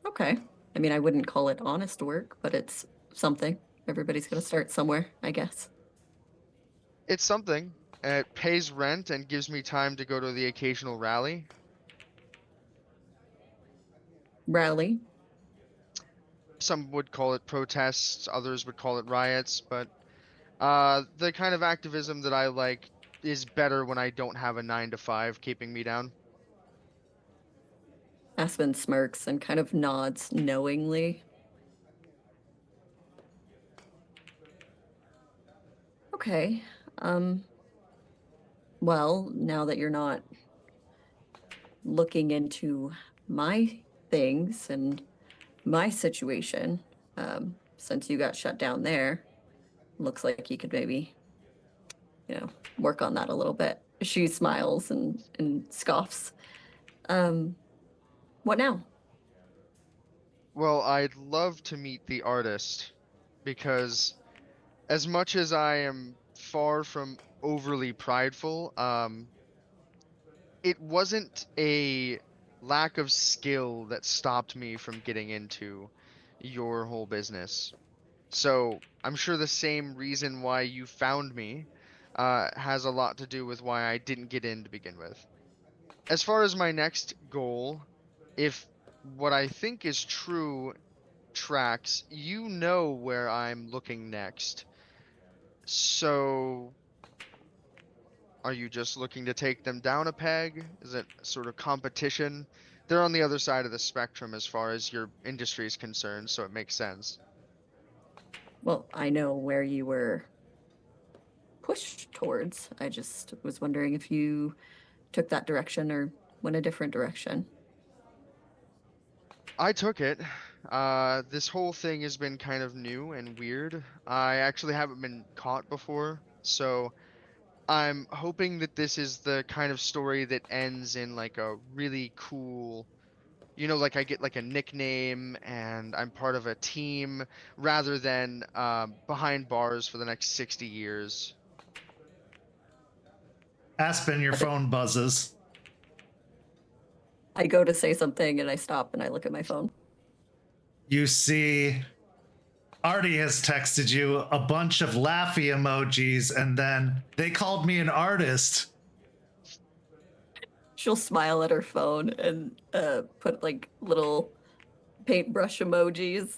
Okay. I mean, I wouldn't call it honest work, but it's something. Everybody's gonna start somewhere, I guess. It's something. It pays rent and gives me time to go to the occasional rally. Rally. Some would call it protests, others would call it riots, but the kind of activism that I like is better when I don't have a 9 to 5 keeping me down. Aspen smirks and kind of nods knowingly. Okay. Well, now that you're not looking into my things and my situation, since you got shut down there, looks like you could maybe, work on that a little bit. She smiles and scoffs. What now? Well, I'd love to meet the artist, because as much as I am far from overly prideful, it wasn't a lack of skill that stopped me from getting into your whole business. So I'm sure the same reason why you found me has a lot to do with why I didn't get in to begin with. As far as my next goal, if what I think is true tracks, you know where I'm looking next. So are you just looking to take them down a peg? Is it sort of competition? They're on the other side of the spectrum as far as your industry is concerned, so it makes sense. Well, I know where you were pushed towards. I just was wondering if you took that direction or went a different direction. I took it. This whole thing has been kind of new and weird. I actually haven't been caught before, so I'm hoping that this is the kind of story that ends in like a really cool, like I get like a nickname and I'm part of a team rather than behind bars for the next 60 years. Aspen, your phone buzzes. I go to say something and I stop and I look at my phone. You see Artie has texted you a bunch of laughy emojis, and then they called me an artist. She'll smile at her phone and put like little paintbrush emojis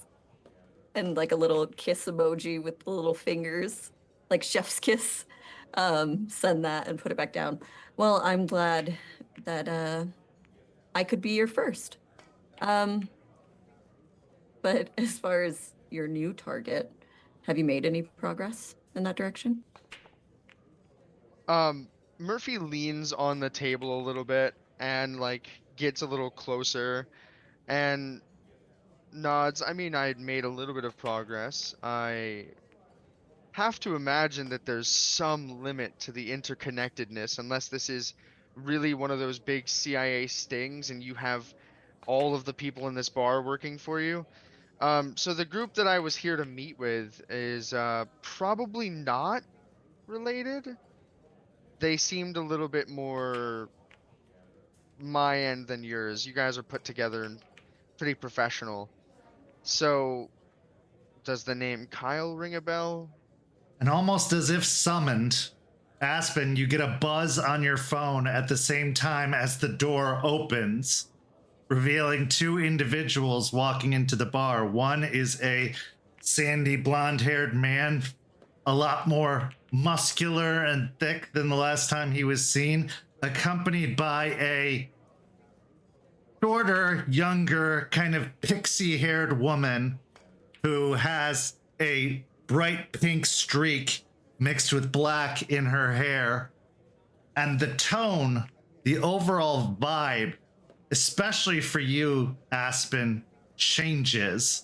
and like a little kiss emoji with the little fingers, like chef's kiss. Send that and put it back down. Well, I'm glad that I could be your first. But as far as your new target, have you made any progress in that direction? Murphy leans on the table a little bit and like gets a little closer and nods. I mean, I made a little bit of progress. I have to imagine that there's some limit to the interconnectedness unless this is really one of those big CIA stings and you have all of the people in this bar working for you. So the group that I was here to meet with is probably not related. They seemed a little bit more my end than yours. You guys are put together and pretty professional. So does the name Kyle ring a bell? And almost as if summoned, Aspen, you get a buzz on your phone at the same time as the door opens, revealing two individuals walking into the bar. One is a sandy blonde-haired man, a lot more muscular and thick than the last time he was seen, accompanied by a shorter, younger, kind of pixie-haired woman who has a bright pink streak mixed with black in her hair. And the tone, the overall vibe, especially for you, Aspen, changes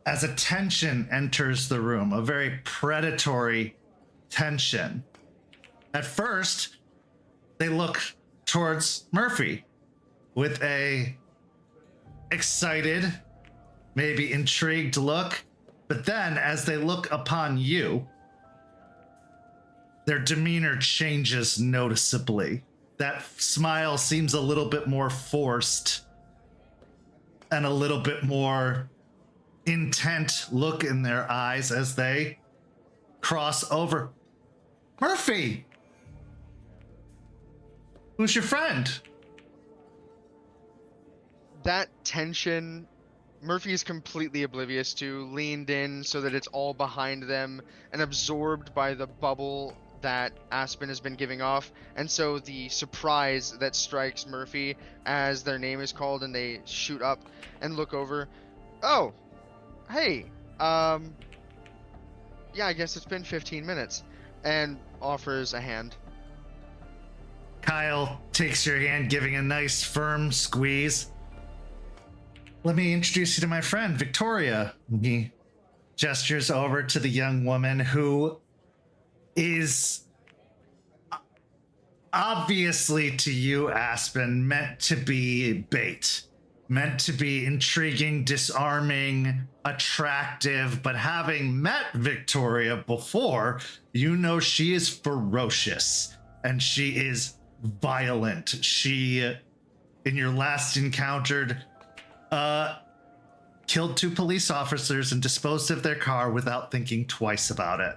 as a tension enters the room, a very predatory tension. At first, they look towards Murphy with a excited, maybe intrigued look, but then as they look upon you, their demeanor changes noticeably. That smile seems a little bit more forced and a little bit more intent look in their eyes as they cross over. Murphy! Who's your friend? That tension, Murphy is completely oblivious to, leaned in so that it's all behind them and absorbed by the bubble that Aspen has been giving off. And so the surprise that strikes Murphy as their name is called and they shoot up and look over. Oh, hey, yeah, I guess it's been 15 minutes, and offers a hand. Kyle takes your hand, giving a nice firm squeeze. Let me introduce you to my friend, Victoria. He gestures over to the young woman who is obviously to you, Aspen, meant to be bait, meant to be intriguing, disarming, attractive, but having met Victoria before, you know she is ferocious and she is violent. She, in your last encounter, killed 2 police officers and disposed of their car without thinking twice about it.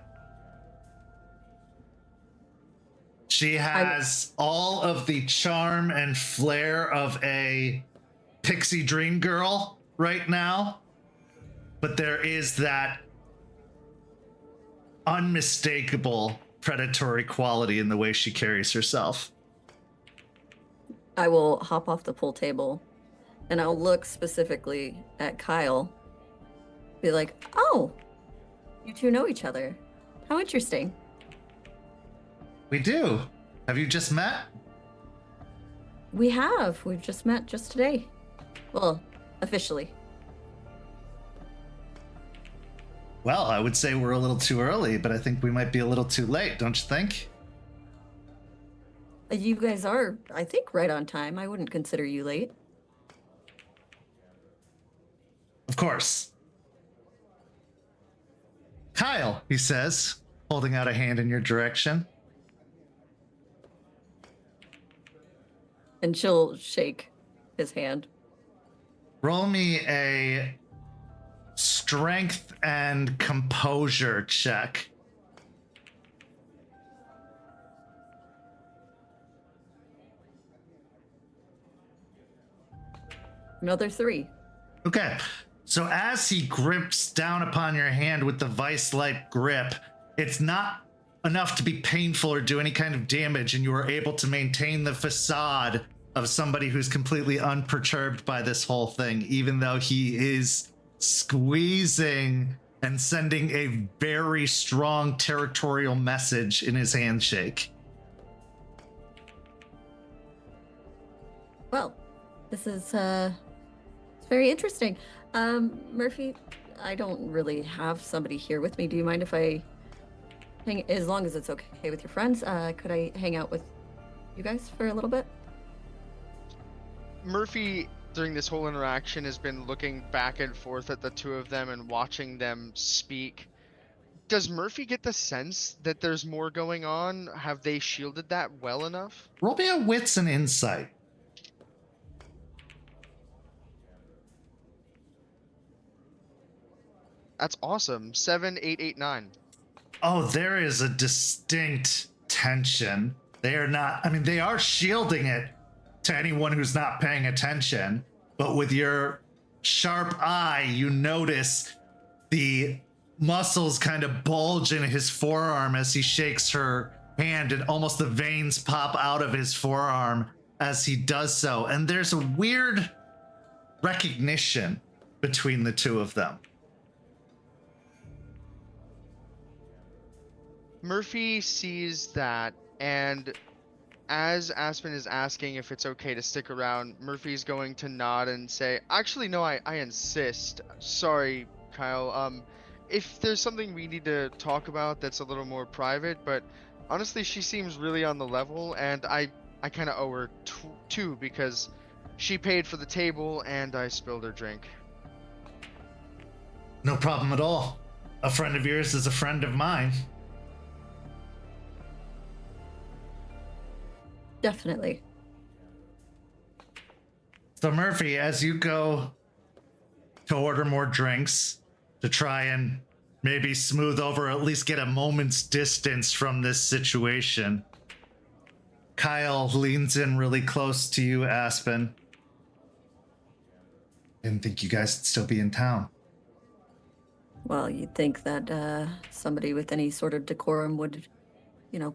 She has all of the charm and flair of a pixie dream girl right now, but there is that unmistakable predatory quality in the way she carries herself. I will hop off the pool table and I'll look specifically at Kyle. Be like, oh, you two know each other. How interesting. We do. Have you just met? We have. We've just met just today. Well, officially. Well, I would say we're a little too early, but I think we might be a little too late, don't you think? You guys are, I think, right on time. I wouldn't consider you late. Of course. Kyle, he says, holding out a hand in your direction. And she'll shake his hand. Roll me a strength and composure check. Another 3. Okay. So as he grips down upon your hand with the vice-like grip, it's not enough to be painful or do any kind of damage, and you are able to maintain the facade of somebody who's completely unperturbed by this whole thing, even though he is squeezing and sending a very strong territorial message in his handshake. Well, this is it's very interesting. Murphy, I don't really have somebody here with me. Do you mind if I hang, as long as it's okay with your friends, could I hang out with you guys for a little bit? Murphy, during this whole interaction, has been looking back and forth at the two of them and watching them speak. Does Murphy get the sense that there's more going on? Have they shielded that well enough? Roll me a wits and insight. That's awesome. 7, 8, 8, 9. Oh, there is a distinct tension. They are not, I mean, they are shielding it to anyone who's not paying attention, but with your sharp eye, you notice the muscles kind of bulge in his forearm as he shakes her hand, and almost the veins pop out of his forearm as he does so. And there's a weird recognition between the two of them. Murphy sees that, and as Aspen is asking if it's okay to stick around, Murphy's going to nod and say, actually, no, I insist. Sorry, Kyle. If there's something we need to talk about that's a little more private, but honestly, she seems really on the level, and I kind of owe her two because she paid for the table and I spilled her drink. No problem at all. A friend of yours is a friend of mine. Definitely. So Murphy, as you go to order more drinks to try and maybe smooth over, or at least get a moment's distance from this situation, Kyle leans in really close to you, Aspen. Didn't think you guys would still be in town. Well, you'd think that somebody with any sort of decorum would,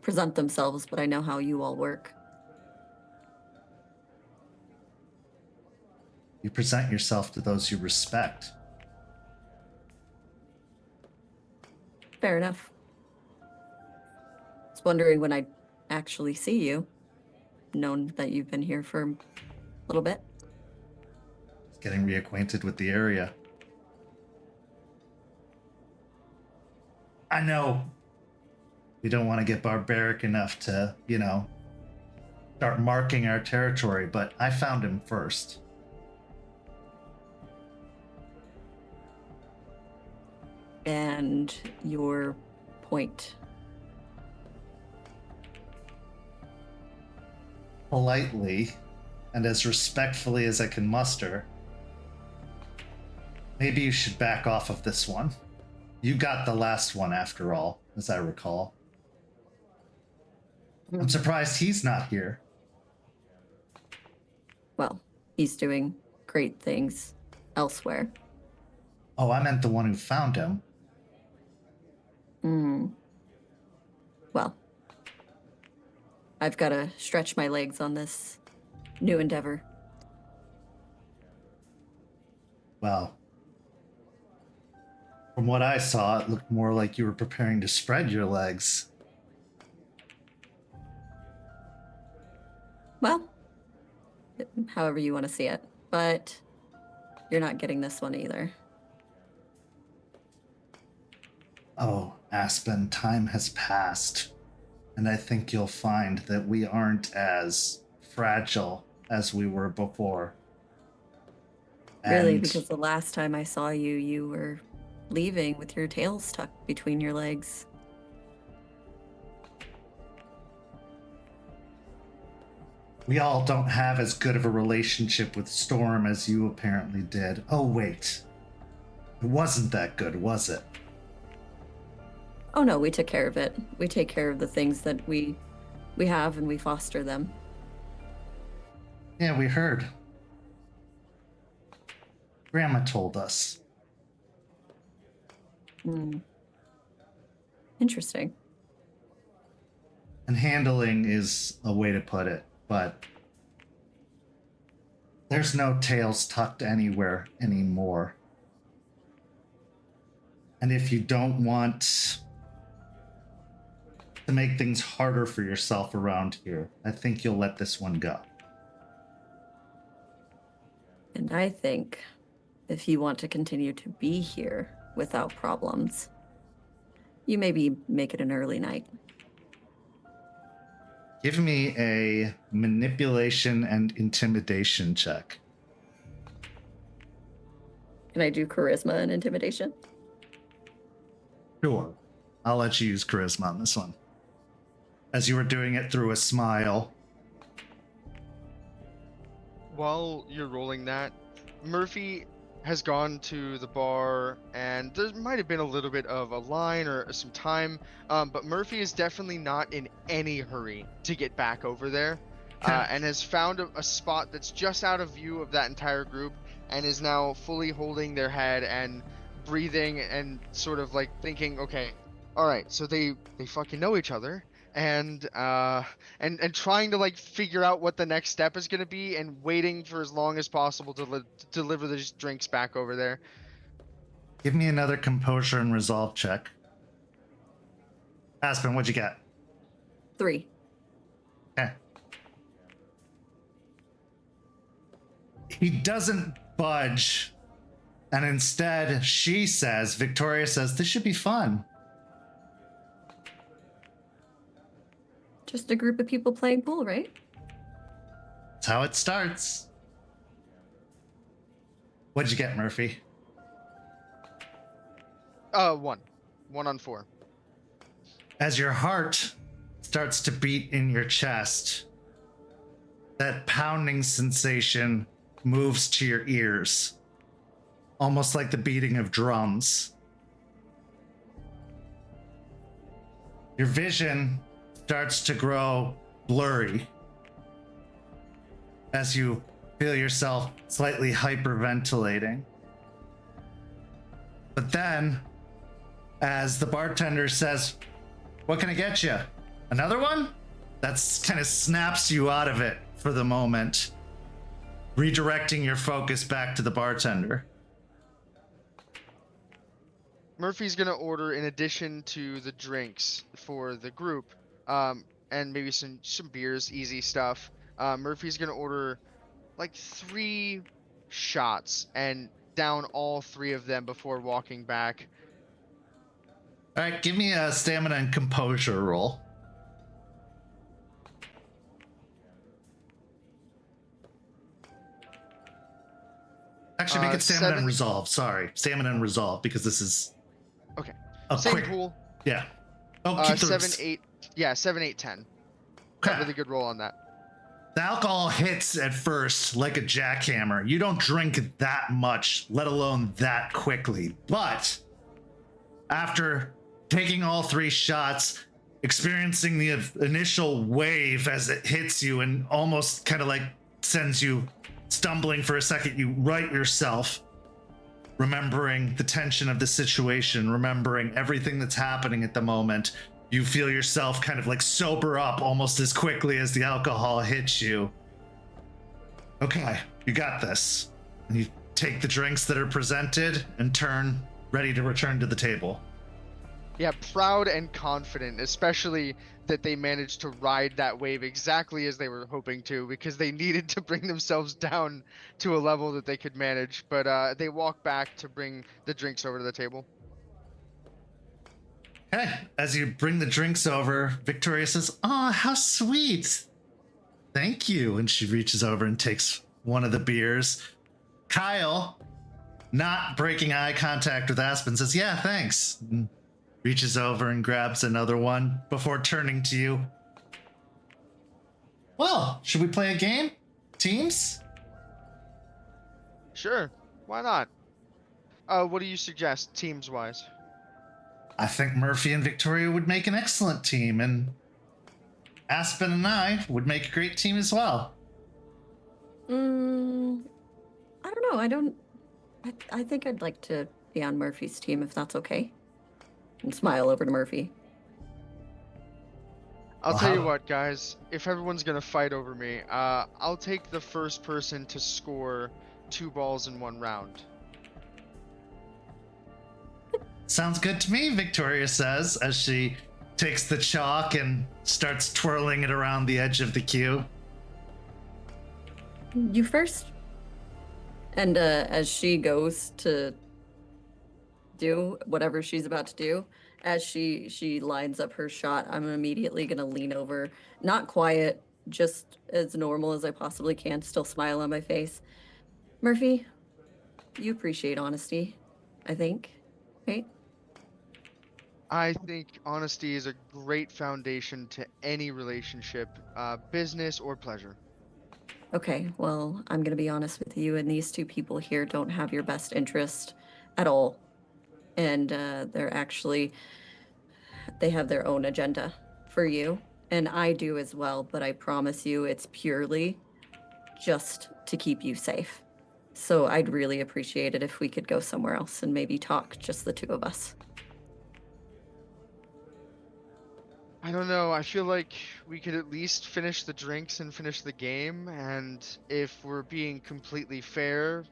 present themselves, but I know how you all work. You present yourself to those you respect. Fair enough. I was wondering when I'd actually see you, known that you've been here for a little bit. Just getting reacquainted with the area. I know we don't want to get barbaric enough to, start marking our territory, but I found him first. And your point? Politely, and as respectfully as I can muster, maybe you should back off of this one. You got the last one after all, as I recall. I'm surprised he's not here. Well, he's doing great things elsewhere. Oh, I meant the one who found him. Well, I've got to stretch my legs on this new endeavor. Well, from what I saw, it looked more like you were preparing to spread your legs. Well, however you want to see it. But you're not getting this one either. Oh, Aspen, time has passed. And I think you'll find that we aren't as fragile as we were before. Really, And because the last time I saw you, you were leaving with your tails tucked between your legs. we all don't have as good of a relationship with Storm as you apparently did. Oh, wait. It wasn't that good, was it? Oh no, we took care of it. We take care of the things that we have and we foster them. Yeah, we heard. Grandma told us. Interesting. And handling is a way to put it, but there's no tails tucked anywhere anymore. And if you don't want to make things harder for yourself around here, I think you'll let this one go. And I think if you want to continue to be here without problems, you maybe make it an early night. Give me a manipulation and intimidation check. Can I do charisma and intimidation? Sure. I'll let you use charisma on this one. As you were doing it through a smile. While you're rolling that, Murphy has gone to the bar, and there might have been a little bit of a line or some time, but Murphy is definitely not in any hurry to get back over there, and has found a spot that's just out of view of that entire group, and is now fully holding their head and breathing and sort of like thinking, okay, all right, so they fucking know each other. And trying to like figure out what the next step is going to be, and waiting for as long as possible to deliver these drinks back over there. Give me another composure and resolve check. Aspen, what'd you get? 3. Okay. He doesn't budge, and instead Victoria says, this should be fun. Just a group of people playing pool, right? That's how it starts. What'd you get, Murphy? 1 on 4. As your heart starts to beat in your chest, that pounding sensation moves to your ears, almost like the beating of drums. Your vision starts to grow blurry as you feel yourself slightly hyperventilating. But then, as the bartender says, what can I get you? Another one? That kind of snaps you out of it for the moment, redirecting your focus back to the bartender. Murphy's gonna order, in addition to the drinks for the group, and maybe some beers, easy stuff. Murphy's gonna order like 3 shots and down all 3 of them before walking back. All right, give me a stamina and composure roll. Actually, make it stamina 7. and resolve. Sorry, stamina and resolve, because this is Okay. a Same quick. pool. Yeah. Oh, keep the 7, 8. Yeah, 7, 8, 10. Got Okay. really good roll on that. The alcohol hits at first like a jackhammer. You don't drink that much, let alone that quickly. But after taking all 3 shots, experiencing the initial wave as it hits you and almost kind of like sends you stumbling for a second, you right yourself, remembering the tension of the situation, remembering everything that's happening at the moment. You feel yourself kind of like sober up almost as quickly as the alcohol hits you. Okay, you got this. And you take the drinks that are presented and turn, ready to return to the table. Yeah, proud and confident, especially that they managed to ride that wave exactly as they were hoping to, because they needed to bring themselves down to a level that they could manage. But they walk back to bring the drinks over to the table. Okay, as you bring the drinks over, Victoria says, "Oh, how sweet. Thank you." And she reaches over and takes one of the beers. Kyle, not breaking eye contact with Aspen, says, "Yeah, thanks." And reaches over and grabs another one before turning to you. "Well, should we play a game? Teams?" Sure, why not? What do you suggest, teams-wise? "I think Murphy and Victoria would make an excellent team, and Aspen and I would make a great team as well." I don't know. I think I'd like to be on Murphy's team if that's okay. And smile over to Murphy. I'll Well, tell you how- what, guys. If everyone's gonna fight over me, I'll take the first person to score 2 balls in 1 round. "Sounds good to me," Victoria says as she takes the chalk and starts twirling it around the edge of the cube. You first. And as she goes to do whatever she's about to do, as she lines up her shot, I'm immediately gonna lean over, not quiet, just as normal as I possibly can, still smile on my face. Murphy, you appreciate honesty, I think, right? I think honesty is a great foundation to any relationship, business or pleasure. Okay, well, I'm gonna be honest with you, and these 2 people here don't have your best interest at all. And they have their own agenda for you, and I do as well, but I promise you it's purely just to keep you safe. So I'd really appreciate it if we could go somewhere else and maybe talk, just the 2 of us. I don't know, I feel like we could at least finish the drinks and finish the game, and if we're being completely fair,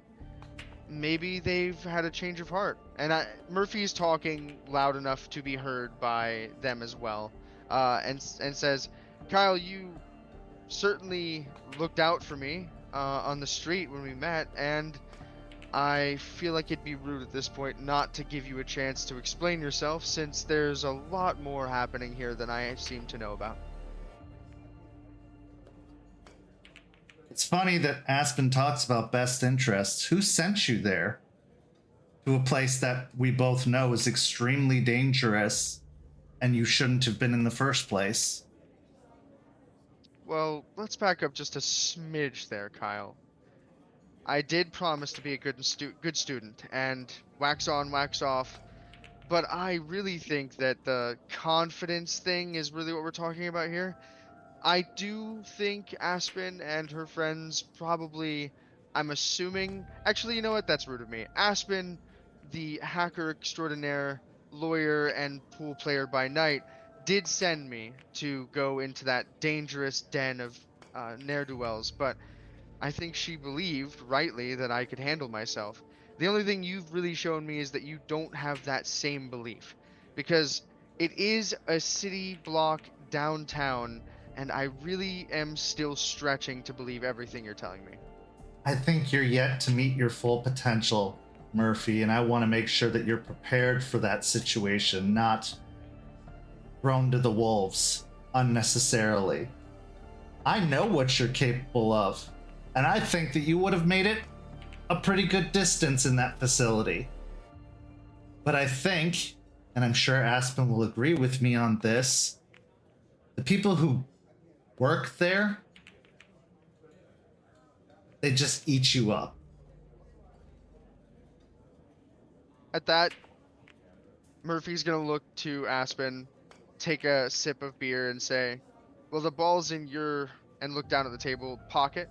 maybe they've had a change of heart. And Murphy's talking loud enough to be heard by them as well, and says, "Kyle, you certainly looked out for me on the street when we met, and I feel like it'd be rude at this point not to give you a chance to explain yourself, since there's a lot more happening here than I seem to know about." It's funny that Aspen talks about best interests. Who sent you there? To a place that we both know is extremely dangerous and you shouldn't have been in the first place. Well, let's back up just a smidge there, Kyle. I did promise to be a good student and wax on, wax off, but I really think that the confidence thing is really what we're talking about here. I do think Aspen and her friends probably, I'm assuming, actually, you know what? That's rude of me. Aspen, the hacker extraordinaire, lawyer, and pool player by night, did send me to go into that dangerous den of ne'er-do-wells, but I think she believed, rightly, that I could handle myself. The only thing you've really shown me is that you don't have that same belief. Because it is a city block downtown, and I really am still stretching to believe everything you're telling me. I think you're yet to meet your full potential, Murphy, and I want to make sure that you're prepared for that situation, not thrown to the wolves unnecessarily. I know what you're capable of, and I think that you would have made it a pretty good distance in that facility. But I think, and I'm sure Aspen will agree with me on this, the people who work there, they just eat you up. At that, Murphy's gonna look to Aspen, take a sip of beer, and say, "Well, the ball's in your," and look down at the table, "pocket."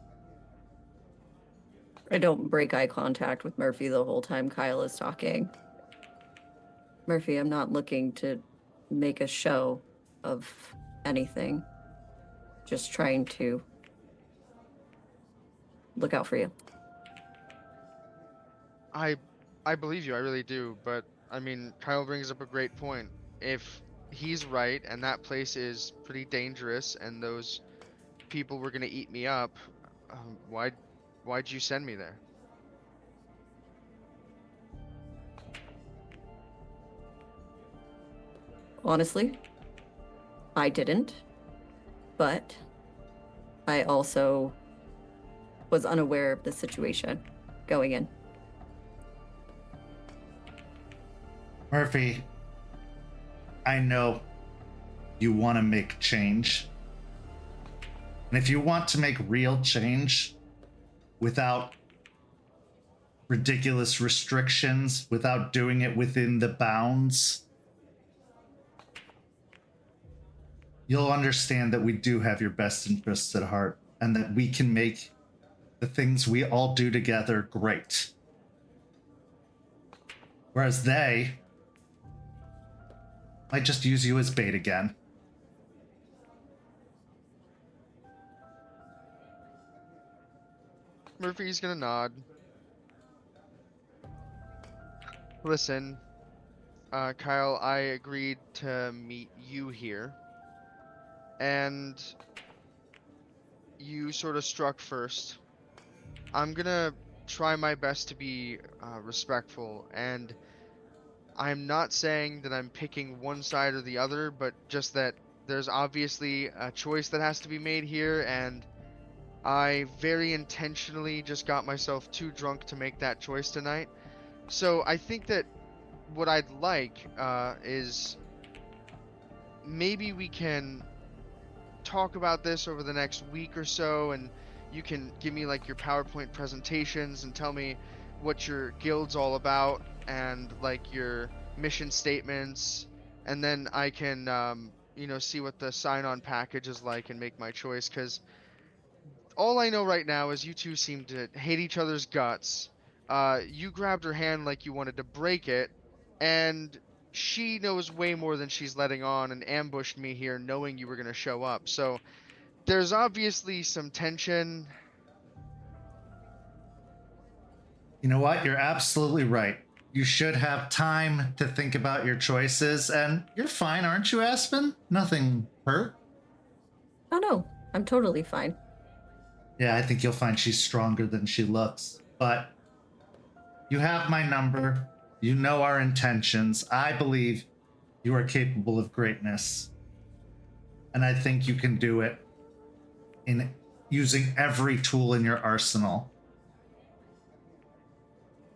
I don't break eye contact with Murphy the whole time Kyle is talking. Murphy, I'm not looking to make a show of anything. Just trying to look out for you. I believe you, I really do, but I mean, Kyle brings up a great point. If he's right and that place is pretty dangerous and those people were gonna eat me up, why'd you send me there? honestly, I didn't. But I also was unaware of the situation going in. Murphy, I know you want to make change. And if you want to make real change without ridiculous restrictions, without doing it within the bounds, you'll understand that we do have your best interests at heart and that we can make the things we all do together great. Whereas they might just use you as bait again. Murphy's gonna nod. Listen, Kyle, I agreed to meet you here. And you sort of struck first. I'm gonna try my best to be respectful, and I'm not saying that I'm picking one side or the other, but just that there's obviously a choice that has to be made here, and I very intentionally just got myself too drunk to make that choice tonight. So I think that what I'd like is maybe we can talk about this over the next week or so, and you can give me like your PowerPoint presentations and tell me what your guild's all about and like your mission statements, and then I can you know, see what the sign-on package is like and make my choice, because all I know right now is you two seem to hate each other's guts. You grabbed her hand like you wanted to break it, and she knows way more than she's letting on and ambushed me here knowing you were going to show up. So there's obviously some tension. You know what? You're absolutely right. You should have time to think about your choices, and you're fine, aren't you, Aspen? Nothing hurt? Oh no, I'm totally fine. Yeah, I think you'll find she's stronger than she looks. But you have my number. You know our intentions. I believe you are capable of greatness. And I think you can do it in using every tool in your arsenal.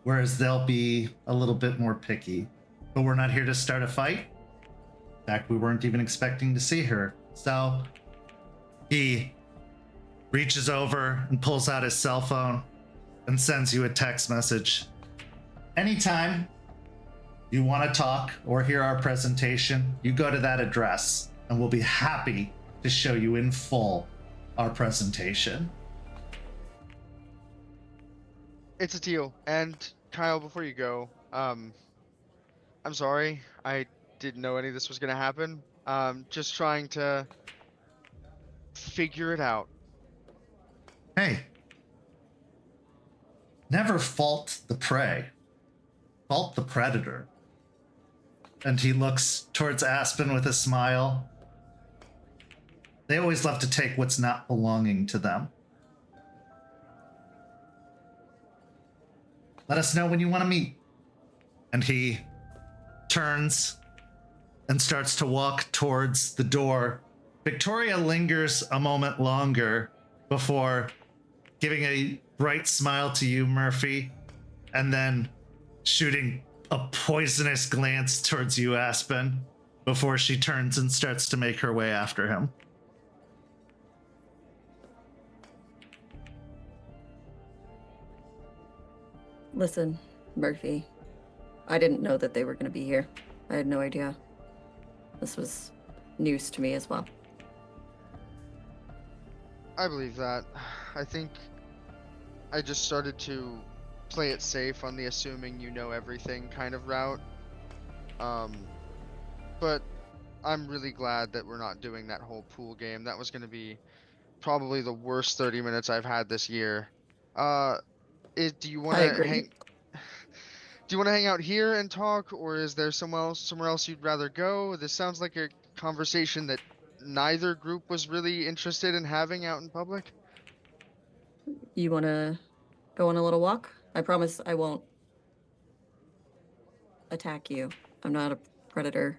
Whereas they'll be a little bit more picky. But we're not here to start a fight. In fact, we weren't even expecting to see her. So he reaches over and pulls out his cell phone and sends you a text message. Anytime you want to talk or hear our presentation, you go to that address and we'll be happy to show you in full our presentation. It's a deal. And Kyle, before you go, I'm sorry. I didn't know any of this was going to happen. Just trying to figure it out. Hey, never fault the prey. Fault the predator. And he looks towards Aspen with a smile. They always love to take what's not belonging to them. Let us know when you want to meet. And he turns and starts to walk towards the door. Victoria lingers a moment longer before giving a bright smile to you, Murphy, and then shooting a poisonous glance towards you, Aspen, before she turns and starts to make her way after him. Listen, Murphy, I didn't know that they were going to be here. I had no idea. This was news to me as well. I believe that. I think I just started to play it safe on the assuming you know everything kind of route. But I'm really glad that we're not doing that whole pool game. That was going to be probably the worst 30 minutes I've had this year. Do you want to hang? Do you want to hang out here and talk, or is there somewhere else you'd rather go? This sounds like a conversation that neither group was really interested in having out in public. You want to go on a little walk? I promise I won't attack you. I'm not a predator.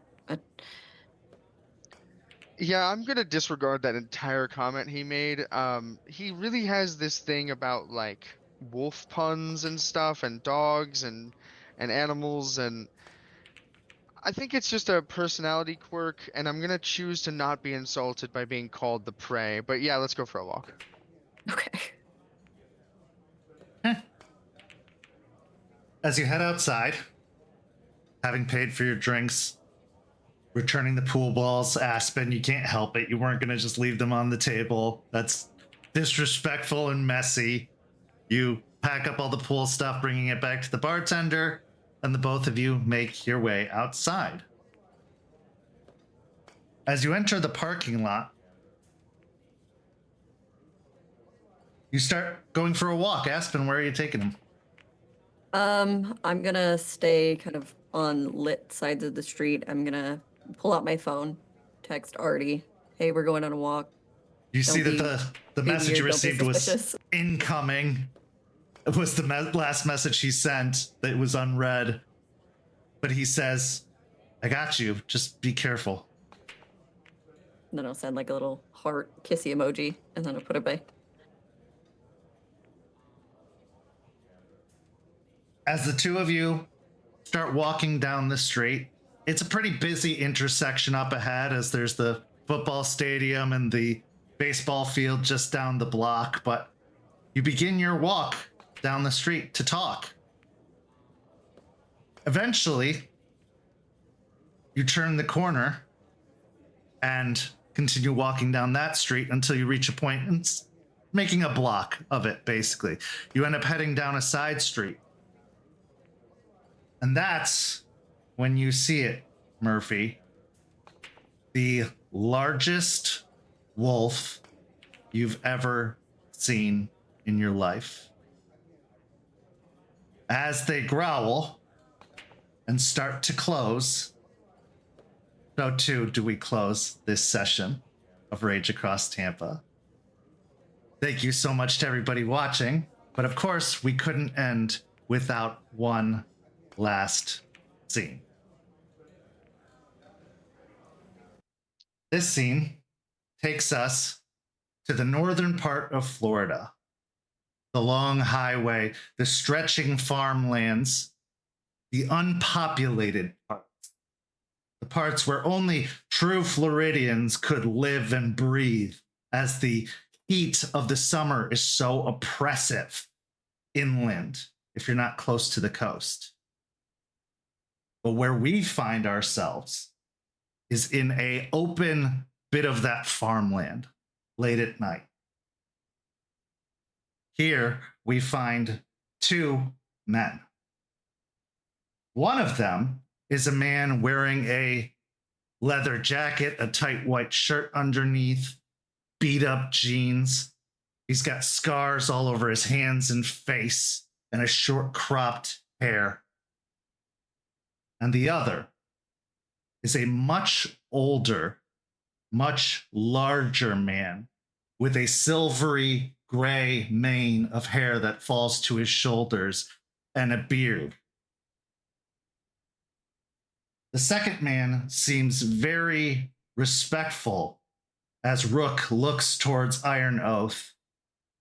Yeah, I'm gonna disregard that entire comment he made. He really has this thing about like wolf puns and stuff, and dogs and animals, and I think it's just a personality quirk, and I'm gonna choose to not be insulted by being called the prey. But yeah, let's go for a walk. Okay. As you head outside, having paid for your drinks, returning the pool balls, Aspen, you can't help it. You weren't going to just leave them on the table. That's disrespectful and messy. You pack up all the pool stuff, bringing it back to the bartender, and the both of you make your way outside. As you enter the parking lot, you start going for a walk. Aspen, where are you taking him? I'm gonna stay kind of on lit sides of the street. I'm gonna pull out my phone, text Artie, "Hey, we're going on a walk." You see Don't that the be message you weird, don't be received was suspicious. incoming. It was the last message he sent that was unread. But he says, I got you. Just be careful. And then I'll send like a little heart kissy emoji, and then I'll put it by. As the two of you start walking down the street, it's a pretty busy intersection up ahead, as there's the football stadium and the baseball field just down the block. But you begin your walk down the street to talk. Eventually, you turn the corner and continue walking down that street until you reach a point and making a block of it, basically. You end up heading down a side street. And that's when you see it, Murphy. The largest wolf you've ever seen in your life. As they growl and start to close, so too do we close this session of Rage Across Tampa. Thank you so much to everybody watching. But of course, we couldn't end without one last scene. This scene takes us to the northern part of Florida. The long highway, the stretching farmlands, the unpopulated parts. The parts where only true Floridians could live and breathe, as the heat of the summer is so oppressive inland if you're not close to the coast. But where we find ourselves is in an open bit of that farmland late at night. Here we find two men. One of them is a man wearing a leather jacket, a tight white shirt underneath, beat up jeans. He's got scars all over his hands and face and a short cropped hair. And the other is a much older, much larger man with a silvery gray mane of hair that falls to his shoulders and a beard. The second man seems very respectful as Rook looks towards Iron Oath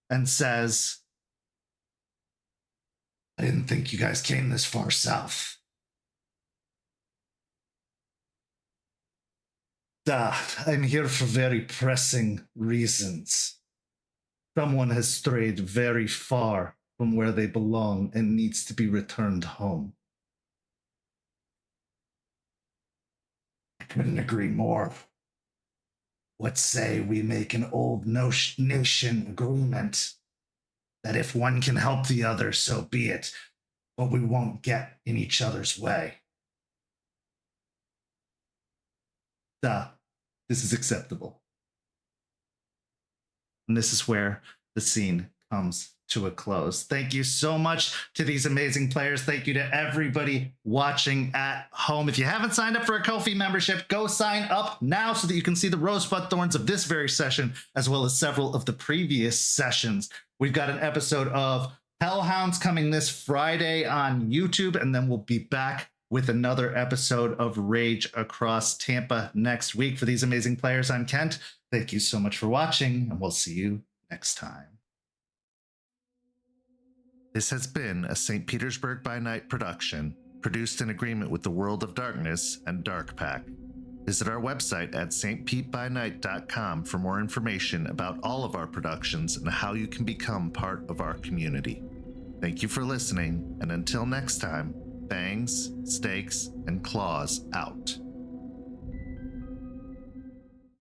and says, I didn't think you guys came this far south. I'm here for very pressing reasons. Someone has strayed very far from where they belong and needs to be returned home. I couldn't agree more. What say we make an old nation agreement that if one can help the other, so be it, but we won't get in each other's way. This is acceptable. And this is where the scene comes to a close. Thank you so much to these amazing players. Thank you to everybody watching at home. If you haven't signed up for a Ko-fi membership, go sign up now so that you can see the rosebud thorns of this very session, as well as several of the previous sessions. We've got an episode of Hellhounds coming this Friday on YouTube, and then we'll be back with another episode of Rage Across Tampa next week. For these amazing players, I'm Kent. Thank you so much for watching, and we'll see you next time. This has been a St. Petersburg by Night production, produced in agreement with the World of Darkness and Dark Pack. Visit our website at stpbynight.com for more information about all of our productions and how you can become part of our community. Thank you for listening, and until next time, fangs, stakes, and claws out.